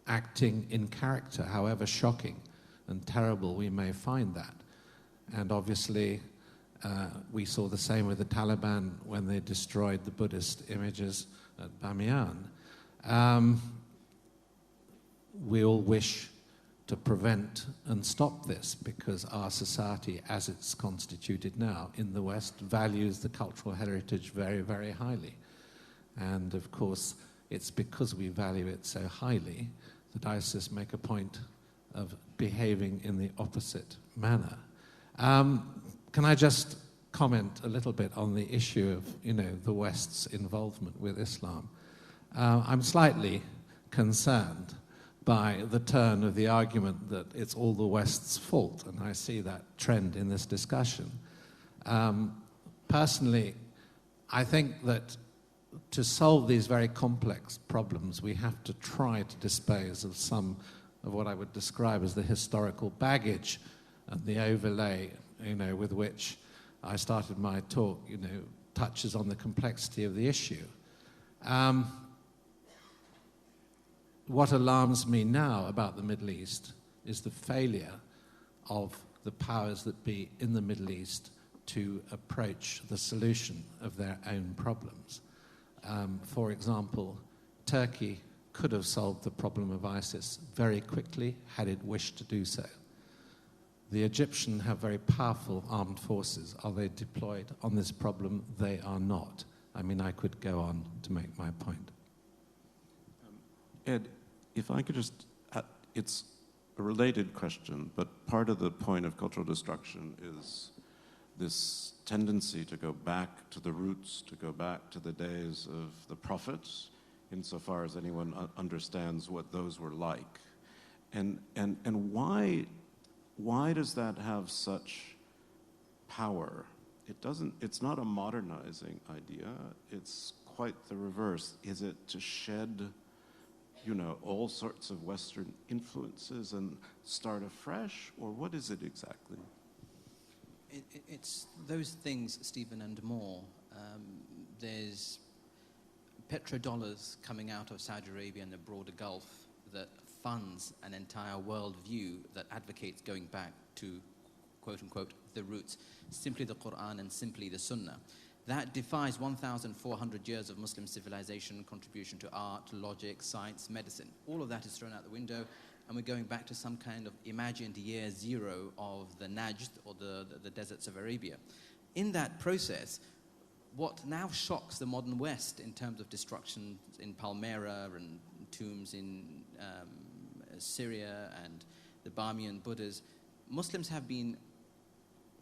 acting in character, however shocking and terrible we may find that. And obviously, we saw the same with the Taliban when they destroyed the Buddhist images at Bamiyan. We all wish to prevent and stop this because our society, as it's constituted now in the West, values the cultural heritage very, very highly. And of course, it's because we value it so highly that ISIS make a point of behaving in the opposite manner. Can I just comment a little bit on the issue of, the West's involvement with Islam? I'm slightly concerned by the turn of the argument that it's all the West's fault, and I see that trend in this discussion. Personally, I think that to solve these very complex problems, we have to try to dispose of some of what I would describe as the historical baggage and the overlay, with which I started my talk, touches on the complexity of the issue. What alarms me now about the Middle East is the failure of the powers that be in the Middle East to approach the solution of their own problems. For example, Turkey could have solved the problem of ISIS very quickly had it wished to do so. The Egyptians have very powerful armed forces. Are they deployed on this problem? They are not. I could go on to make my point. Ed, if I could just, it's a related question, but part of the point of cultural destruction is this tendency to go back to the roots, to go back to the days of the prophets, insofar as anyone understands what those were like. And why does that have such power? It's not a modernizing idea, it's quite the reverse. Is it to shed you know, all sorts of Western influences and start afresh, or what is it exactly? It's those things, Stephen, and more. There's petrodollars coming out of Saudi Arabia and the broader Gulf that funds an entire world view that advocates going back to, quote unquote, the roots, simply the Quran and simply the Sunnah. That defies 1,400 years of Muslim civilization, contribution to art, logic, science, medicine. All of that is thrown out the window, and we're going back to some kind of imagined year zero of the Najd, or the deserts of Arabia. In that process, what now shocks the modern West in terms of destruction in Palmyra and tombs in Syria and the Bamiyan Buddhas, Muslims have been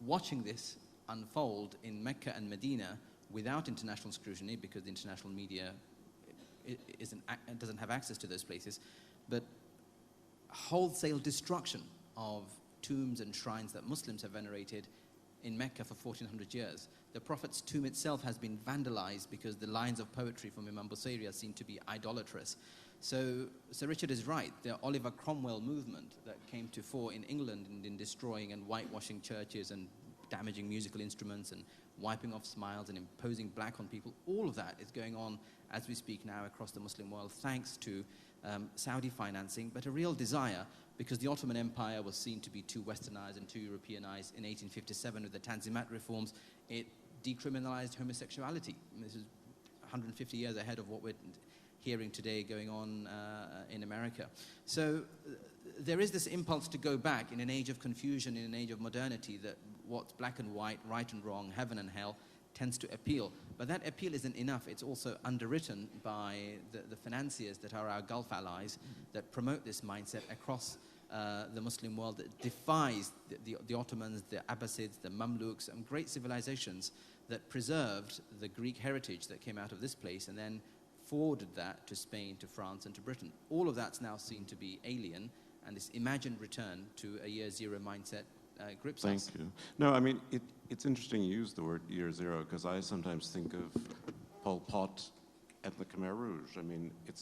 watching this unfold in Mecca and Medina without international scrutiny, because the international media doesn't have access to those places, but wholesale destruction of tombs and shrines that Muslims have venerated in Mecca for 1400 years. The Prophet's tomb itself has been vandalized because the lines of poetry from Imam Busayri are seen to be idolatrous. So Sir Richard is right. The Oliver Cromwell movement that came to fore in England in destroying and whitewashing churches and damaging musical instruments and wiping off smiles and imposing black on people, all of that is going on as we speak now across the Muslim world, thanks to Saudi financing, but a real desire, because the Ottoman Empire was seen to be too westernized and too Europeanized. In 1857 with the Tanzimat reforms, it decriminalized homosexuality. This is 150 years ahead of what we're hearing today going on in America. So there is this impulse to go back in an age of confusion, in an age of modernity, that what's black and white, right and wrong, heaven and hell, tends to appeal. But that appeal isn't enough. It's also underwritten by the financiers that are our Gulf allies that promote this mindset across the Muslim world, that defies the Ottomans, the Abbasids, the Mamluks, and great civilizations that preserved the Greek heritage that came out of this place and then forwarded that to Spain, to France, and to Britain. All of that's now seen to be alien, and this imagined return to a year zero mindset grips us. Thank you. No, I mean, it's interesting you use the word year zero, because I sometimes think of Pol Pot and the Khmer Rouge. I mean, it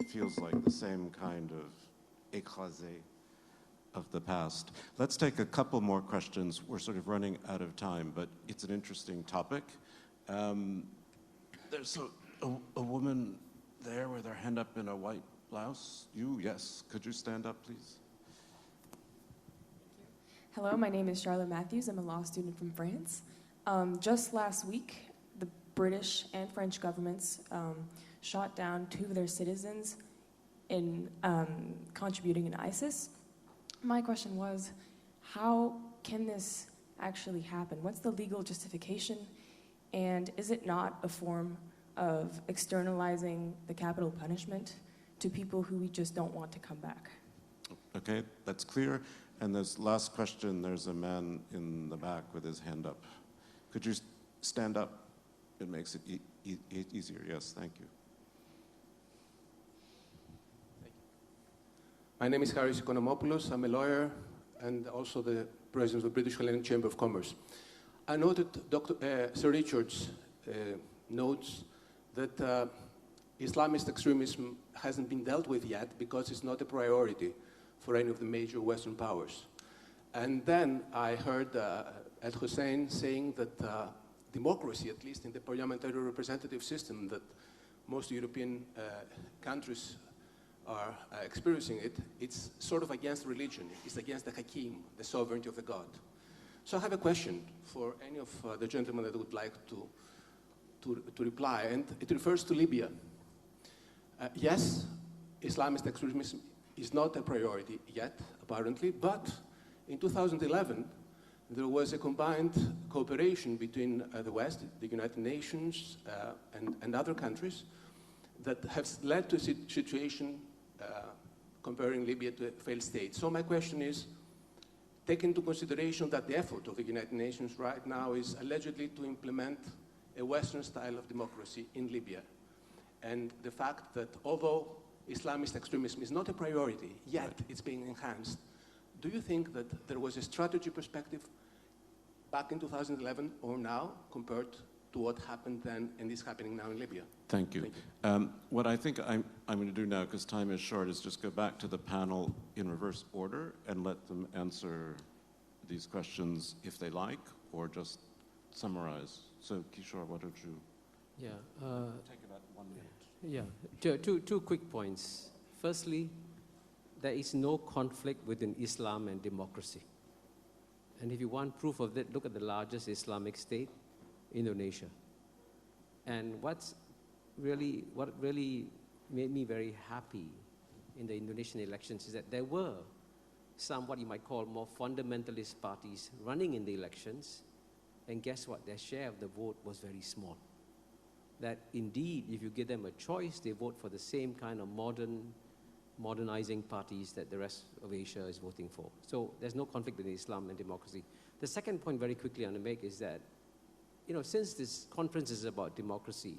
feels like the same kind of écrasé of the past. Let's take a couple more questions. We're sort of running out of time, but it's an interesting topic. There's a woman there with her hand up in a white blouse. You, yes. Could you stand up, please? Hello, my name is Charlotte Matthews. I'm a law student from France. Just last week, the British and French governments shot down 2 of their citizens in contributing in ISIS. My question was, how can this actually happen? What's the legal justification? And is it not a form of externalizing the capital punishment to people who we just don't want to come back? Okay, that's clear. And this last question, there's a man in the back with his hand up. Could you stand up? It makes it easier. Yes, thank you. My name is Haris Economopoulos. I'm a lawyer and also the president of the British Hellenic Chamber of Commerce. I noted Sir Richard's notes that Islamist extremism hasn't been dealt with yet because it's not a priority for any of the major Western powers. And then I heard Ed Hussein saying that democracy, at least in the parliamentary representative system that most European countries are experiencing it's sort of against religion. It's against the Hakim, the sovereignty of the God. So I have a question for any of the gentlemen that would like to reply, and it refers to Libya. Yes, Islamist extremism is not a priority yet, apparently, but in 2011, there was a combined cooperation between the West, the United Nations, and other countries that has led to a situation comparing Libya to a failed state. So my question is, take into consideration that the effort of the United Nations right now is allegedly to implement a Western style of democracy in Libya. And the fact that although Islamist extremism is not a priority, yet it's being enhanced, do you think that there was a strategy perspective back in 2011 or now compared to what happened then and is happening now in Libya. Thank you. What I think I'm going to do now, because time is short, is just go back to the panel in reverse order and let them answer these questions if they like, or just summarize. So, Kishore, why don't you? Yeah. Take about 1 minute. Yeah. Two quick points. Firstly, there is no conflict within Islam and democracy. And if you want proof of that, look at the largest Islamic state, Indonesia. And what really made me very happy in the Indonesian elections is that there were some what you might call more fundamentalist parties running in the elections, and guess what? Their share of the vote was very small. That indeed, if you give them a choice, they vote for the same kind of modernizing parties that the rest of Asia is voting for. So there's no conflict between Islam and democracy. The second point very quickly I want to make is that, since this conference is about democracy,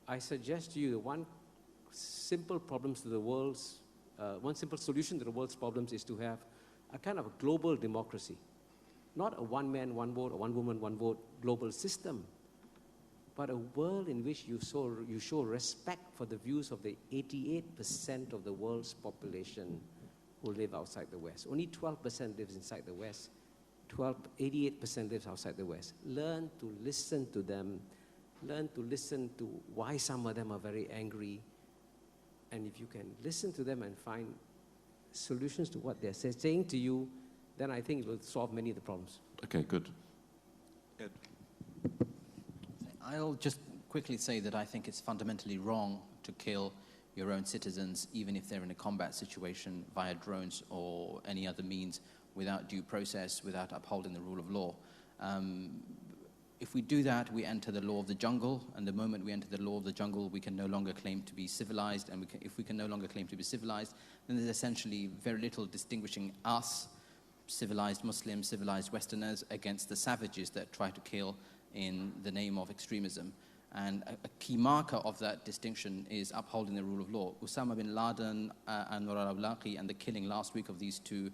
I suggest to you that one simple solution to the world's problems is to have a kind of a global democracy. Not a one man, one vote, or one woman, one vote global system, but a world in which you show respect for the views of the 88% of the world's population who live outside the West. Only 12% lives inside the West. 88% lives outside the West. Learn to listen to them. Learn to listen to why some of them are very angry. And if you can listen to them and find solutions to what they're saying to you, then I think it will solve many of the problems. Okay, good. Ed. I'll just quickly say that I think it's fundamentally wrong to kill your own citizens, even if they're in a combat situation, via drones or any other means, without due process, without upholding the rule of law. If we do that, we enter the law of the jungle, and the moment we enter the law of the jungle, we can no longer claim to be civilized, and if we can no longer claim to be civilized, then there's essentially very little distinguishing us, civilized Muslims, civilized Westerners, against the savages that try to kill in the name of extremism. And a key marker of that distinction is upholding the rule of law. Osama bin Laden, Anwar al-Awlaki, and the killing last week of these two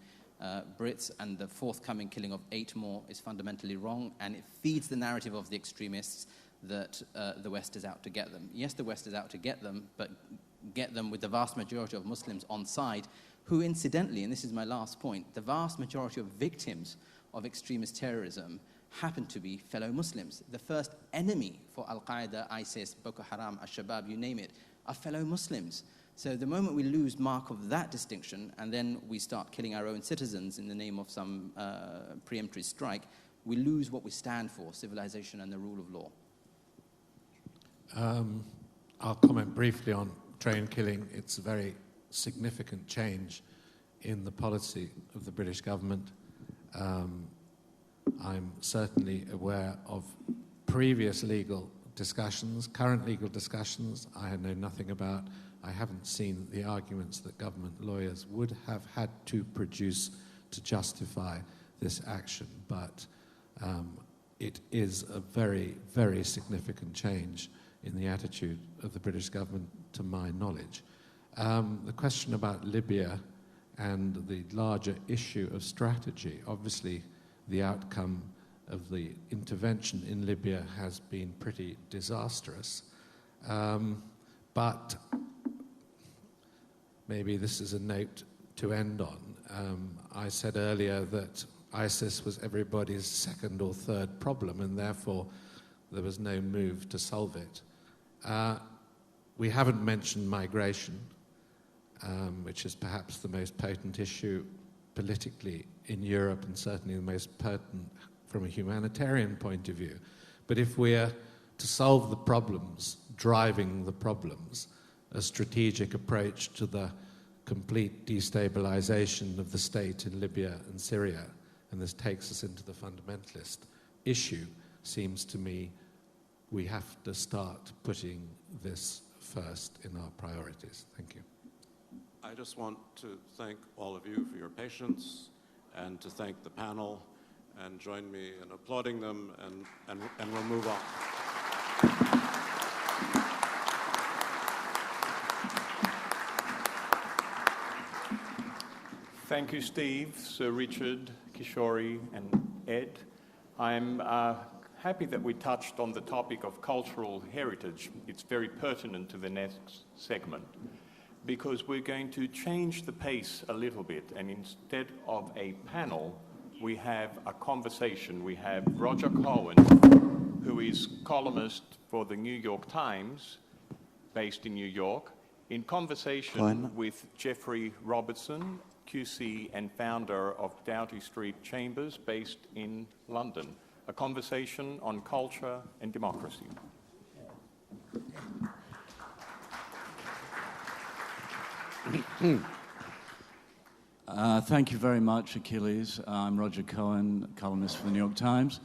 Brits and the forthcoming killing of 8 more is fundamentally wrong, and it feeds the narrative of the extremists that the West is out to get them. Yes, the West is out to get them, but get them with the vast majority of Muslims on side, who incidentally, and this is my last point, the vast majority of victims of extremist terrorism happen to be fellow Muslims. The first enemy for Al-Qaeda, ISIS, Boko Haram, Al-Shabaab, you name it, are fellow Muslims. So the moment we lose mark of that distinction, and then we start killing our own citizens in the name of some preemptory strike, we lose what we stand for, civilization and the rule of law. I'll comment briefly on train killing. It's a very significant change in the policy of the British government. I'm certainly aware of previous legal discussions, current legal discussions I know nothing about. I haven't seen the arguments that government lawyers would have had to produce to justify this action, but it is a very, very significant change in the attitude of the British government, to my knowledge. The question about Libya and the larger issue of strategy, obviously the outcome of the intervention in Libya has been pretty disastrous, but maybe this is a note to end on. I said earlier that ISIS was everybody's second or third problem, and therefore there was no move to solve it. We haven't mentioned migration, which is perhaps the most potent issue politically in Europe, and certainly the most potent from a humanitarian point of view. But if we're to solve the problems, driving the problems, a strategic approach to the complete destabilization of the state in Libya and Syria, and this takes us into the fundamentalist issue, seems to me we have to start putting this first in our priorities. Thank you. I just want to thank all of you for your patience, and to thank the panel, and join me in applauding them, and we'll move on. Thank you, Steve, Sir Richard, Kishore, and Ed. I'm happy that we touched on the topic of cultural heritage. It's very pertinent to the next segment, because we're going to change the pace a little bit, and instead of a panel, we have a conversation. We have Roger Cohen, who is columnist for the New York Times, based in New York, in conversation with Jeffrey Robertson, QC and founder of Doughty Street Chambers, based in London. A conversation on culture and democracy. Thank you very much, Achilles. I'm Roger Cohen, columnist for the New York Times.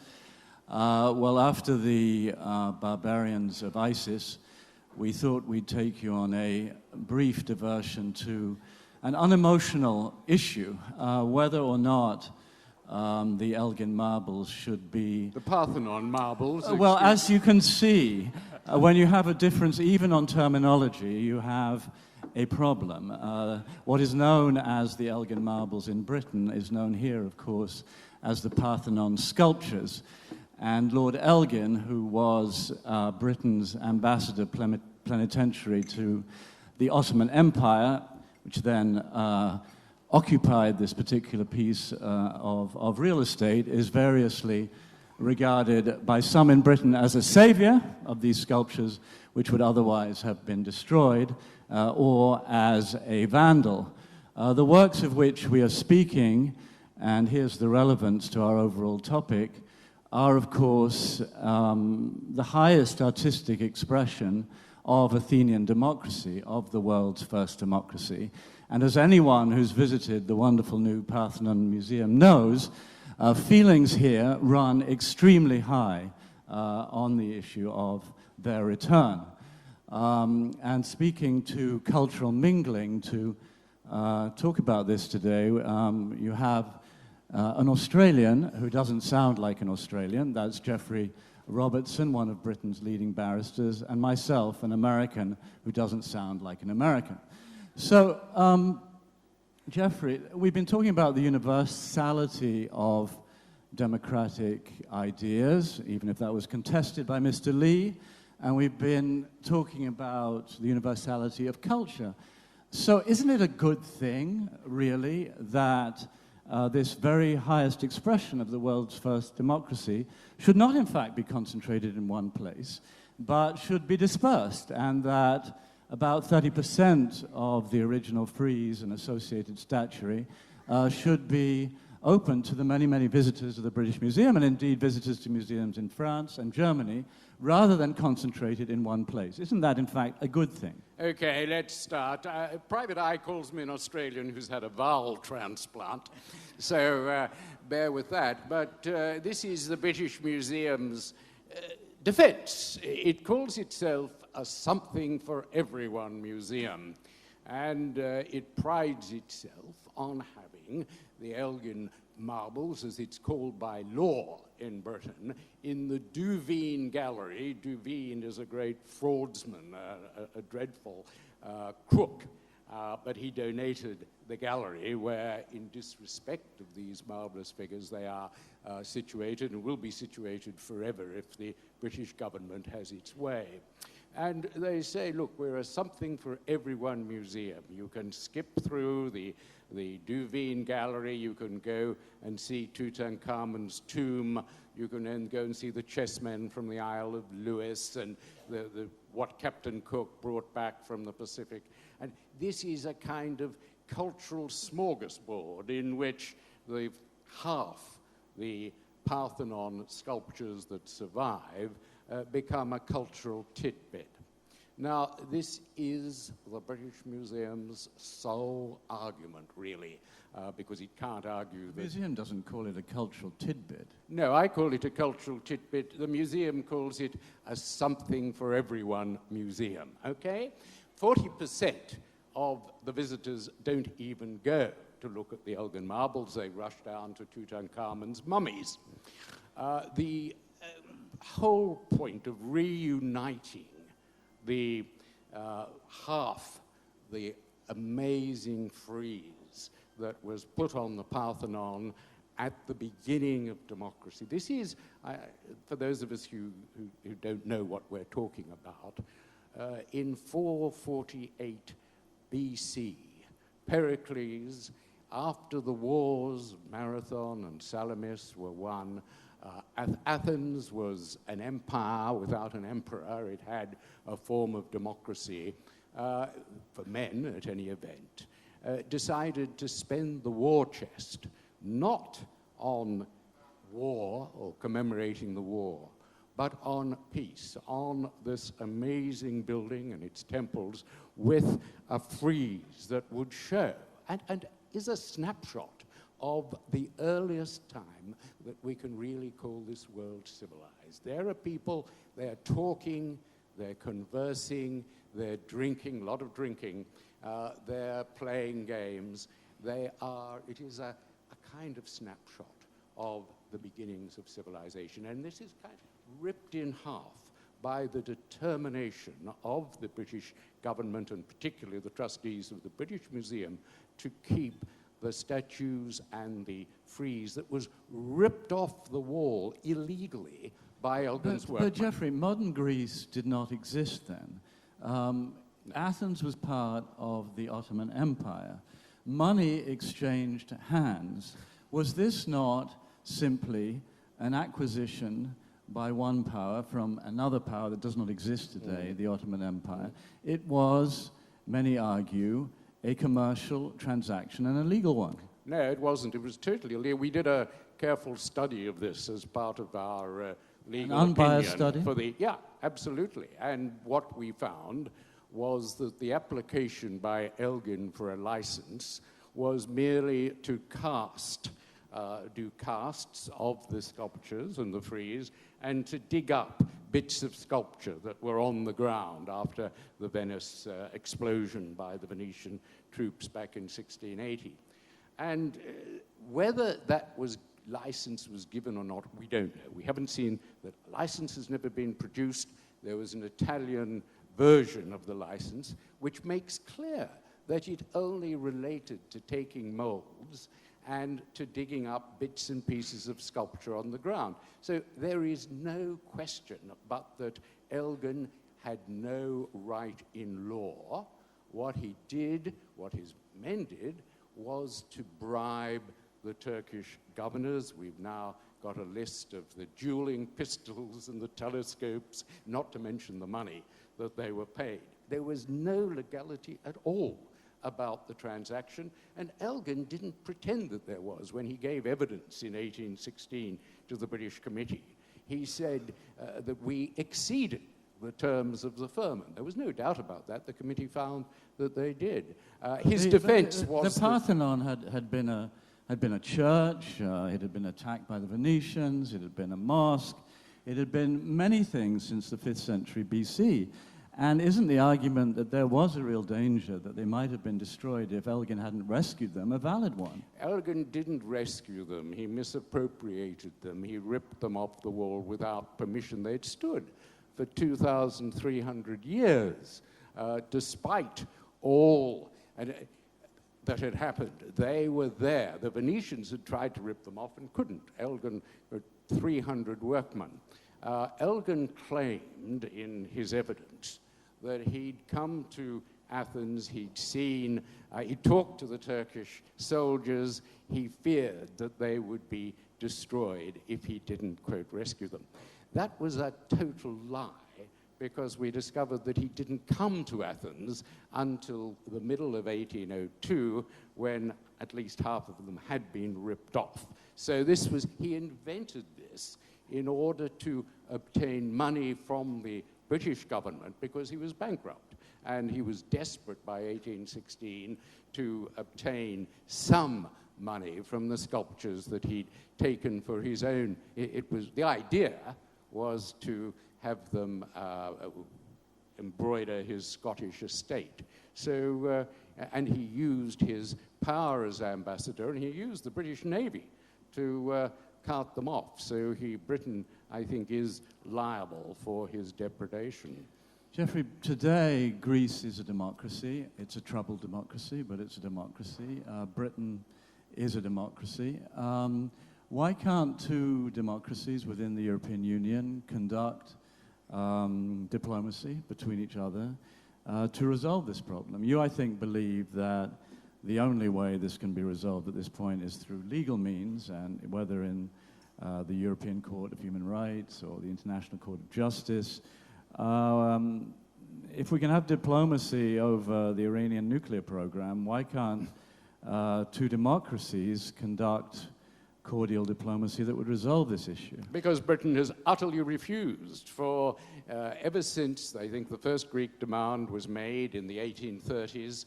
Well, after the barbarians of ISIS, we thought we'd take you on a brief diversion to an unemotional issue, whether or not the Elgin marbles should be... The Parthenon marbles. Well, as you can see, when you have a difference even on terminology, you have a problem. What is known as the Elgin marbles in Britain is known here, of course, as the Parthenon sculptures. And Lord Elgin, who was Britain's ambassador plenipotentiary to the Ottoman Empire, which then occupied this particular piece of real estate, is variously regarded by some in Britain as a savior of these sculptures, which would otherwise have been destroyed, or as a vandal. The works of which we are speaking, and here's the relevance to our overall topic, are, of course, the highest artistic expression of Athenian democracy, of the world's first democracy. And as anyone who's visited the wonderful new Parthenon Museum knows, feelings here run extremely high on the issue of their return. And speaking to cultural mingling, to talk about this today, you have an Australian who doesn't sound like an Australian. That's Jeffrey Robertson, one of Britain's leading barristers, and myself, an American who doesn't sound like an American. So, Jeffrey, we've been talking about the universality of democratic ideas, even if that was contested by Mr. Lee, and we've been talking about the universality of culture. So isn't it a good thing, really, that this very highest expression of the world's first democracy should not, in fact, be concentrated in one place, but should be dispersed, and that about 30% of the original frieze and associated statuary should be open to the many, many visitors of the British Museum, and indeed visitors to museums in France and Germany, rather than concentrated in one place? Isn't that, in fact, a good thing? Okay, let's start. Private Eye calls me an Australian who's had a bowel transplant, so bear with that. But this is the British Museum's defense. It calls itself a something for everyone museum, and it prides itself on having the Elgin marbles, as it's called by law in Britain, in the Duveen Gallery. Duveen is a great fraudsman, a dreadful crook, but he donated the gallery where, in disrespect of these marvelous figures, they are situated and will be situated forever if the British government has its way. And they say, look, we're a something for everyone museum. You can skip through the Duveen Gallery, you can go and see Tutankhamun's tomb, you can then go and see the chessmen from the Isle of Lewis and what Captain Cook brought back from the Pacific. And this is a kind of cultural smorgasbord in which half the Parthenon sculptures that survive become a cultural tidbit. Now, this is the British Museum's sole argument, really, because it can't argue that... The museum doesn't call it a cultural tidbit. No, I call it a cultural tidbit. The museum calls it a something for everyone museum, okay? 40% of the visitors don't even go to look at the Elgin marbles. They rush down to Tutankhamun's mummies. The whole point of reuniting the the amazing frieze that was put on the Parthenon at the beginning of democracy. This is, for those of us who don't know what we're talking about, in 448 BC, Pericles, after the wars of Marathon and Salamis were won, Athens was an empire without an emperor. It had a form of democracy, for men at any event, decided to spend the war chest not on war or commemorating the war, but on peace, on this amazing building and its temples with a frieze that would show and is a snapshot of the earliest time that we can really call this world civilized. There are people, they're talking, they're conversing, they're drinking, a lot of drinking, they're playing games. It is a kind of snapshot of the beginnings of civilization. And this is kind of ripped in half by the determination of the British government, and particularly the trustees of the British Museum, to keep the statues and the frieze that was ripped off the wall illegally by Elgin's workmen. But Geoffrey, modern Greece did not exist then. Athens was part of the Ottoman Empire. Money exchanged hands. Was this not simply an acquisition by one power from another power that does not exist today, the Ottoman Empire? It was, many argue, a commercial transaction and a legal one. No, it wasn't. It was totally illegal. We did a careful study of this as part of our legal An unbiased opinion study? Yeah, absolutely. And what we found was that the application by Elgin for a license was merely to do casts of the sculptures and the frieze, and to dig up bits of sculpture that were on the ground after the Venice explosion by the Venetian troops back in 1680. And whether that license was given or not, we don't know. We haven't seen that. License has never been produced. There was an Italian version of the license, which makes clear that it only related to taking molds and to digging up bits and pieces of sculpture on the ground. So there is no question but that Elgin had no right in law. What he did, what his men did, was to bribe the Turkish governors. We've now got a list of the dueling pistols and the telescopes, not to mention the money that they were paid. There was no legality at all about the transaction, and Elgin didn't pretend that there was when he gave evidence in 1816 to the British Committee. He said that we exceeded the terms of the firman. There was no doubt about that. The committee found that they did. His defense was... The Parthenon had been a church, it had been attacked by the Venetians, it had been a mosque, it had been many things since the 5th century BC. And isn't the argument that there was a real danger that they might have been destroyed if Elgin hadn't rescued them a valid one? Elgin didn't rescue them. He misappropriated them. He ripped them off the wall without permission. They'd stood for 2,300 years, despite all that had happened. They were there. The Venetians had tried to rip them off and couldn't. Elgin had 300 workmen. Elgin claimed in his evidence that he'd come to Athens, he'd seen, he talked to the Turkish soldiers, he feared that they would be destroyed if he didn't, quote, rescue them. That was a total lie, because we discovered that he didn't come to Athens until the middle of 1802, when at least half of them had been ripped off. So he invented this in order to obtain money from the British government, because he was bankrupt, and he was desperate by 1816 to obtain some money from the sculptures that he'd taken for his own. The idea was to have them embroider his Scottish estate. So, and he used his power as ambassador, and he used the British Navy to cart them off. So Britain, I think, is liable for his depredation. Geoffrey, today Greece is a democracy. It's a troubled democracy, but it's a democracy. Britain is a democracy. Why can't two democracies within the European Union conduct diplomacy between each other to resolve this problem? You, I think, believe that the only way this can be resolved at this point is through legal means, and whether in the European Court of Human Rights or the International Court of Justice. If we can have diplomacy over the Iranian nuclear program, why can't two democracies conduct cordial diplomacy that would resolve this issue? Because Britain has utterly refused for ever since, I think, the first Greek demand was made in the 1830s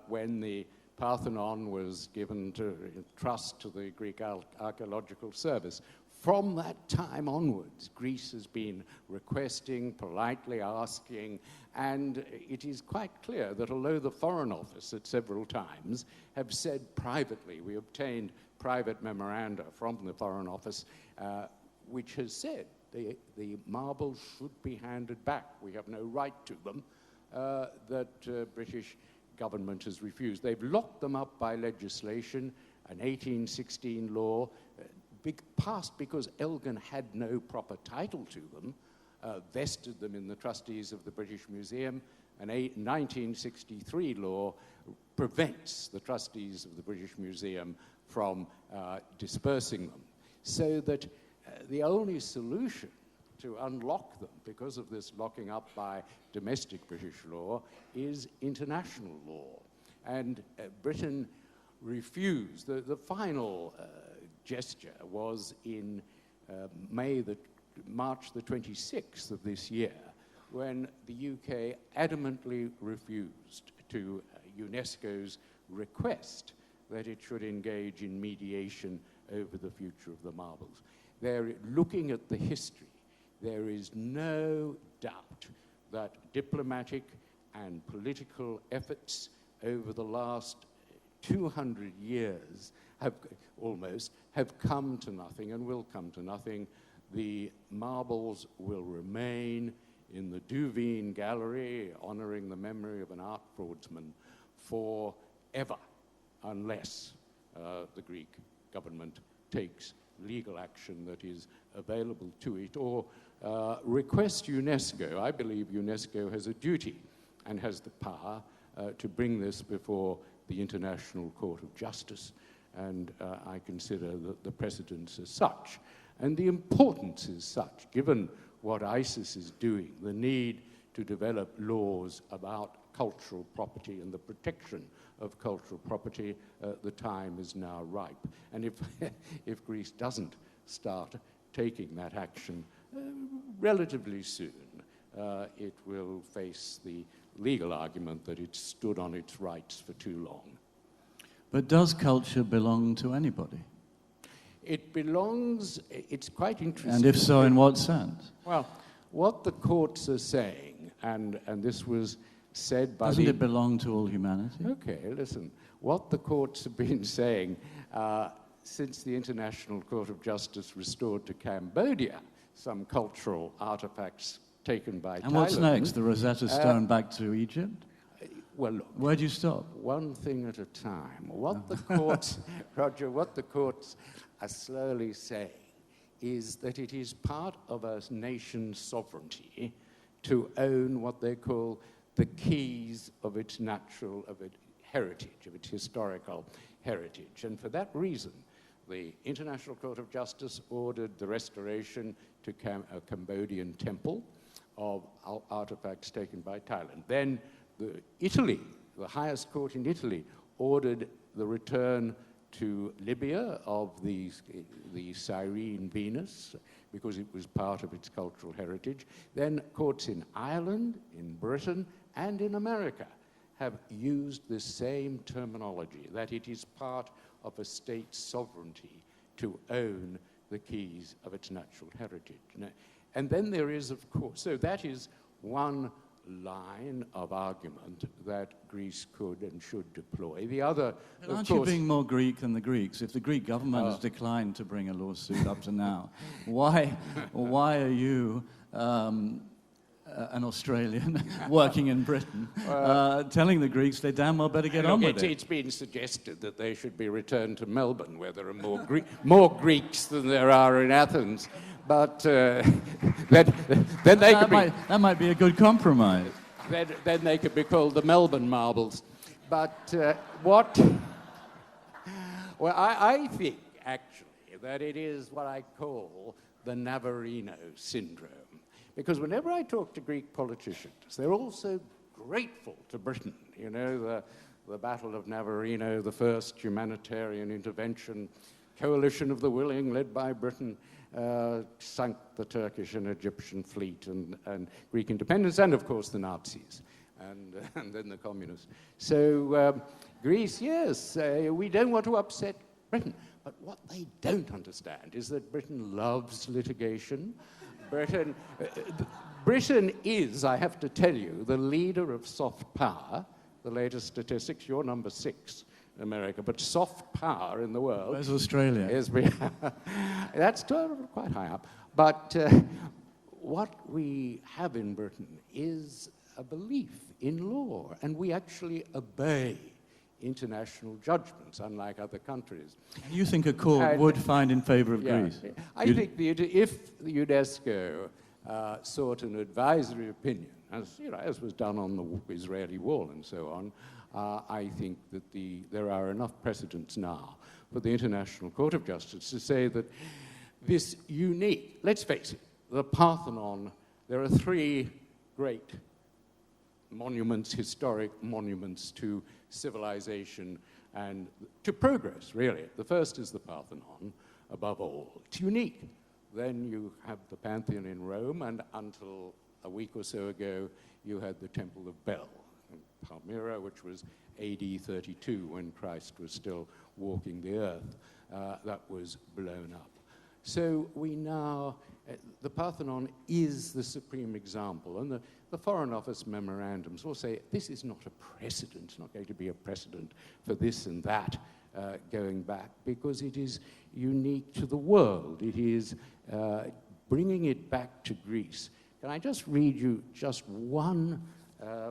when the Parthenon was given to trust to the Greek Archaeological Service. From that time onwards, Greece has been requesting, politely asking, and it is quite clear that although the Foreign Office at several times have said privately, we obtained private memoranda from the Foreign Office, which has said the marbles should be handed back. We have no right to them, that British government has refused. They've locked them up by legislation, an 1816 law, passed because Elgin had no proper title to them, vested them in the trustees of the British Museum. An 1963 law prevents the trustees of the British Museum from dispersing them. So that the only solution to unlock them, because of this locking up by domestic British law, is international law. And Britain refused. The final gesture was in March the 26th of this year, when the UK adamantly refused to UNESCO's request that it should engage in mediation over the future of the marbles. They're looking at the history. There is no doubt that diplomatic and political efforts over the last 200 years have come to nothing and will come to nothing. The marbles will remain in the Duveen Gallery, honoring the memory of an art fraudsman, forever, unless the Greek government takes legal action that is available to it, or request UNESCO. I believe UNESCO has a duty and has the power to bring this before the International Court of Justice, and I consider that the precedence is such, and the importance is such, given what ISIS is doing, the need to develop laws about cultural property and the protection of cultural property, the time is now ripe. And if Greece doesn't start taking that action relatively soon, it will face the legal argument that it stood on its rights for too long. But does culture belong to anybody? It belongs, it's quite interesting. And if so, in what sense? Well, what the courts are saying, and this was said by Doesn't it belong to all humanity? Okay, listen. What the courts have been saying since the International Court of Justice restored to Cambodia some cultural artifacts taken by Thailand. And what's next? The Rosetta Stone back to Egypt? Well, look, where do you stop? One thing at a time. What the courts, Roger, what the courts are slowly saying is that it is part of a nation's sovereignty to own what they call the keys of its natural, of its heritage, of its historical heritage. And for that reason, the International Court of Justice ordered the restoration to a Cambodian temple of artifacts taken by Thailand. Then Italy, the highest court in Italy, ordered the return to Libya of the Cyrene Venus, because it was part of its cultural heritage. Then courts in Ireland, in Britain, and in America have used the same terminology, that it is part of a state's sovereignty to own the keys of its natural heritage. And then there is, of course, so that is one line of argument that Greece could and should deploy. The other, but aren't you being more Greek than the Greeks? If the Greek government has declined to bring a lawsuit up to now, why are you an Australian working in Britain, telling the Greeks they damn well better get on with it. It's been suggested that they should be returned to Melbourne, where there are more Greeks than there are in Athens. But then they could be... That might be a good compromise. Then they could be called the Melbourne Marbles. But what... Well, I think, actually, that it is what I call the Navarino syndrome. Because whenever I talk to Greek politicians, they're all so grateful to Britain. You know, the Battle of Navarino, the first humanitarian intervention, coalition of the willing led by Britain, sunk the Turkish and Egyptian fleet and Greek independence, and of course the Nazis, and then the communists. So Greece, yes, we don't want to upset Britain. But what they don't understand is that Britain loves litigation. Britain is, I have to tell you, the leader of soft power. The latest statistics, you're number 6 in America, but soft power in the world. Where's Australia? That's quite high up. But what we have in Britain is a belief in law, and we actually obey international judgments, unlike other countries. You think a court would find in favor of Greece? I think if the UNESCO sought an advisory opinion, as was done on the Israeli wall and so on, I think that there are enough precedents now for the International Court of Justice to say that this unique, let's face it, the Parthenon, there are 3 great monuments, historic monuments to civilization and to progress, really. The first is the Parthenon, above all. It's unique. Then you have the Pantheon in Rome, and until a week or so ago, you had the Temple of Bel in Palmyra, which was AD 32, when Christ was still walking the earth. That was blown up. So we now, the Parthenon is the supreme example, and the Foreign Office memorandums will say this is not a precedent, it's not going to be a precedent for this and that going back, because it is unique to the world. It is bringing it back to Greece. Can I just read you just one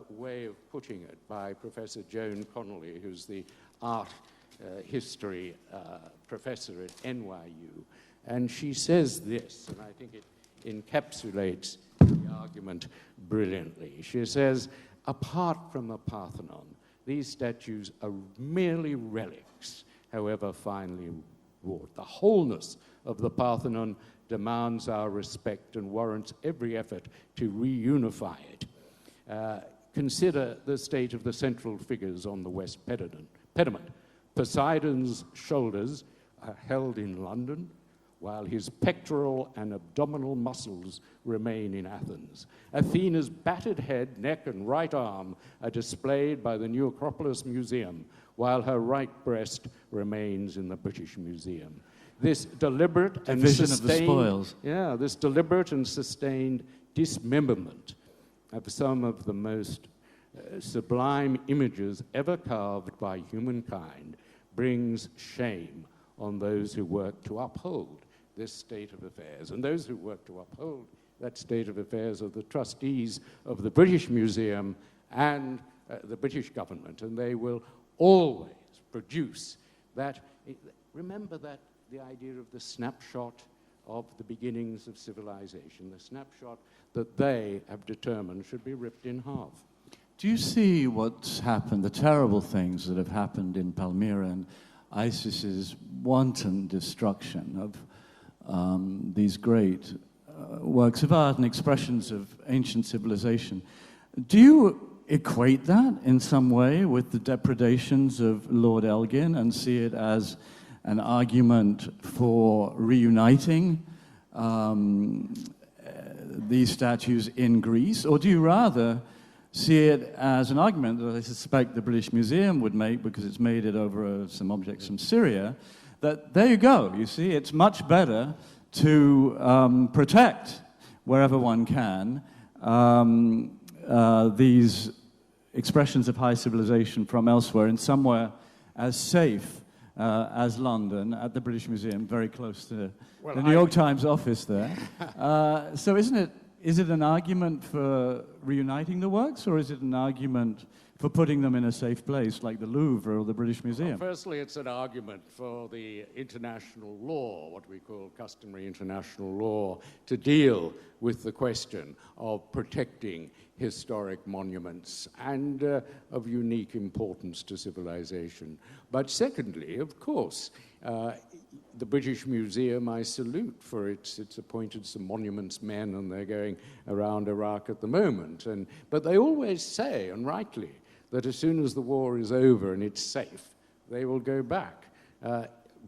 way of putting it by Professor Joan Connolly, who's the art history professor at NYU. And she says this, and I think it encapsulates the argument brilliantly. She says, apart from the Parthenon, these statues are merely relics, however finely wrought. The wholeness of the Parthenon demands our respect and warrants every effort to reunify it. Consider the state of the central figures on the west pediment. Poseidon's shoulders are held in London, while his pectoral and abdominal muscles remain in Athens. Athena's battered head, neck, and right arm are displayed by the New Acropolis Museum, while her right breast remains in the British Museum. This deliberate and Division sustained, of the spoils. Yeah, this deliberate and sustained dismemberment of some of the most sublime images ever carved by humankind brings shame on those who work to uphold this state of affairs. And those who work to uphold that state of affairs are the trustees of the British Museum and the British government, and they will always produce that. Remember that the idea of the snapshot of the beginnings of civilization, the snapshot that they have determined should be ripped in half. Do you see what's happened, the terrible things that have happened in Palmyra and ISIS's wanton destruction of these great works of art and expressions of ancient civilization? Do you equate that in some way with the depredations of Lord Elgin and see it as an argument for reuniting these statues in Greece? Or do you rather see it as an argument that I suspect the British Museum would make, because it's made it over some objects from Syria, that there you go, you see, it's much better to protect, wherever one can, these expressions of high civilization from elsewhere in somewhere as safe as London, at the British Museum, very close to the New York Times office there. So isn't Is it an argument for reuniting the works, or is it an argument for putting them in a safe place like the Louvre or the British Museum? Well, firstly, it's an argument for the international law, what we call customary international law, to deal with the question of protecting historic monuments and of unique importance to civilization. But secondly, of course, the British Museum I salute for it's appointed some monuments men, and they're going around Iraq at the moment. But they always say, and rightly, that as soon as the war is over and it's safe, they will go back.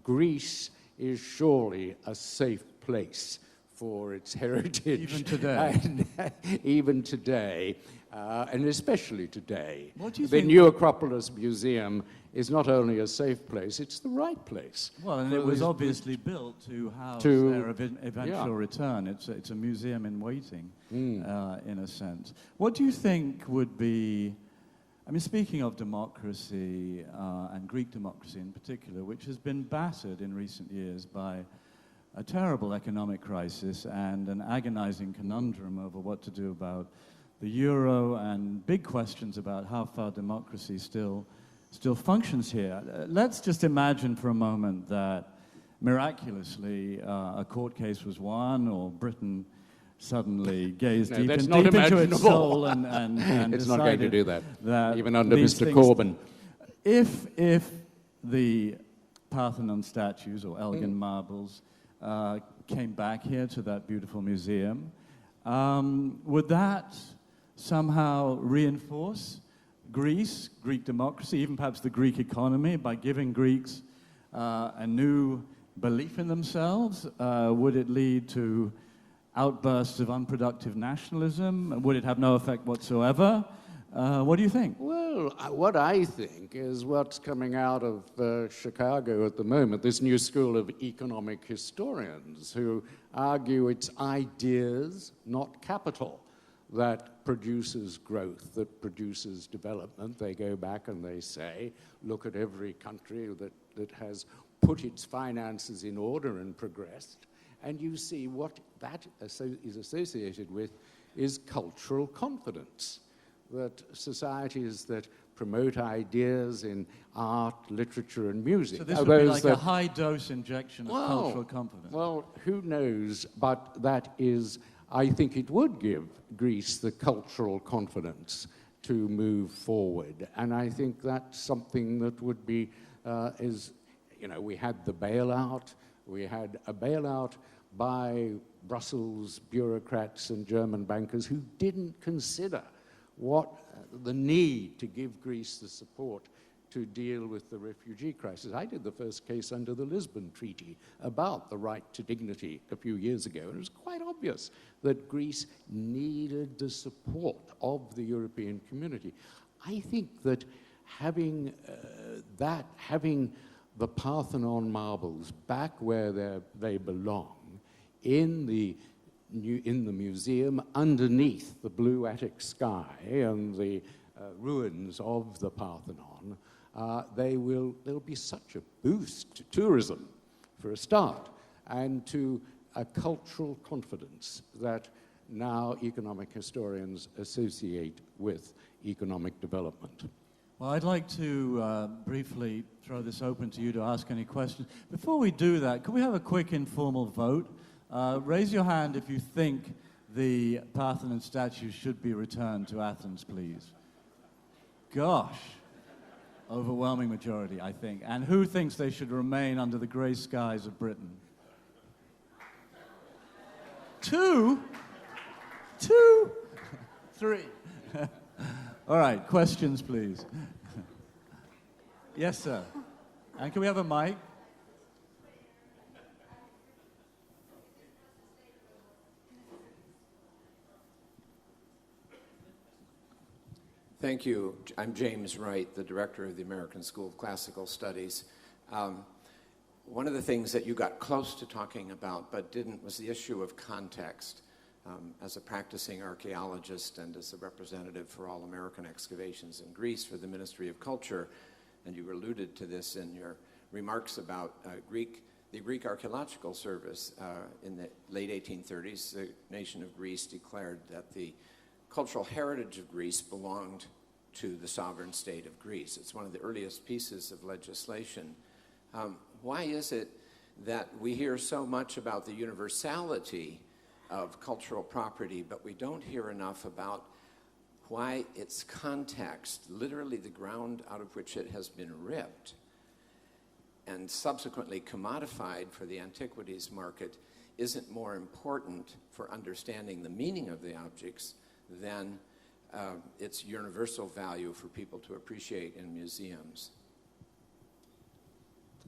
Greece is surely a safe place for its heritage. Even today. Even today, and especially today. What do you the think? New Acropolis Museum is not only a safe place, it's the right place. Well, and it was obviously built to house their eventual return. It's a museum in waiting, in a sense. What do you think would be, I mean, speaking of democracy, and Greek democracy in particular, which has been battered in recent years by a terrible economic crisis and an agonizing conundrum over what to do about the euro and big questions about how far democracy still functions here. Let's just imagine for a moment that miraculously a court case was won, or Britain suddenly gazed deep into its soul and it's not going to do that, even under these Mr. things- Corbyn. If the Parthenon statues or Elgin marbles came back here to that beautiful museum, would that somehow reinforce Greece, Greek democracy, even perhaps the Greek economy, by giving Greeks a new belief in themselves? Would it lead to outbursts of unproductive nationalism? Would it have no effect whatsoever? What do you think? Well, what I think is what's coming out of Chicago at the moment, this new school of economic historians who argue it's ideas, not capital, that produces growth, that produces development. They go back and they say, look at every country that has put its finances in order and progressed, and you see what that is associated with is cultural confidence. That societies that promote ideas in art, literature, and music. So this would be like a high-dose injection of cultural confidence. Well, who knows, but that is, I think it would give Greece the cultural confidence to move forward. And I think that's something that would be, we had the bailout. We had a bailout by Brussels bureaucrats and German bankers who didn't consider the need to give Greece the support to deal with the refugee crisis. I did the first case under the Lisbon Treaty about the right to dignity a few years ago, and it was quite obvious that Greece needed the support of the European community. I think that having the Parthenon marbles back where they belong, in the museum underneath the blue attic sky and the ruins of the Parthenon, there'll be such a boost to tourism, for a start, and to a cultural confidence that now economic historians associate with economic development. Well, I'd like to briefly throw this open to you to ask any questions. Before we do that, could we have a quick informal vote? Raise your hand if you think the Parthenon statues should be returned to Athens, please. Gosh. Overwhelming majority, I think. And who thinks they should remain under the grey skies of Britain? 2? 2? 3? All right, questions, please. Yes, sir. And can we have a mic? Thank you. I'm James Wright, the director of the American School of Classical Studies. One of the things that you got close to talking about but didn't was the issue of context. As a practicing archaeologist and as a representative for all American excavations in Greece for the Ministry of Culture, and you alluded to this in your remarks about Greek The Greek Archaeological Service, in the late 1830s, the nation of Greece declared that the cultural heritage of Greece belonged to the sovereign state of Greece. It's one of the earliest pieces of legislation. Why is it that we hear so much about the universality of cultural property, but we don't hear enough about why its context, literally the ground out of which it has been ripped and subsequently commodified for the antiquities market, isn't more important for understanding the meaning of the objects than its universal value for people to appreciate in museums?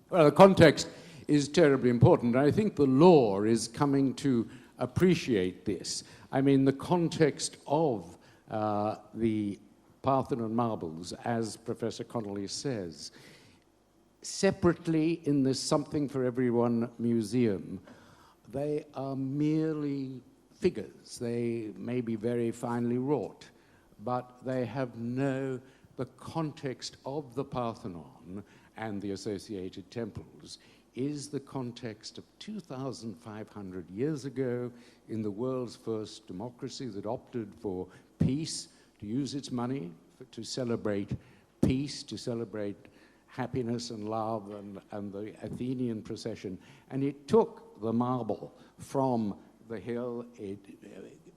Well, the context is terribly important. I think the law is coming to appreciate this. I mean, the context of the Parthenon marbles, as Professor Connolly says, separately in the Something for Everyone museum, they are merely figures. They may be very finely wrought, but they have the context of the Parthenon and the associated temples is the context of 2,500 years ago in the world's first democracy that opted for peace, to use its money to celebrate peace, to celebrate happiness and love and the Athenian procession. And it took the marble from the hill.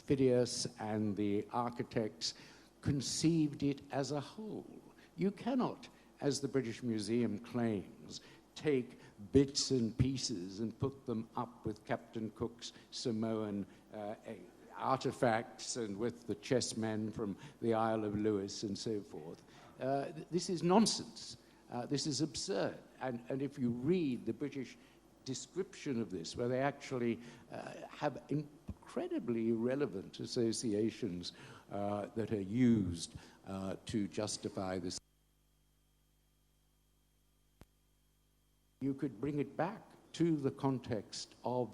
Phidias and the architects conceived it as a whole. You cannot, as the British Museum claims, take bits and pieces and put them up with Captain Cook's Samoan artifacts and with the chessmen from the Isle of Lewis and so forth. This is nonsense. This is absurd. And if you read the British description of this, where they actually have incredibly irrelevant associations that are used to justify this, you could bring it back to the context of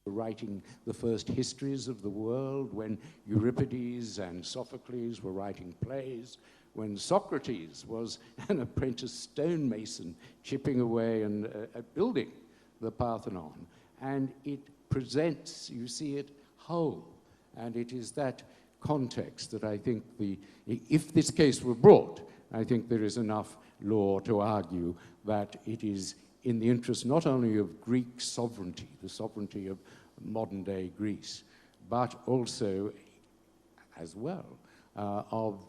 writing the first histories of the world, when Euripides and Sophocles were writing plays, when Socrates was an apprentice stonemason chipping away and building the Parthenon. And it presents, you see it whole. And it is that context that I think if this case were brought, I think there is enough law to argue that it is in the interest not only of Greek sovereignty, the sovereignty of modern-day Greece, but also, as well, of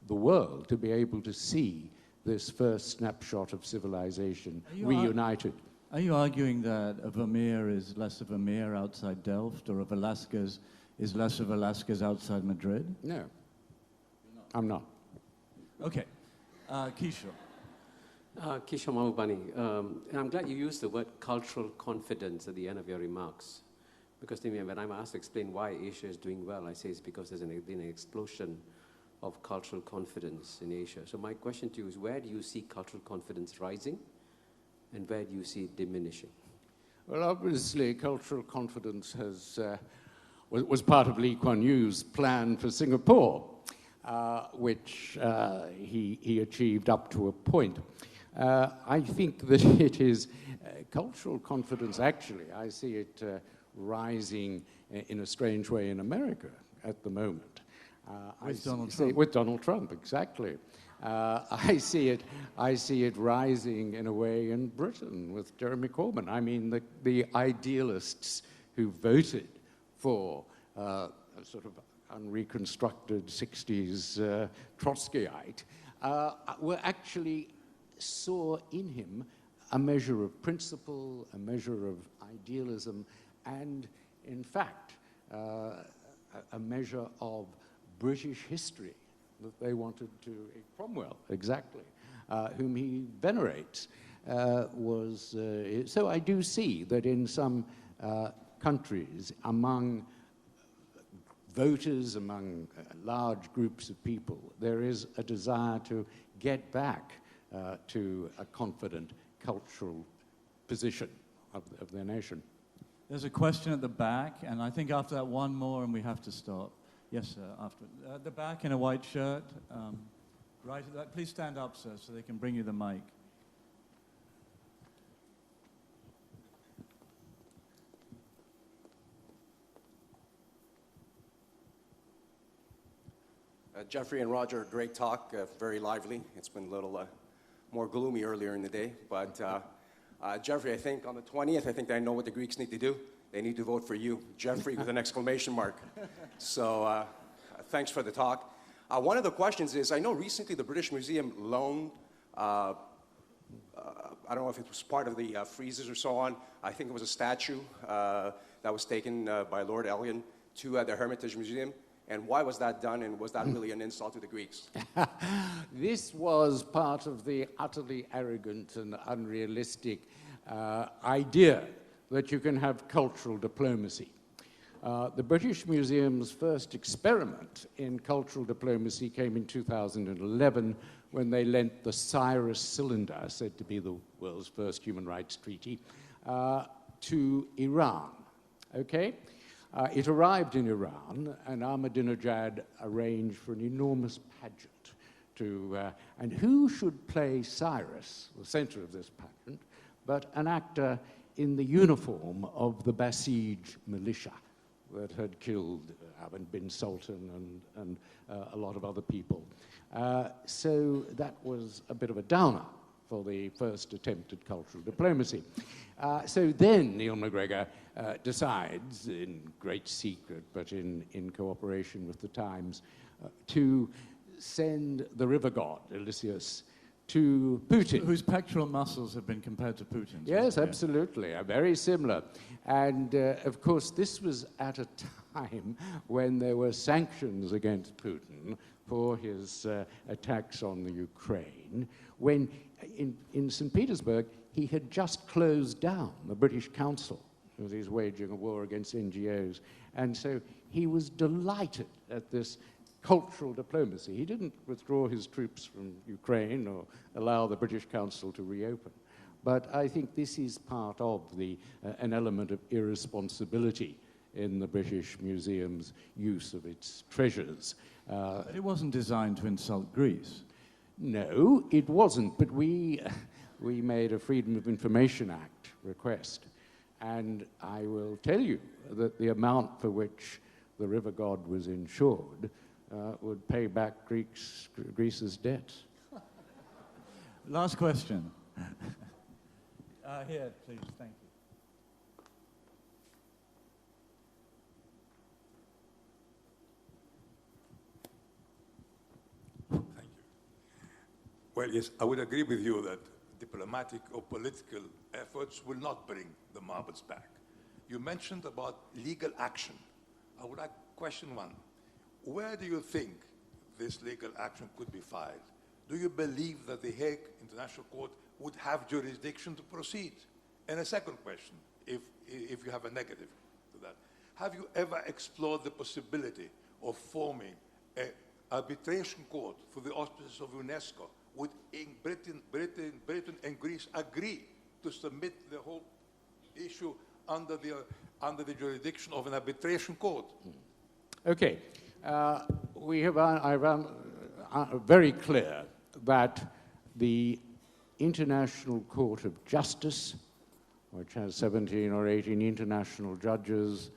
the world to be able to see this first snapshot of civilization reunited. Are you arguing that a Vermeer is less of a Vermeer outside Delft, or a Velázquez is less of Velázquez outside Madrid? No, I'm not. Okay. Kishore. Kishore Mahbubani, and I'm glad you used the word cultural confidence at the end of your remarks, because to me, when I'm asked to explain why Asia is doing well, I say it's because there's been an explosion of cultural confidence in Asia. So my question to you is, where do you see cultural confidence rising, and where do you see it diminishing? Well, obviously, cultural confidence was part of Lee Kuan Yew's plan for Singapore, which he achieved up to a point. I think that it is cultural confidence, actually, I see it rising in a strange way in America at the moment. With Donald Trump. With Donald Trump, exactly. I see it rising in a way in Britain with Jeremy Corbyn. I mean, the idealists who voted for a sort of unreconstructed 60s Trotskyite were actually saw in him a measure of principle, a measure of idealism, and in fact, a measure of British history that they wanted to. Cromwell, exactly, whom he venerates, so I do see that in some countries, among voters, among large groups of people, there is a desire to get back to a confident cultural position of their nation. There's a question at the back, and I think after that one more and we have to stop. Yes, sir, after. At the back in a white shirt. Right, please stand up, sir, so they can bring you the mic. Jeffrey and Roger, great talk, very lively. It's been a little more gloomy earlier in the day, but Jeffrey, I think on the 20th, I think I know what the Greeks need to do. They need to vote for you, Jeffrey, with an exclamation mark. So thanks for the talk. One of the questions is, I know recently the British Museum loaned, I don't know if it was part of the friezes or so on, I think it was a statue that was taken by Lord Elgin to the Hermitage Museum. And why was that done, and was that really an insult to the Greeks? This was part of the utterly arrogant and unrealistic idea that you can have cultural diplomacy. The British Museum's first experiment in cultural diplomacy came in 2011 when they lent the Cyrus cylinder, said to be the world's first human rights treaty, to Iran. Okay? It arrived in Iran, and Ahmadinejad arranged for an enormous pageant to, and who should play Cyrus, the center of this pageant, but an actor in the uniform of the Basij militia that had killed Ahmed bin Sultan and a lot of other people. So that was a bit of a downer for the first attempt at cultural diplomacy. So then Neil MacGregor decides, in great secret, but in cooperation with the Times, to send the river god, Odysseus, to Putin. Whose pectoral muscles have been compared to Putin's. Yes, absolutely, very similar. And of course, this was at a time when there were sanctions against Putin for his attacks on the Ukraine, when in St. Petersburg, he had just closed down the British Council, because he's waging a war against NGOs. And so he was delighted at this cultural diplomacy. He didn't withdraw his troops from Ukraine or allow the British Council to reopen. But I think this is part of an element of irresponsibility in the British Museum's use of its treasures. But it wasn't designed to insult Greece. No, it wasn't, but we made a Freedom of Information Act request. And I will tell you that the amount for which the river god was insured would pay back Greece's debt. Last question. Here, please, thank you. Well, yes, I would agree with you that diplomatic or political efforts will not bring the marbles back. You mentioned about legal action. I would like question one. Where do you think this legal action could be filed? Do you believe that the Hague International Court would have jurisdiction to proceed? And a second question, if you have a negative to that. Have you ever explored the possibility of forming an arbitration court for the auspices of UNESCO? Would Britain and Greece agree to submit the whole issue under the jurisdiction of an arbitration court? Okay, I've very clear that the International Court of Justice, which has 17 or 18 international judges,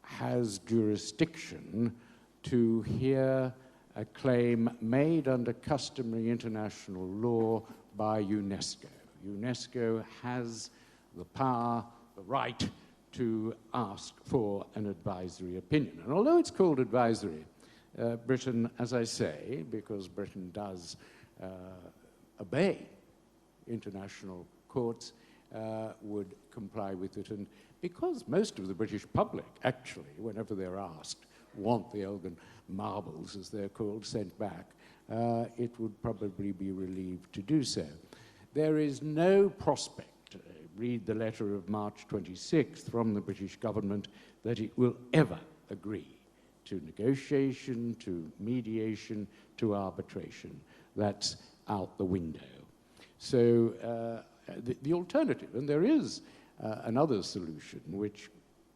has jurisdiction to hear a claim made under customary international law by UNESCO. UNESCO has the power, the right to ask for an advisory opinion. And although it's called advisory, Britain, as I say, because Britain does obey international courts, would comply with it. And because most of the British public, actually, whenever they're asked, want the Elgin marbles, as they're called, sent back, it would probably be relieved to do so. There is no prospect, read the letter of March 26th from the British government, that it will ever agree to negotiation, to mediation, to arbitration. That's out the window. So the alternative, and there is another solution, which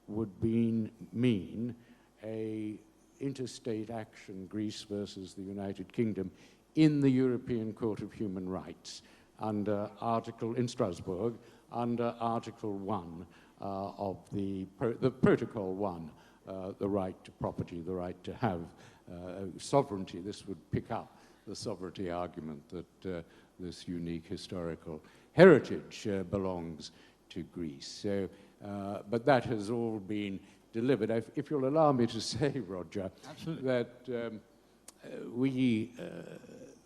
would mean a interstate action, Greece versus the United Kingdom, in the European Court of Human Rights in Strasbourg, under Article 1 of the Protocol 1, the right to property, the right to have sovereignty. This would pick up the sovereignty argument that this unique historical heritage belongs to Greece. So, but that has all been delivered. If you'll allow me to say, Roger, that we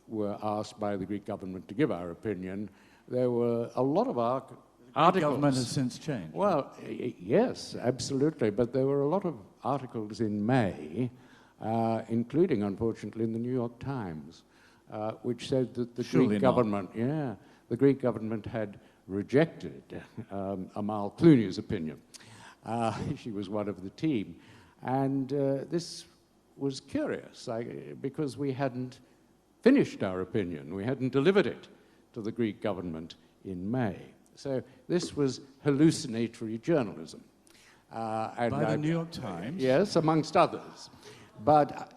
were asked by the Greek government to give our opinion. There were a lot of articles. The government has since changed. Well, yes, absolutely. But there were a lot of articles in May, including, unfortunately, in the New York Times, which said that the Greek government, the Greek government had rejected Amal Clooney's opinion. She was one of the team. And this was curious, because we hadn't finished our opinion. We hadn't delivered it to the Greek government in May. So this was hallucinatory journalism. By the New York Times? Yes, amongst others. But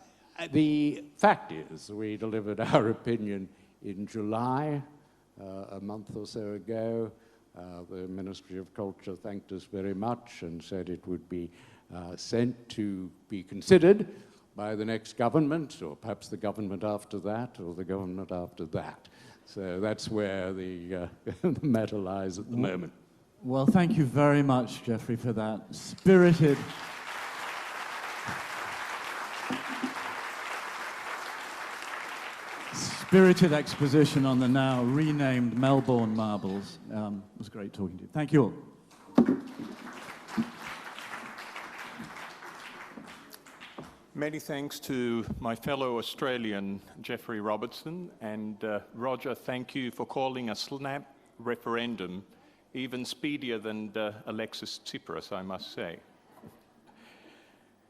the fact is, we delivered our opinion in July, a month or so ago. The Ministry of Culture thanked us very much and said it would be sent to be considered by the next government, or perhaps the government after that, or the government after that. So that's where the matter lies at the moment. Well, thank you very much, Jeffrey, for that spirited exposition on the now renamed Melbourne marbles. It was great talking to you. Thank you all. Many thanks to my fellow Australian, Jeffrey Robertson, and Roger, thank you for calling a snap referendum even speedier than Alexis Tsipras, I must say.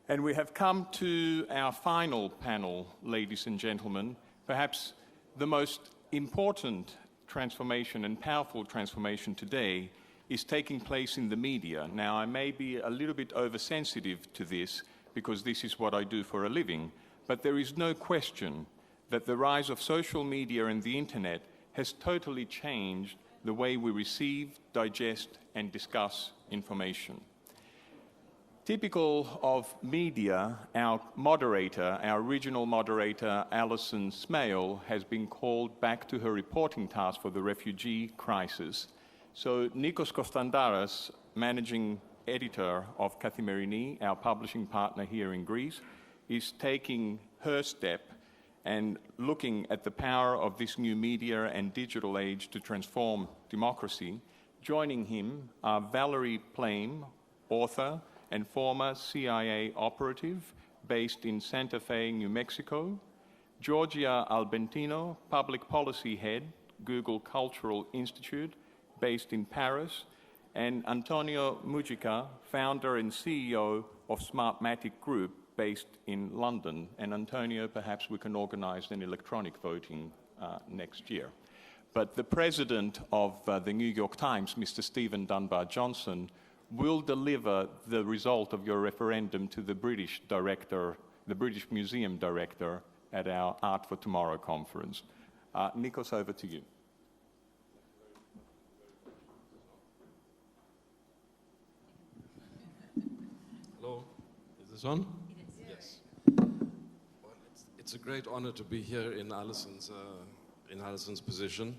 And we have come to our final panel, ladies and gentlemen, perhaps the most important transformation and powerful transformation today is taking place in the media. Now, I may be a little bit oversensitive to this, because this is what I do for a living, but there is no question that the rise of social media and the internet has totally changed the way we receive, digest, and discuss information. Typical of media, our moderator, our regional moderator, Alison Smale, has been called back to her reporting task for the refugee crisis. So Nikos Kostandaras, managing editor of Kathimerini, our publishing partner here in Greece, is taking her step and looking at the power of this new media and digital age to transform democracy. Joining him are Valerie Plame, author and former CIA operative based in Santa Fe, New Mexico, Georgia Albentino, public policy head, Google Cultural Institute, based in Paris, and Antonio Mujica, founder and CEO of Smartmatic Group, based in London. And Antonio, perhaps we can organize an electronic voting next year. But the president of the New York Times, Mr. Stephen Dunbar Johnson, will deliver the result of your referendum to the British director, the British Museum director, at our Art for Tomorrow conference. Nikos, over to you. Hello, is this on? Yes. Well, it's a great honor to be here in Alison's position.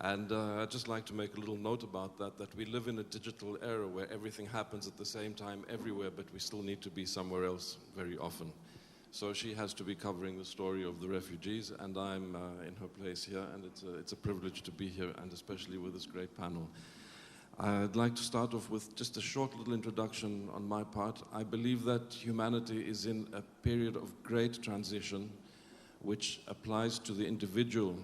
And I'd just like to make a little note about that we live in a digital era where everything happens at the same time everywhere, but we still need to be somewhere else very often. So she has to be covering the story of the refugees, and I'm in her place here, and it's a privilege to be here, and especially with this great panel. I'd like to start off with just a short little introduction on my part. I believe that humanity is in a period of great transition, which applies to the individual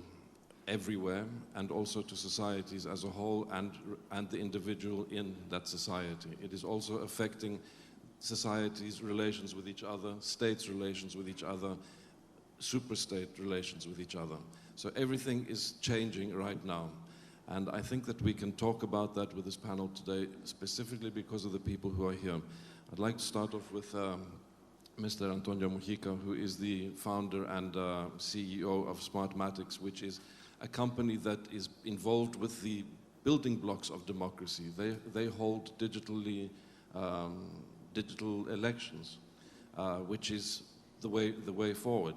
everywhere, and also to societies as a whole, and the individual in that society. It is also affecting societies' relations with each other, states' relations with each other, superstate relations with each other. So everything is changing right now. And I think that we can talk about that with this panel today, specifically because of the people who are here. I'd like to start off with Mr. Antonio Mujica, who is the founder and CEO of Smartmatics, which is a company that is involved with the building blocks of democracy. They hold digital elections, which is the way forward.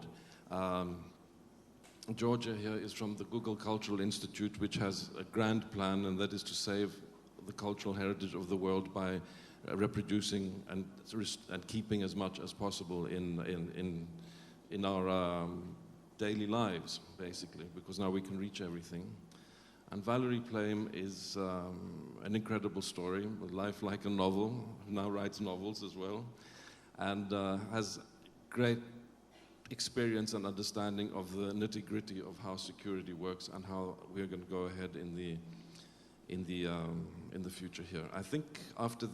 Georgia here is from the Google Cultural Institute, which has a grand plan, and that is to save the cultural heritage of the world by reproducing and keeping as much as possible in our daily lives, basically, because now we can reach everything. And Valerie Plame is an incredible story, with life like a novel, now writes novels as well, and has great experience and understanding of the nitty-gritty of how security works and how we're going to go ahead in the future here. I think after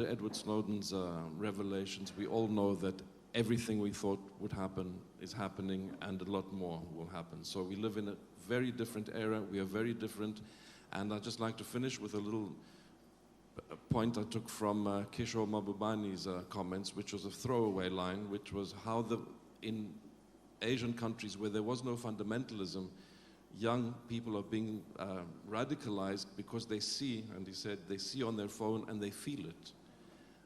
Edward Snowden's revelations, we all know that everything we thought would happen is happening, and a lot more will happen. So we live in a very different era. We are very different, and I'd just like to finish with a little point I took from Kishore Mahbubani's comments, which was a throwaway line, which was how in Asian countries where there was no fundamentalism, young people are being radicalized because they see, and he said, they see on their phone and they feel it.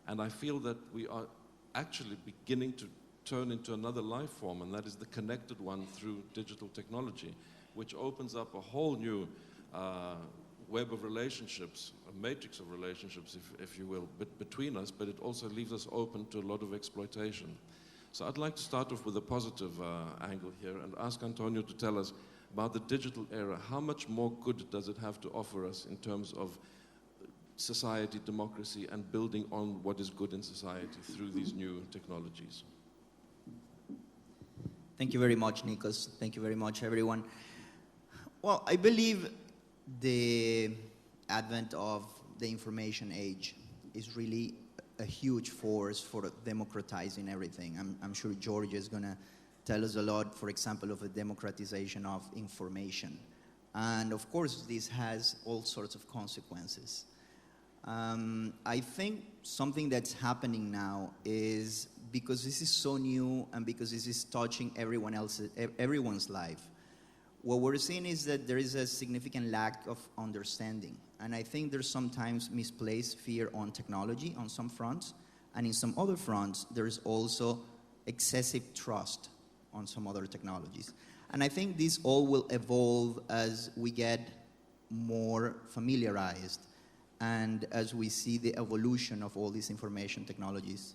And I feel that we are actually beginning to turn into another life form, and that is the connected one through digital technology, which opens up a whole new web of relationships, a matrix of relationships, if you will, between us, but it also leaves us open to a lot of exploitation. So I'd like to start off with a positive angle here and ask Antonio to tell us about the digital era. How much more good does it have to offer us in terms of society, democracy, and building on what is good in society through these new technologies? Thank you very much, Nikos. Thank you very much, everyone. Well, I believe the advent of the information age is really a huge force for democratizing everything. I'm sure Georgia is going to tell us a lot, for example, of a democratization of information. And of course, this has all sorts of consequences. I think something that's happening now is, because this is so new and because this is touching everyone's life, what we're seeing is that there is a significant lack of understanding. And I think there's sometimes misplaced fear on technology on some fronts, and in some other fronts, there's also excessive trust on some other technologies. And I think this all will evolve as we get more familiarized and as we see the evolution of all these information technologies,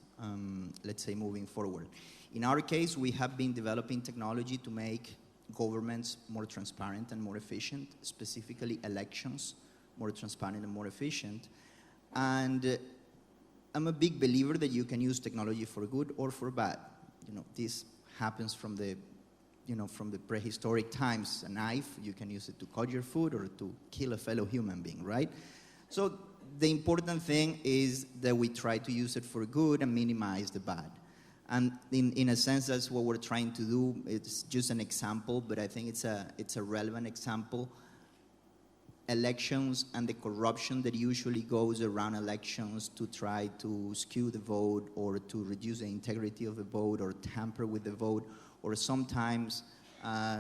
let's say, moving forward. In our case, we have been developing technology to make governments more transparent and more efficient, specifically elections more transparent and more efficient. And I'm a big believer that you can use technology for good or for bad. This happens from the prehistoric times. A knife, you can use it to cut your food or to kill a fellow human being, right? So the important thing is that we try to use it for good and minimize the bad. And in a sense, that's what we're trying to do. It's just an example, but I think it's a relevant example. Elections and the corruption that usually goes around elections to try to skew the vote or to reduce the integrity of the vote or tamper with the vote, or sometimes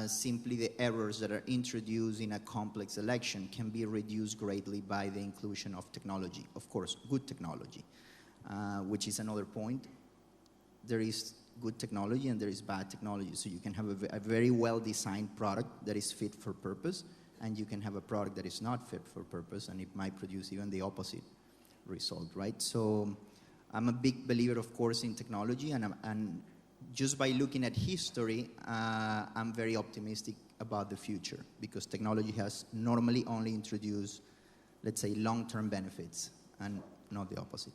simply the errors that are introduced in a complex election can be reduced greatly by the inclusion of technology. Of course, good technology, which is another point. There is good technology and there is bad technology. So you can have a very well-designed product that is fit for purpose, and you can have a product that is not fit for purpose, and it might produce even the opposite result, right? So I'm a big believer, of course, in technology, and just by looking at history, I'm very optimistic about the future, because technology has normally only introduced, let's say, long-term benefits and not the opposite.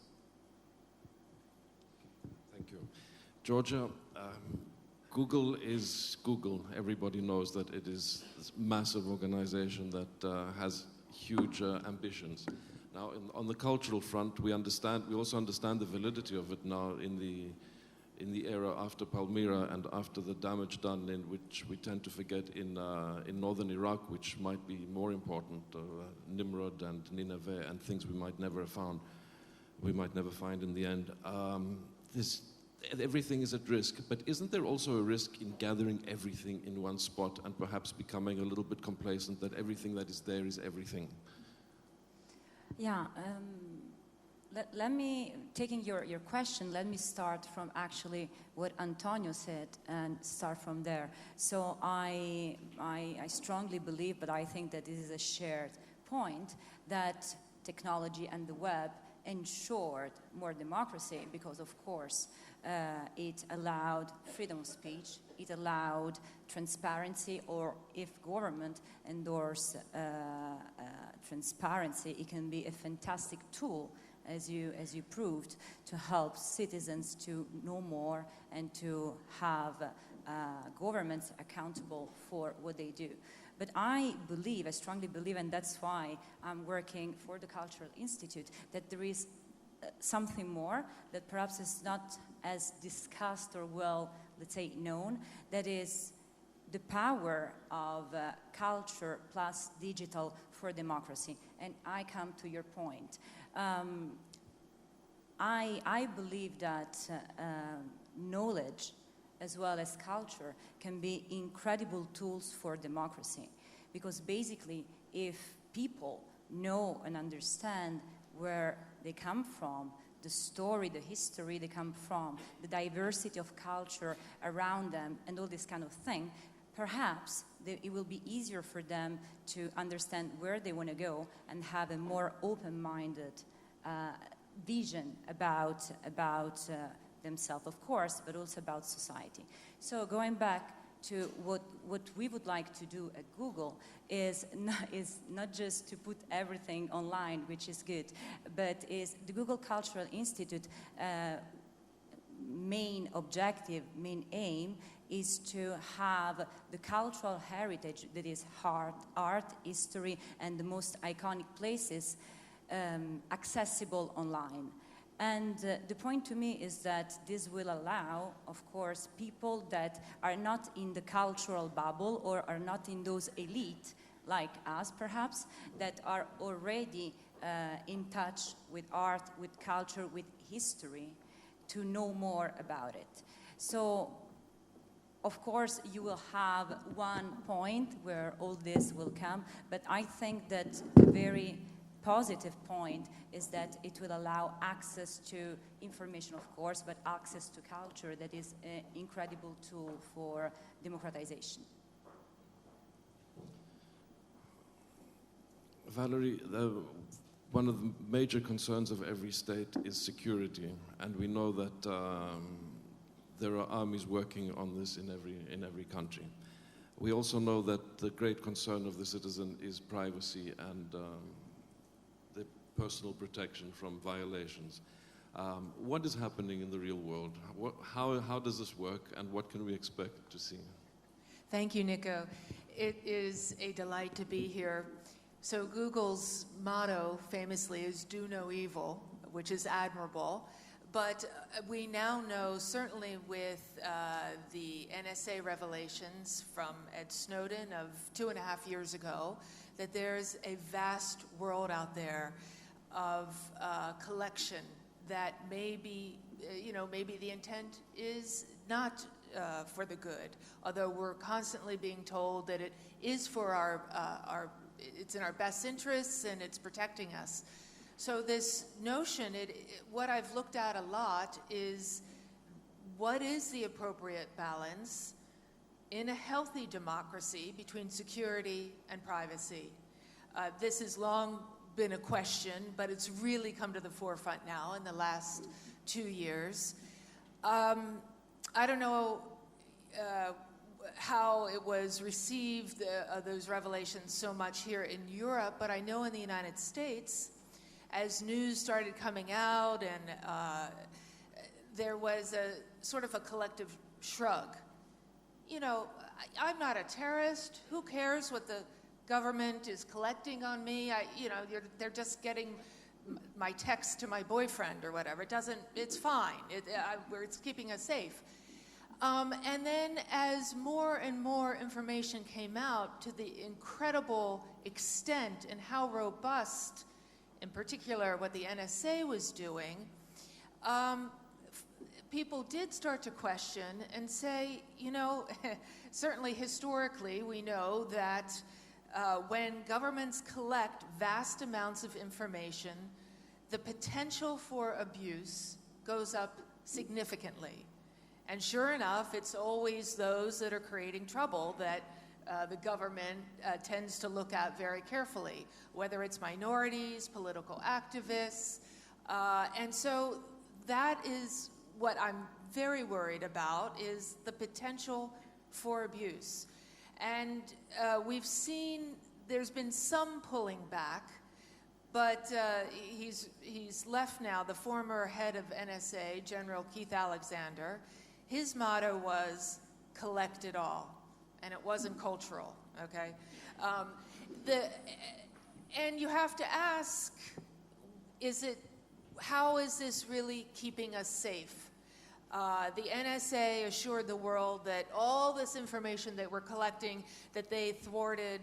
Thank you. Georgia, Google is Google. Everybody knows that it is this massive organization that has huge ambitions. Now, on the cultural front, we also understand the validity of it now in the era after Palmyra and after the damage done, in which we tend to forget in northern Iraq, which might be more important, Nimrod and Nineveh and things we might never find in the end. everything is at risk, but isn't there also a risk in gathering everything in one spot and perhaps becoming a little bit complacent that everything that is there is everything? Yeah, let me, taking your question, let me start from actually what Antonio said and start from there. So I strongly believe, but I think that this is a shared point, that technology and the web ensured more democracy because, of course, it allowed freedom of speech, it allowed transparency, or if government endorse transparency, it can be a fantastic tool, as you proved, to help citizens to know more and to have governments accountable for what they do. But I strongly believe, and that's why I'm working for the Cultural Institute, that there is something more that perhaps is not as discussed or well, let's say, known, that is the power of culture plus digital for democracy. And I come to your point. I believe that knowledge as well as culture can be incredible tools for democracy. Because basically, if people know and understand where they come from, the story, the history they come from, the diversity of culture around them, and all this kind of thing, perhaps it will be easier for them to understand where they want to go and have a more open-minded vision about themselves, of course, but also about society. So going back to what we would like to do at Google is not just to put everything online, which is good, but is the Google Cultural Institute main objective, main aim is to have the cultural heritage that is art, history, and the most iconic places accessible online. And the point to me is that this will allow, of course, people that are not in the cultural bubble or are not in those elite, like us perhaps, that are already in touch with art, with culture, with history, to know more about it. So, of course, you will have one point where all this will come, but I think that the very positive point is that it will allow access to information, of course, but access to culture that is an incredible tool for democratization. Valerie, one of the major concerns of every state is security, and we know that there are armies working on this in every country. We also know that the great concern of the citizen is privacy and the personal protection from violations. What is happening in the real world? How does this work, and what can we expect to see? Thank you, Nico. It is a delight to be here. So Google's motto, famously, is do no evil, which is admirable. But we now know, certainly with the NSA revelations from Ed Snowden of 2.5 years ago, that there's a vast world out there of collection that maybe, maybe the intent is not for the good, although we're constantly being told that it is for it's in our best interests and it's protecting us. So this notion, what I've looked at a lot is what is the appropriate balance in a healthy democracy between security and privacy? This has long been a question, but it's really come to the forefront now in the last 2 years. I don't know how it was received, those revelations, so much here in Europe, but I know in the United States, as news started coming out and there was a sort of a collective shrug. I'm not a terrorist. Who cares what the government is collecting on me? They're just getting my text to my boyfriend or whatever. It's fine. It's keeping us safe. And then as more and more information came out to the incredible extent and how robust, in particular what the NSA was doing, people did start to question and say, you know, certainly historically we know that when governments collect vast amounts of information, the potential for abuse goes up significantly. And sure enough, it's always those that are creating trouble that the government tends to look at very carefully, whether it's minorities, political activists. And so that is what I'm very worried about, is the potential for abuse. And we've seen there's been some pulling back, but he's left now, the former head of NSA, General Keith Alexander. His motto was, collect it all. And it wasn't cultural, okay? And you have to ask, how is this really keeping us safe? The NSA assured the world that all this information that we're collecting, that they thwarted,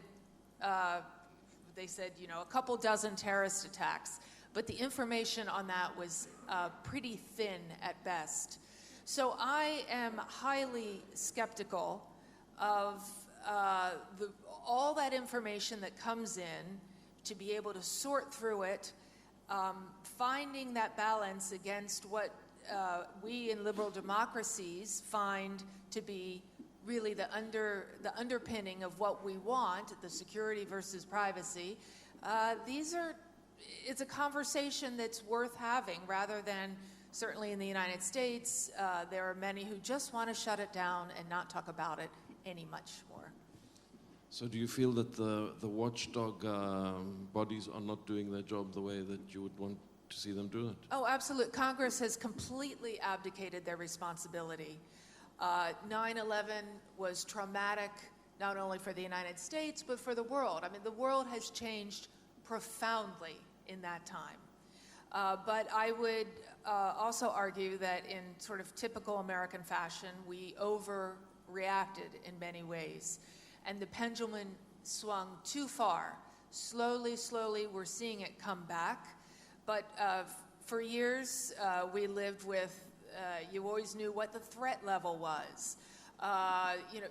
they said, you know, a couple dozen terrorist attacks. But the information on that was pretty thin at best. So I am highly skeptical of all that information that comes in, to be able to sort through it, finding that balance against what we in liberal democracies find to be really the underpinning of what we want, the security versus privacy. It's a conversation that's worth having, rather than, certainly in the United States, there are many who just want to shut it down and not talk about it any much more. So do you feel that the watchdog bodies are not doing their job the way that you would want to see them do it? Oh, absolutely. Congress has completely abdicated their responsibility. 9/11 was traumatic, not only for the United States, but for the world. I mean, the world has changed profoundly in that time. But I would also argue that in sort of typical American fashion, we overreacted in many ways. And the pendulum swung too far. Slowly, we're seeing it come back. But for years, we lived with, you always knew what the threat level was. You know,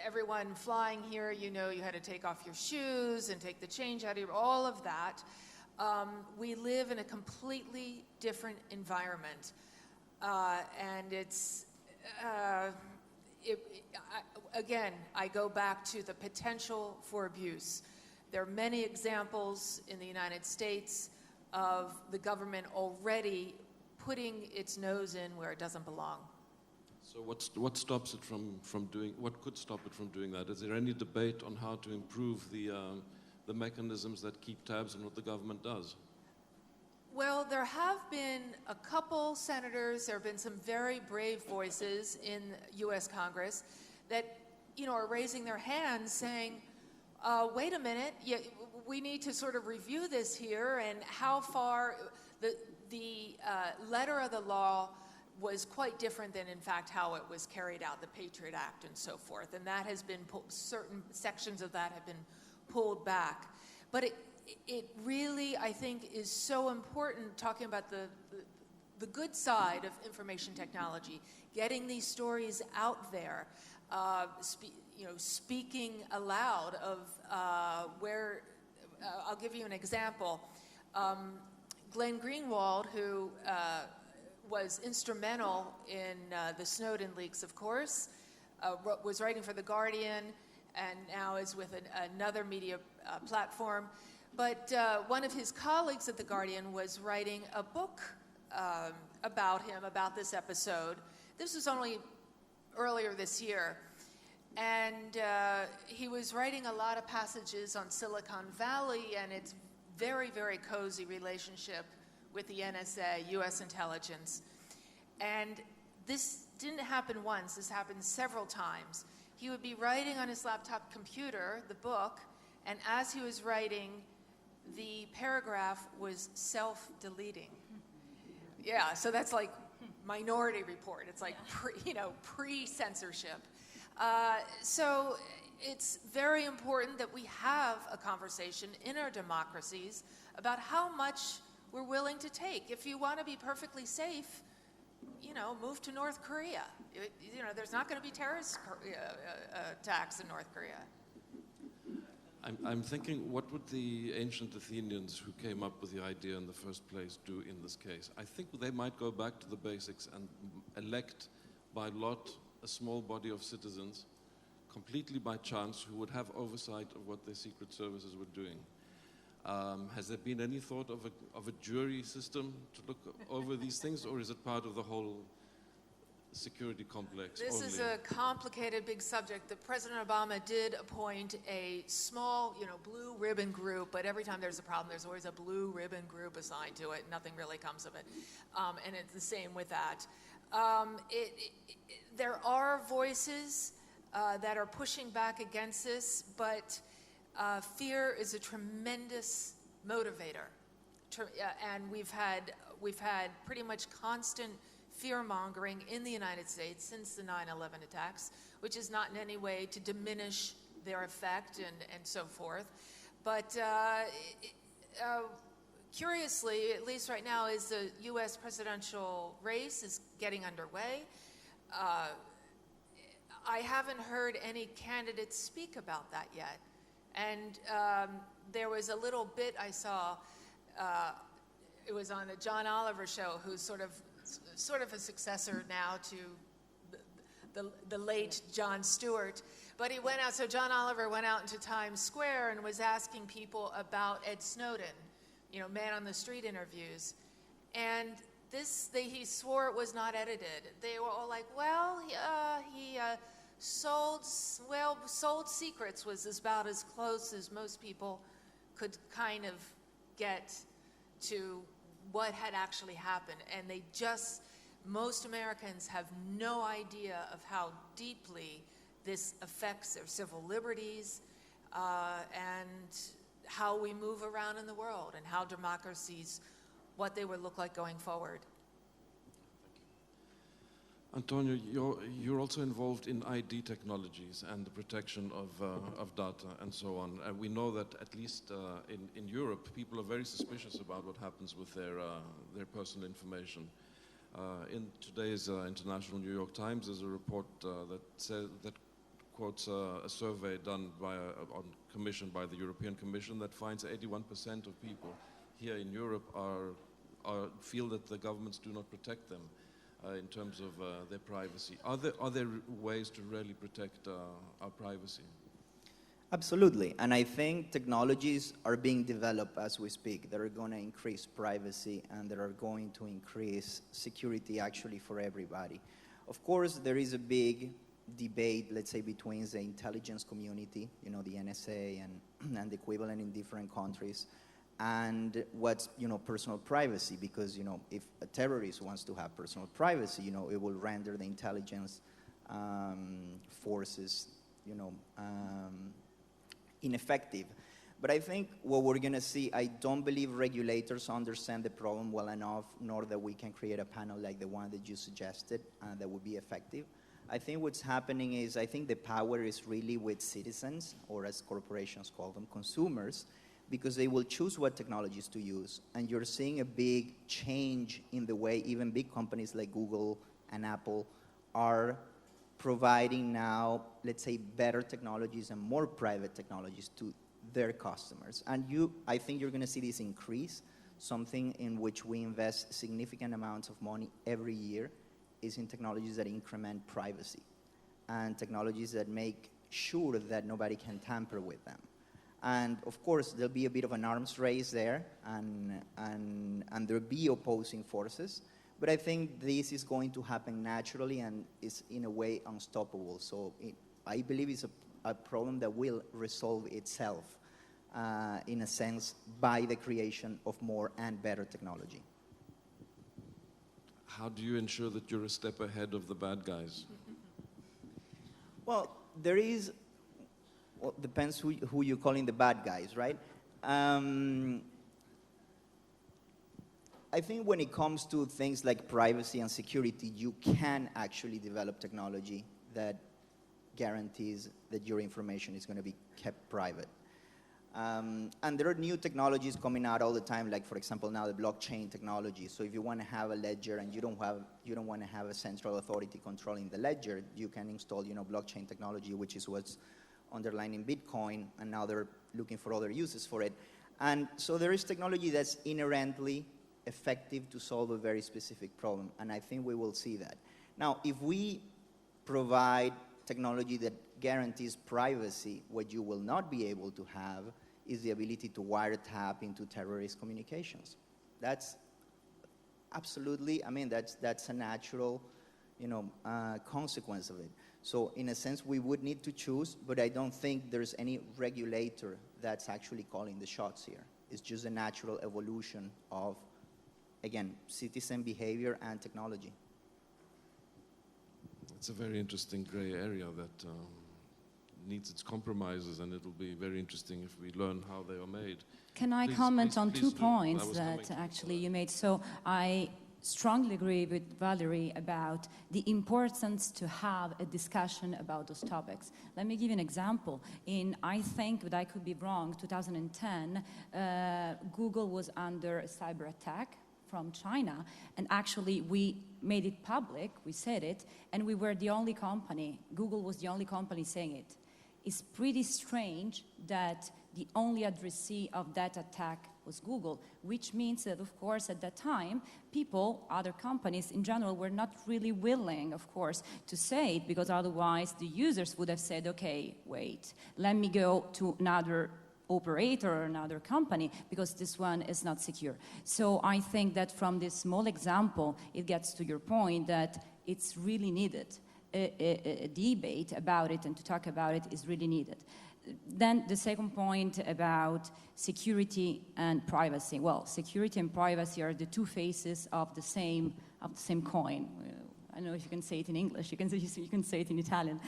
everyone flying here, you know, you had to take off your shoes and take the change out of your, all of that. We live in a completely different environment. And it's, again, I go back to the potential for abuse. There are many examples in the United States of the government already putting its nose in where it doesn't belong. So what stops it from doing, what could stop it from doing that? Is there any debate on how to improve the mechanisms that keep tabs on what the government does? Well, there have been a couple senators, there have been some very brave voices in U.S. Congress that, you know, are raising their hands saying, wait a minute, we need to sort of review this here, and how far the letter of the law was quite different than, in fact, how it was carried out, the Patriot Act and so forth. And that has been, certain sections of that have been pulled back. But it really, I think, is so important, talking about the good side of information technology, getting these stories out there, speaking aloud of where, I'll give you an example. Glenn Greenwald, who was instrumental in the Snowden leaks, of course, was writing for The Guardian, and now is with another media platform. But one of his colleagues at The Guardian was writing a book about him, about this episode. This was only earlier this year. And he was writing a lot of passages on Silicon Valley and its very, very cozy relationship with the NSA, U.S. intelligence. And this didn't happen once, this happened several times. He would be writing on his laptop computer, the book, and as he was writing, the paragraph was self-deleting. Yeah, so that's like Minority Report. It's like pre-censorship. So it's very important that we have a conversation in our democracies about how much we're willing to take. If you want to be perfectly safe, move to North Korea. There's not going to be terrorist attacks in North Korea. I'm thinking, what would the ancient Athenians who came up with the idea in the first place do in this case? I think they might go back to the basics and elect by lot a small body of citizens, completely by chance, who would have oversight of what their secret services were doing. Has there been any thought of a jury system to look over these things, or is it part of the whole security complex? This is a complicated, big subject. President Obama did appoint a small, blue ribbon group, but every time there's a problem, there's always a blue ribbon group assigned to it. Nothing really comes of it. And it's the same with that. There are voices that are pushing back against this, but fear is a tremendous motivator. And we've had pretty much constant fear-mongering in the United States since the 9/11 attacks, which is not in any way to diminish their effect and so forth. But curiously, at least right now, is the U.S. presidential race is getting underway. I haven't heard any candidates speak about that yet. And there was a little bit I saw, it was on the John Oliver show, who's sort of a successor now to the late Jon Stewart. But he went out, so John Oliver went out into Times Square and was asking people about Ed Snowden, man on the street interviews. And he swore it was not edited. They were all like, well, he sold secrets was about as close as most people could kind of get to what had actually happened. And most Americans have no idea of how deeply this affects their civil liberties and how we move around in the world and how democracies, what they would look like going forward. Antonio, you're also involved in ID technologies and the protection of data and so on. And we know that at least in Europe, people are very suspicious about what happens with their personal information. In today's International New York Times, there's a report that quotes a survey done commissioned by the European Commission that finds 81% of people here in Europe feel that the governments do not protect them in terms of their privacy. Are there ways to really protect our privacy? Absolutely, and I think technologies are being developed as we speak that are going to increase privacy and that are going to increase security actually for everybody. Of course, there is a big debate, let's say, between the intelligence community, the NSA and the equivalent in different countries, and what's personal privacy, because if a terrorist wants to have personal privacy, it will render the intelligence forces ineffective. But I think what we're going to see, I don't believe regulators understand the problem well enough, nor that we can create a panel like the one that you suggested that would be effective. I think what's happening is, I think the power is really with citizens, or as corporations call them, consumers, because they will choose what technologies to use. And you're seeing a big change in the way even big companies like Google and Apple are providing now, let's say, better technologies and more private technologies to their customers. And I think you're going to see this increase. Something in which we invest significant amounts of money every year is in technologies that increment privacy and technologies that make sure that nobody can tamper with them. And of course, there'll be a bit of an arms race there, and there'll be opposing forces. But I think this is going to happen naturally and is, in a way, unstoppable. So I believe it's a problem that will resolve itself, in a sense, by the creation of more and better technology. How do you ensure that you're a step ahead of the bad guys? Well, depends who you're calling the bad guys, right? I think when it comes to things like privacy and security, you can actually develop technology that guarantees that your information is going to be kept private. And there are new technologies coming out all the time, like for example now the blockchain technology. So if you want to have a ledger and you don't want to have a central authority controlling the ledger, you can install blockchain technology, which is what's underlying Bitcoin, and now they're looking for other uses for it. And so there is technology that's inherently effective to solve a very specific problem, and I think we will see that. Now, if we provide technology that guarantees privacy, what you will not be able to have is the ability to wiretap into terrorist communications. That's absolutely, that's a natural, consequence of it. So in a sense, we would need to choose, but I don't think there's any regulator that's actually calling the shots here. It's just a natural evolution of, again, citizen behavior and technology. It's a very interesting gray area that needs its compromises, and it'll be very interesting if we learn how they are made. Can I comment on 2 points that actually you made? So I strongly agree with Valerie about the importance to have a discussion about those topics. Let me give you an example. In, I think, but I could be wrong, 2010, Google was under a cyber attack from China, and actually we made it public, we said it, and we were the only company, Google was the only company saying it. It's pretty strange that the only addressee of that attack was Google, which means that, of course, at that time, people, other companies in general, were not really willing, of course, to say it, because otherwise the users would have said, okay, wait, let me go to another operator or another company, because this one is not secure. So I think that from this small example, it gets to your point that it's really needed. A debate about it and to talk about it is really needed. Then the second point about security and privacy. Well, security and privacy are the 2 faces of the same coin. I don't know if you can say it in English. You can say it in Italian.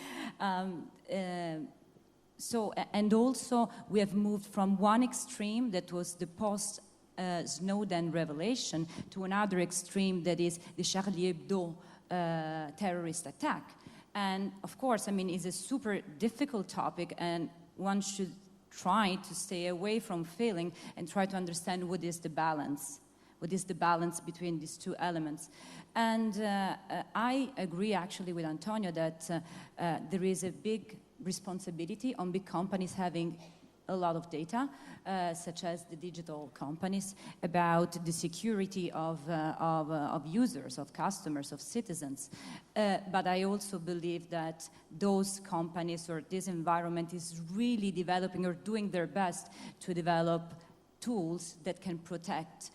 So, and also we have moved from one extreme that was the post-Snowden revelation to another extreme that is the Charlie Hebdo terrorist attack. And of course, it's a super difficult topic, and one should try to stay away from failing and try to understand what is the balance. What is the balance between these 2 elements? And I agree actually with Antonio that there is a big responsibility on big companies having a lot of data, such as the digital companies, about the security of users, of customers, of citizens. But I also believe that those companies or this environment is really developing or doing their best to develop tools that can protect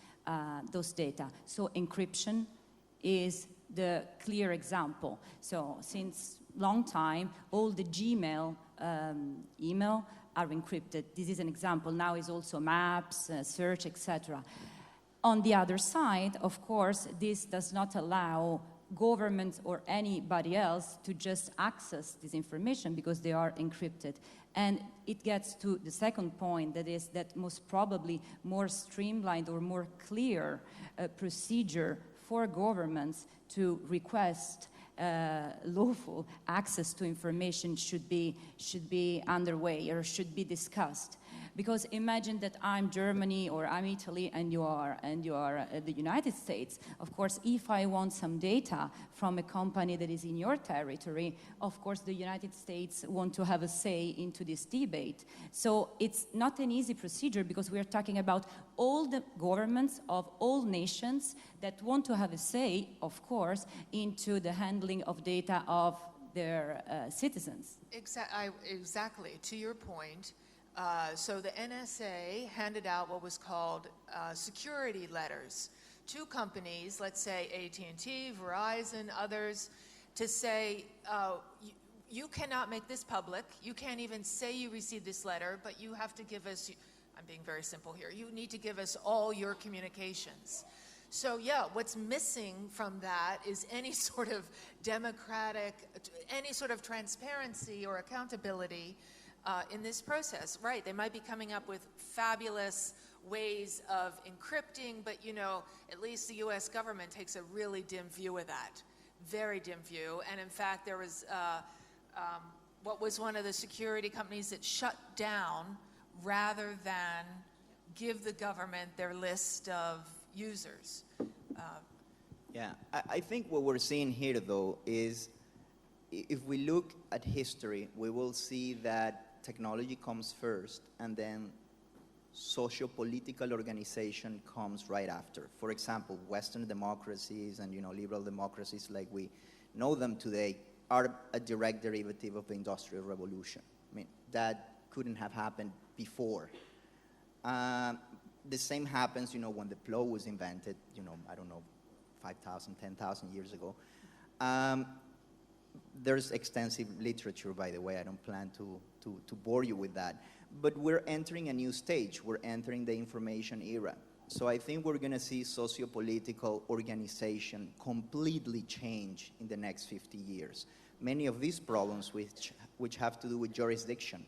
those data. So encryption is the clear example. So since long time, all the Gmail email are encrypted. This is an example. Now is also maps, search, etc. On the other side, of course, this does not allow governments or anybody else to just access this information because they are encrypted. And it gets to the second point, that is that most probably more streamlined or more clear procedure for governments to request lawful access to information should be underway or should be discussed. Because imagine that I'm Germany or I'm Italy and you are the United States. Of course, if I want some data from a company that is in your territory, of course the United States want to have a say into this debate. So it's not an easy procedure because we are talking about all the governments of all nations that want to have a say, of course, into the handling of data of their citizens. Exactly. To your point, so the NSA handed out what was called security letters to companies, let's say AT&T, Verizon, others, to say, you cannot make this public. You can't even say you received this letter, but you have to give us, I'm being very simple here, you need to give us all your communications. So yeah, what's missing from that is any sort of democratic, any sort of transparency or accountability in this process. Right, they might be coming up with fabulous ways of encrypting, but at least the US government takes a really dim view of that, very dim view. And in fact, there was, what was one of the security companies that shut down rather than give the government their list of users. Yeah, I think what we're seeing here, though, is if we look at history, we will see that technology comes first, and then socio-political organization comes right after. For example, Western democracies and liberal democracies like we know them today are a direct derivative of the Industrial Revolution. I mean, that couldn't have happened before. The same happens, when the plow was invented, I don't know, 5,000, 10,000 years ago. There's extensive literature, by the way. I don't plan to bore you with that. But we're entering a new stage. We're entering the information era. So I think we're going to see socio-political organization completely change in the next 50 years. Many of these problems which have to do with jurisdiction,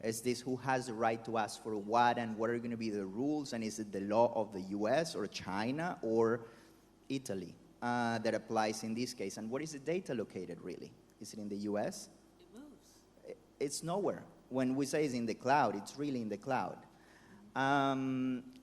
is this who has the right to ask for what, and what are going to be the rules, and is it the law of the US or China or Italy that applies in this case? And where is the data located, really? Is it in the US? It moves. It's nowhere. When we say it's in the cloud, it's really in the cloud.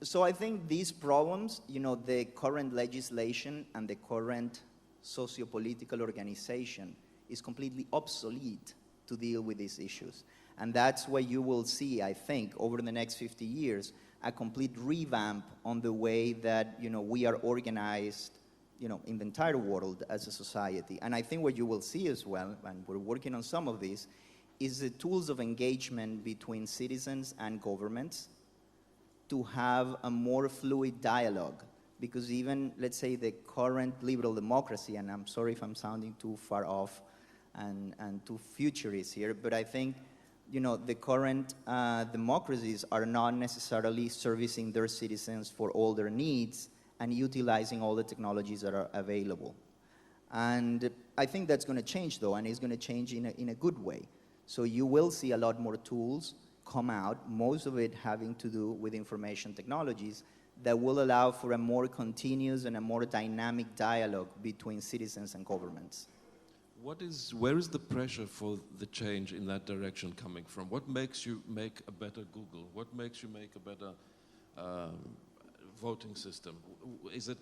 So I think these problems, the current legislation and the current socio-political organization is completely obsolete to deal with these issues. And that's why you will see, I think, over the next 50 years, a complete revamp on the way that, we are organized, in the entire world as a society. And I think what you will see as well, and we're working on some of these, is the tools of engagement between citizens and governments to have a more fluid dialogue. Because even, let's say, the current liberal democracy, and I'm sorry if I'm sounding too far off and too futurist here, but I think, the current democracies are not necessarily servicing their citizens for all their needs and utilizing all the technologies that are available. And I think that's going to change, though, and it's going to change in a good way. So you will see a lot more tools come out, most of it having to do with information technologies, that will allow for a more continuous and a more dynamic dialogue between citizens and governments. Where is the pressure for the change in that direction coming from? What makes you make a better Google? What makes you make a better voting system? Is it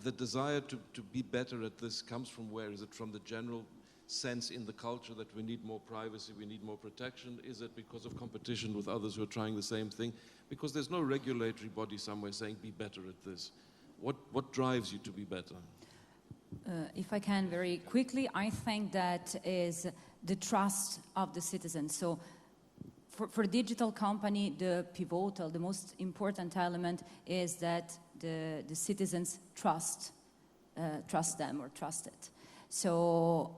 the desire to be better at this comes from where? Is it from the general sense in the culture that we need more privacy, we need more protection? Is it because of competition with others who are trying the same thing? Because there's no regulatory body somewhere saying be better at this. What drives you to be better? If I can very quickly, I think that is the trust of the citizens. So for a digital company, the pivotal, the most important element is that the citizens trust them or trust it. So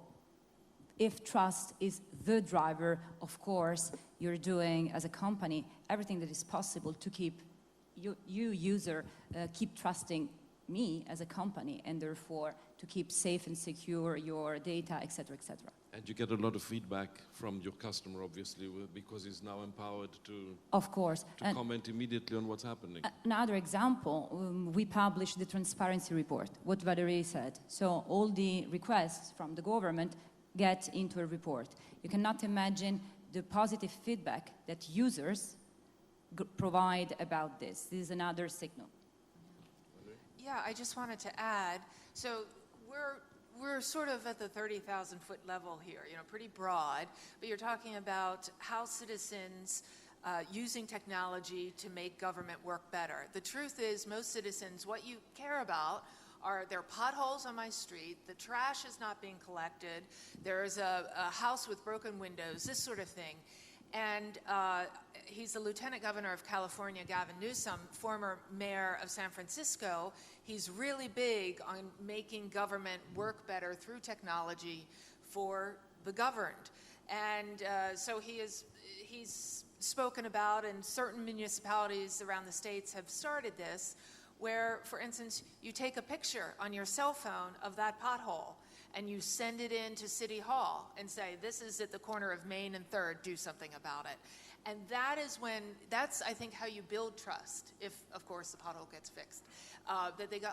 if trust is the driver, of course, you're doing as a company everything that is possible to keep you user keep trusting me as a company, and therefore to keep safe and secure your data, etc., etc. And you get a lot of feedback from your customer, obviously, because he's now empowered to, of course, to comment immediately on what's happening. Another example, we published the transparency report, what Valerie said. So all the requests from the government get into a report. You cannot imagine the positive feedback that users provide about this. This is another signal. Yeah, I just wanted to add, so we're sort of at the 30,000-foot level here, pretty broad, but you're talking about how citizens using technology to make government work better. The truth is, most citizens, what you care about are there potholes on my street, the trash is not being collected, there's a house with broken windows, this sort of thing. And he's the Lieutenant Governor of California, Gavin Newsom, former mayor of San Francisco. He's really big on making government work better through technology for the governed. And so he's spoken about, and certain municipalities around the states have started this, where, for instance, you take a picture on your cell phone of that pothole, and you send it in to City Hall and say, this is at the corner of Main and 3rd, do something about it. And that's, I think, how you build trust, if, of course, the pothole gets fixed. That they go,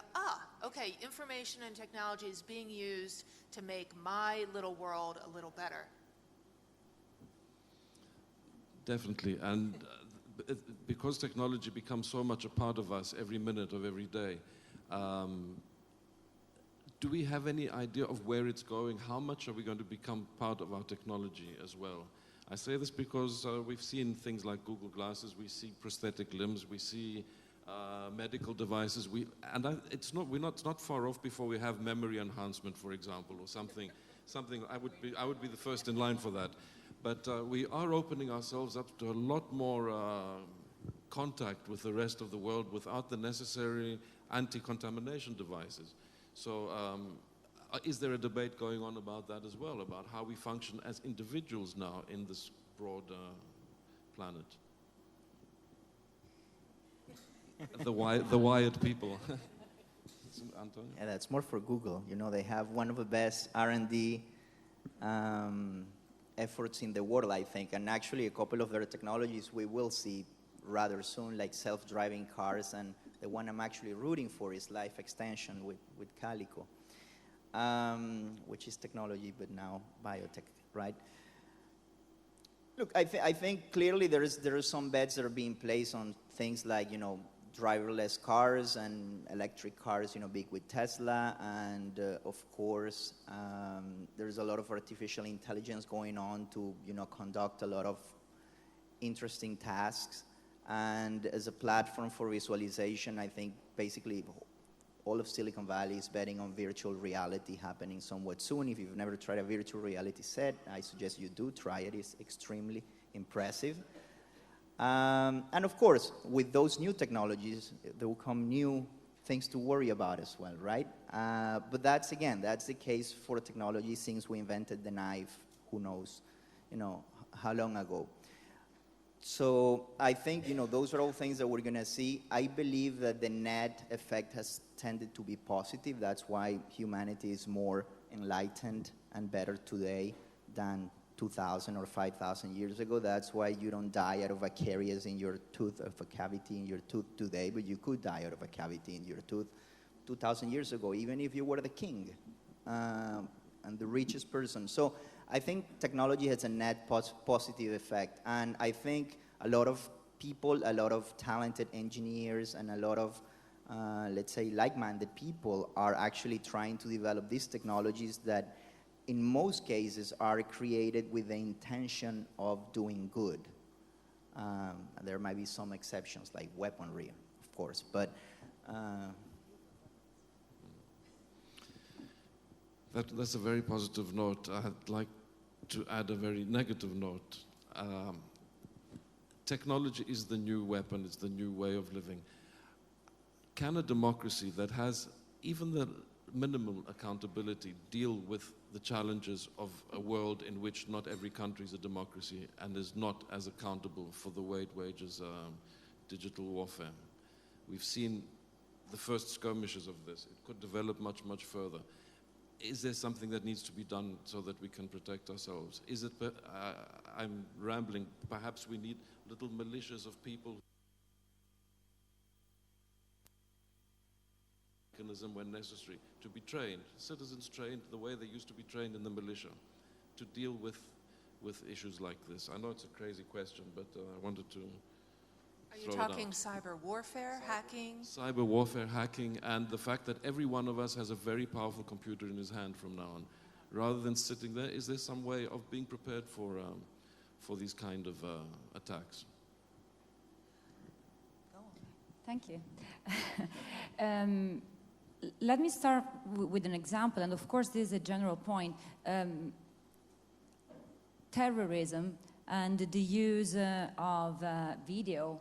okay, information and technology is being used to make my little world a little better. Definitely, and because technology becomes so much a part of us every minute of every day, do we have any idea of where it's going? How much are we going to become part of our technology as well? I say this because we've seen things like Google Glasses, we see prosthetic limbs, we see medical devices, it's not far off before we have memory enhancement, for example, or something. I would be the first in line for that. But we are opening ourselves up to a lot more contact with the rest of the world without the necessary anti-contamination devices. So is there a debate going on about that as well, about how we function as individuals now in this broad planet? The wired people. Antonio? Yeah, that's more for Google. You know, they have one of the best R&D efforts in the world, I think. And actually, a couple of their technologies we will see rather soon, like self-driving cars. And the one I'm actually rooting for is life extension with Calico, which is technology, but now biotech, right? Look, I think clearly there are some bets that are being placed on things like, you know, driverless cars and electric cars, you know, big with Tesla, and of course there's a lot of artificial intelligence going on to, you know, conduct a lot of interesting tasks. And as a platform for visualization, I think basically all of Silicon Valley is betting on virtual reality happening somewhat soon. If you've never tried a virtual reality set, I suggest you do try it. It's extremely impressive. And of course, with those new technologies, there will come new things to worry about as well, right? But that's the case for technology since we invented the knife, who knows, you know, how long ago. So I think, you know, those are all things that we're going to see. I believe that the net effect has tended to be positive. That's why humanity is more enlightened and better today than 2,000 or 5,000 years ago. That's why you don't die out of a caries in your tooth, of a cavity in your tooth today, but you could die out of a cavity in your tooth 2,000 years ago, even if you were the king and the richest person. So I think technology has a net positive effect, and I think a lot of people, a lot of talented engineers, and a lot of, let's say, like-minded people are actually trying to develop these technologies that in most cases are created with the intention of doing good. There might be some exceptions like weaponry, of course, but that's a very positive note. I'd like to add a very negative note. Technology is the new weapon, it's the new way of living. Can a democracy that has even the minimal accountability deal with the challenges of a world in which not every country is a democracy and is not as accountable for the way it wages digital warfare? We've seen the first skirmishes of this. It could develop much, much further. Is there something that needs to be done so that we can protect ourselves? Is it, I'm rambling, perhaps we need little militias of people when necessary, to be trained, citizens trained the way they used to be trained in the militia, to deal with issues like this. I know it's a crazy question, but I wanted to Are you talking cyber warfare, hacking? Cyber warfare, hacking, and the fact that every one of us has a very powerful computer in his hand from now on. Rather than sitting there, is there some way of being prepared for these kind of attacks? Thank you. Let me start with an example, and of course this is a general point. Terrorism and the use of video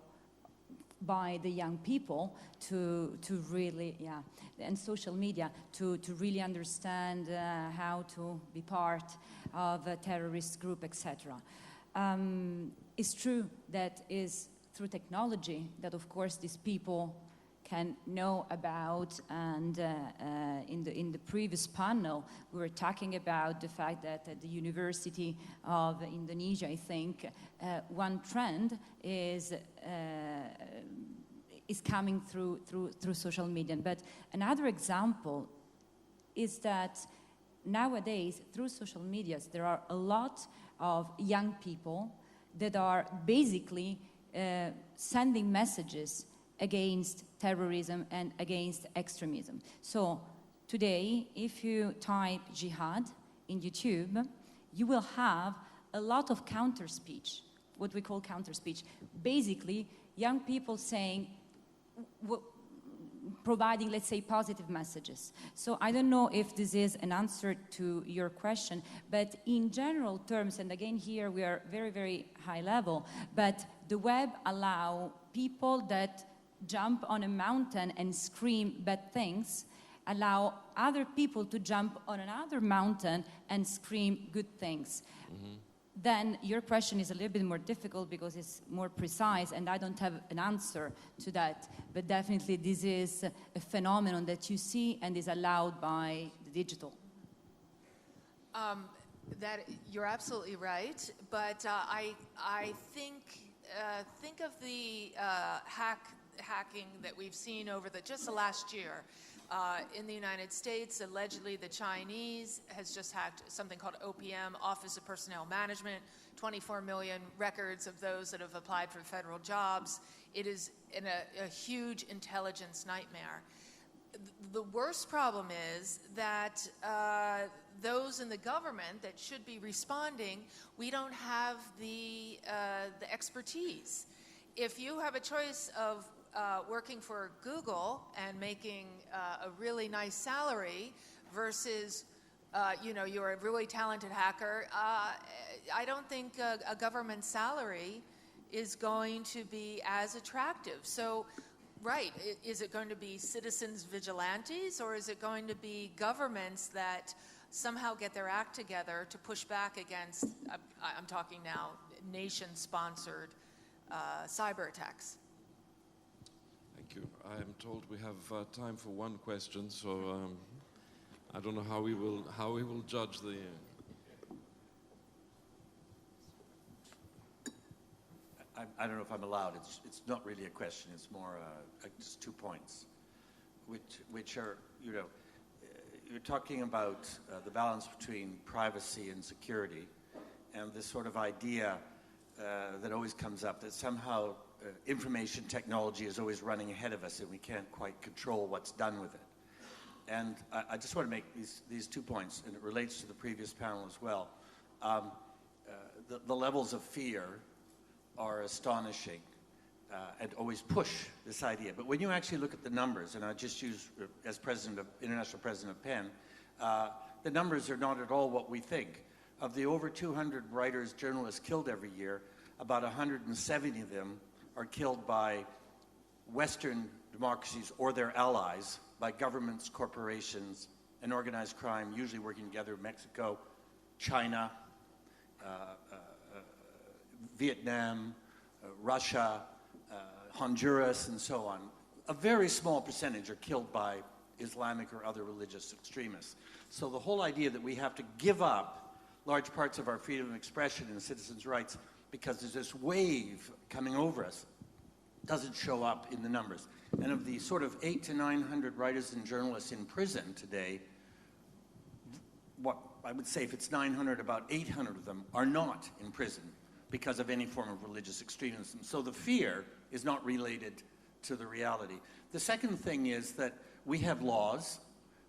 by the young people to really, and social media to really understand how to be part of a terrorist group, etc. It's true that is through technology that, of course, these people can know about, and in the previous panel we were talking about the fact that at the University of Indonesia, I think, one trend is coming through social media. But another example is that nowadays through social medias there are a lot of young people that are basically sending messages against terrorism and against extremism. So today, if you type jihad in YouTube, you will have a lot of counter speech, what we call counter speech. Basically, young people saying, providing, let's say, positive messages. So I don't know if this is an answer to your question, but in general terms, and again here we are very, very high level, but the web allow people that jump on a mountain and scream bad things, allow other people to jump on another mountain and scream good things. Mm-hmm. Then your question is a little bit more difficult because it's more precise, and I don't have an answer to that. But definitely this is a phenomenon that you see and is allowed by the digital. That you're absolutely right, but I think of the hacking that we've seen over just the last year. In the United States, allegedly the Chinese has just hacked something called OPM, Office of Personnel Management, 24 million records of those that have applied for federal jobs. It is a huge intelligence nightmare. The worst problem is that those in the government that should be responding, we don't have the expertise. If you have a choice of working for Google and making a really nice salary versus, you're a really talented hacker, I don't think a government salary is going to be as attractive. So, right, is it going to be citizens vigilantes, or is it going to be governments that somehow get their act together to push back against, I'm talking now, nation-sponsored cyber attacks? Thank you. I am told we have time for one question, so I don't know how we will judge the. I don't know if I'm allowed. It's not really a question. It's more just 2 points, which are, you're talking about the balance between privacy and security, and this sort of idea that always comes up that somehow information technology is always running ahead of us and we can't quite control what's done with it. And I just want to make these 2 points, and it relates to the previous panel as well. The levels of fear are astonishing and always push this idea. But when you actually look at the numbers, and I just use as International President of PEN, the numbers are not at all what we think. Of the over 200 writers, journalists killed every year, about 170 of them are killed by Western democracies or their allies, by governments, corporations, and organized crime, usually working together, Mexico, China, Vietnam, Russia, Honduras, and so on. A very small percentage are killed by Islamic or other religious extremists. So the whole idea that we have to give up large parts of our freedom of expression and citizens' rights because there's this wave coming over us doesn't show up in the numbers. And of the sort of 800 to 900 writers and journalists in prison today, what I would say, if it's 900, about 800 of them are not in prison because of any form of religious extremism. So the fear is not related to the reality. The second thing is that we have laws,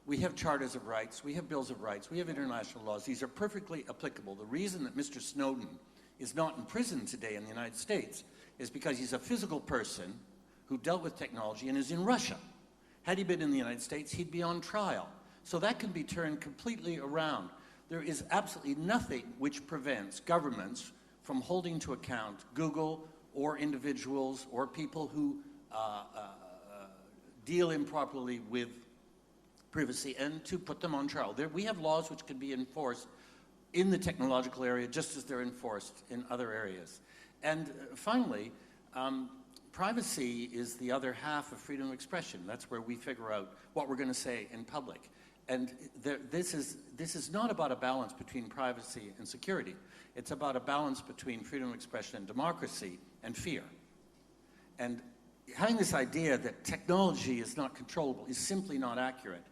we have charters of rights, we have bills of rights, we have international laws. These are perfectly applicable. The reason that Mr. Snowden is not in prison today in the United States is because he's a physical person who dealt with technology and is in Russia. Had he been in the United States, he'd be on trial. So that can be turned completely around. There is absolutely nothing which prevents governments from holding to account Google or individuals or people who deal improperly with privacy and to put them on trial. We have laws which can be enforced in the technological area just as they're enforced in other areas. And finally, privacy is the other half of freedom of expression. That's where we figure out what we're going to say in public. And this is not about a balance between privacy and security. It's about a balance between freedom of expression and democracy and fear. And having this idea that technology is not controllable is simply not accurate.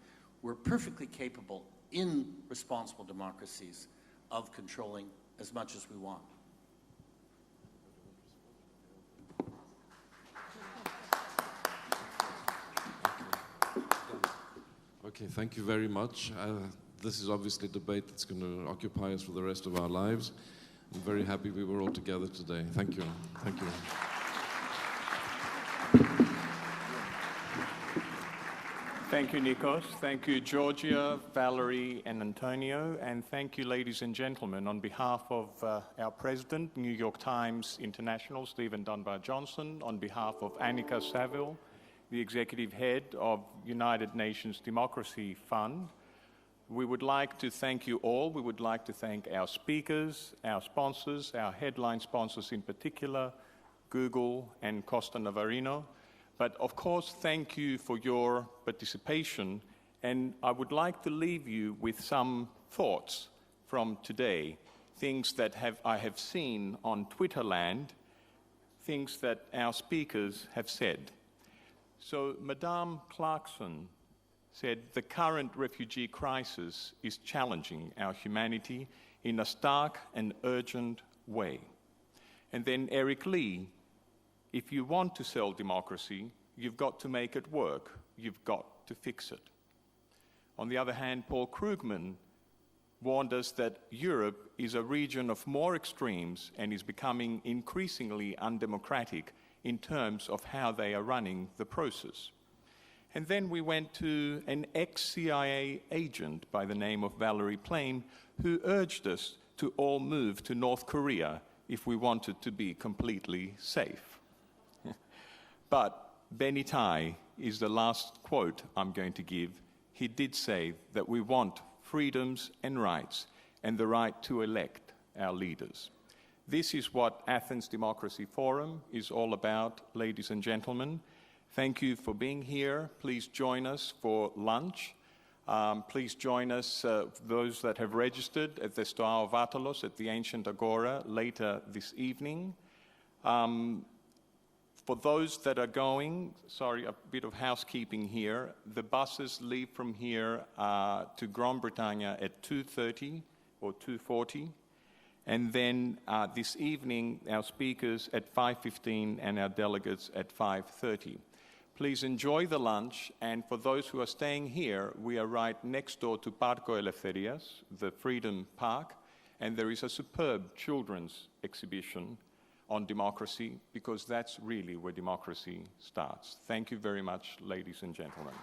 We're perfectly capable in responsible democracies of controlling as much as we want. Okay, thank you very much. This is obviously a debate that's going to occupy us for the rest of our lives. I'm very happy we were all together today. Thank you. Thank you. Thank you, Nikos. Thank you, Georgia, Valerie, and Antonio. And thank you, ladies and gentlemen, on behalf of our president, New York Times International, Stephen Dunbar Johnson, on behalf of Annika Saville, the executive head of United Nations Democracy Fund, we would like to thank you all. We would like to thank our speakers, our sponsors, our headline sponsors in particular, Google and Costa Navarino. But of course, thank you for your participation, and I would like to leave you with some thoughts from today, things that I have seen on Twitterland, things that our speakers have said. So Madame Clarkson said, the current refugee crisis is challenging our humanity in a stark and urgent way. And then Eric Lee, if you want to sell democracy, you've got to make it work. You've got to fix it. On the other hand, Paul Krugman warned us that Europe is a region of more extremes and is becoming increasingly undemocratic in terms of how they are running the process. And then we went to an ex-CIA agent by the name of Valerie Plame, who urged us to all move to North Korea if we wanted to be completely safe. But Benny Tai is the last quote I'm going to give. He did say that we want freedoms and rights and the right to elect our leaders. This is what Athens Democracy Forum is all about, ladies and gentlemen. Thank you for being here. Please join us for lunch. Please join us, those that have registered, at the Stoa of Vatalos at the Ancient Agora later this evening. For those that are going, sorry, a bit of housekeeping here. The buses leave from here to Gran Bretagna at 2:30 or 2:40. And then this evening, our speakers at 5:15 and our delegates at 5:30. Please enjoy the lunch, and for those who are staying here, we are right next door to Parco Eleftherias, the Freedom Park, and there is a superb children's exhibition on democracy, because that's really where democracy starts. Thank you very much, ladies and gentlemen.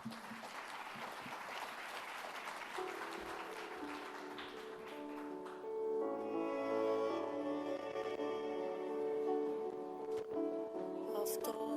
Αυτό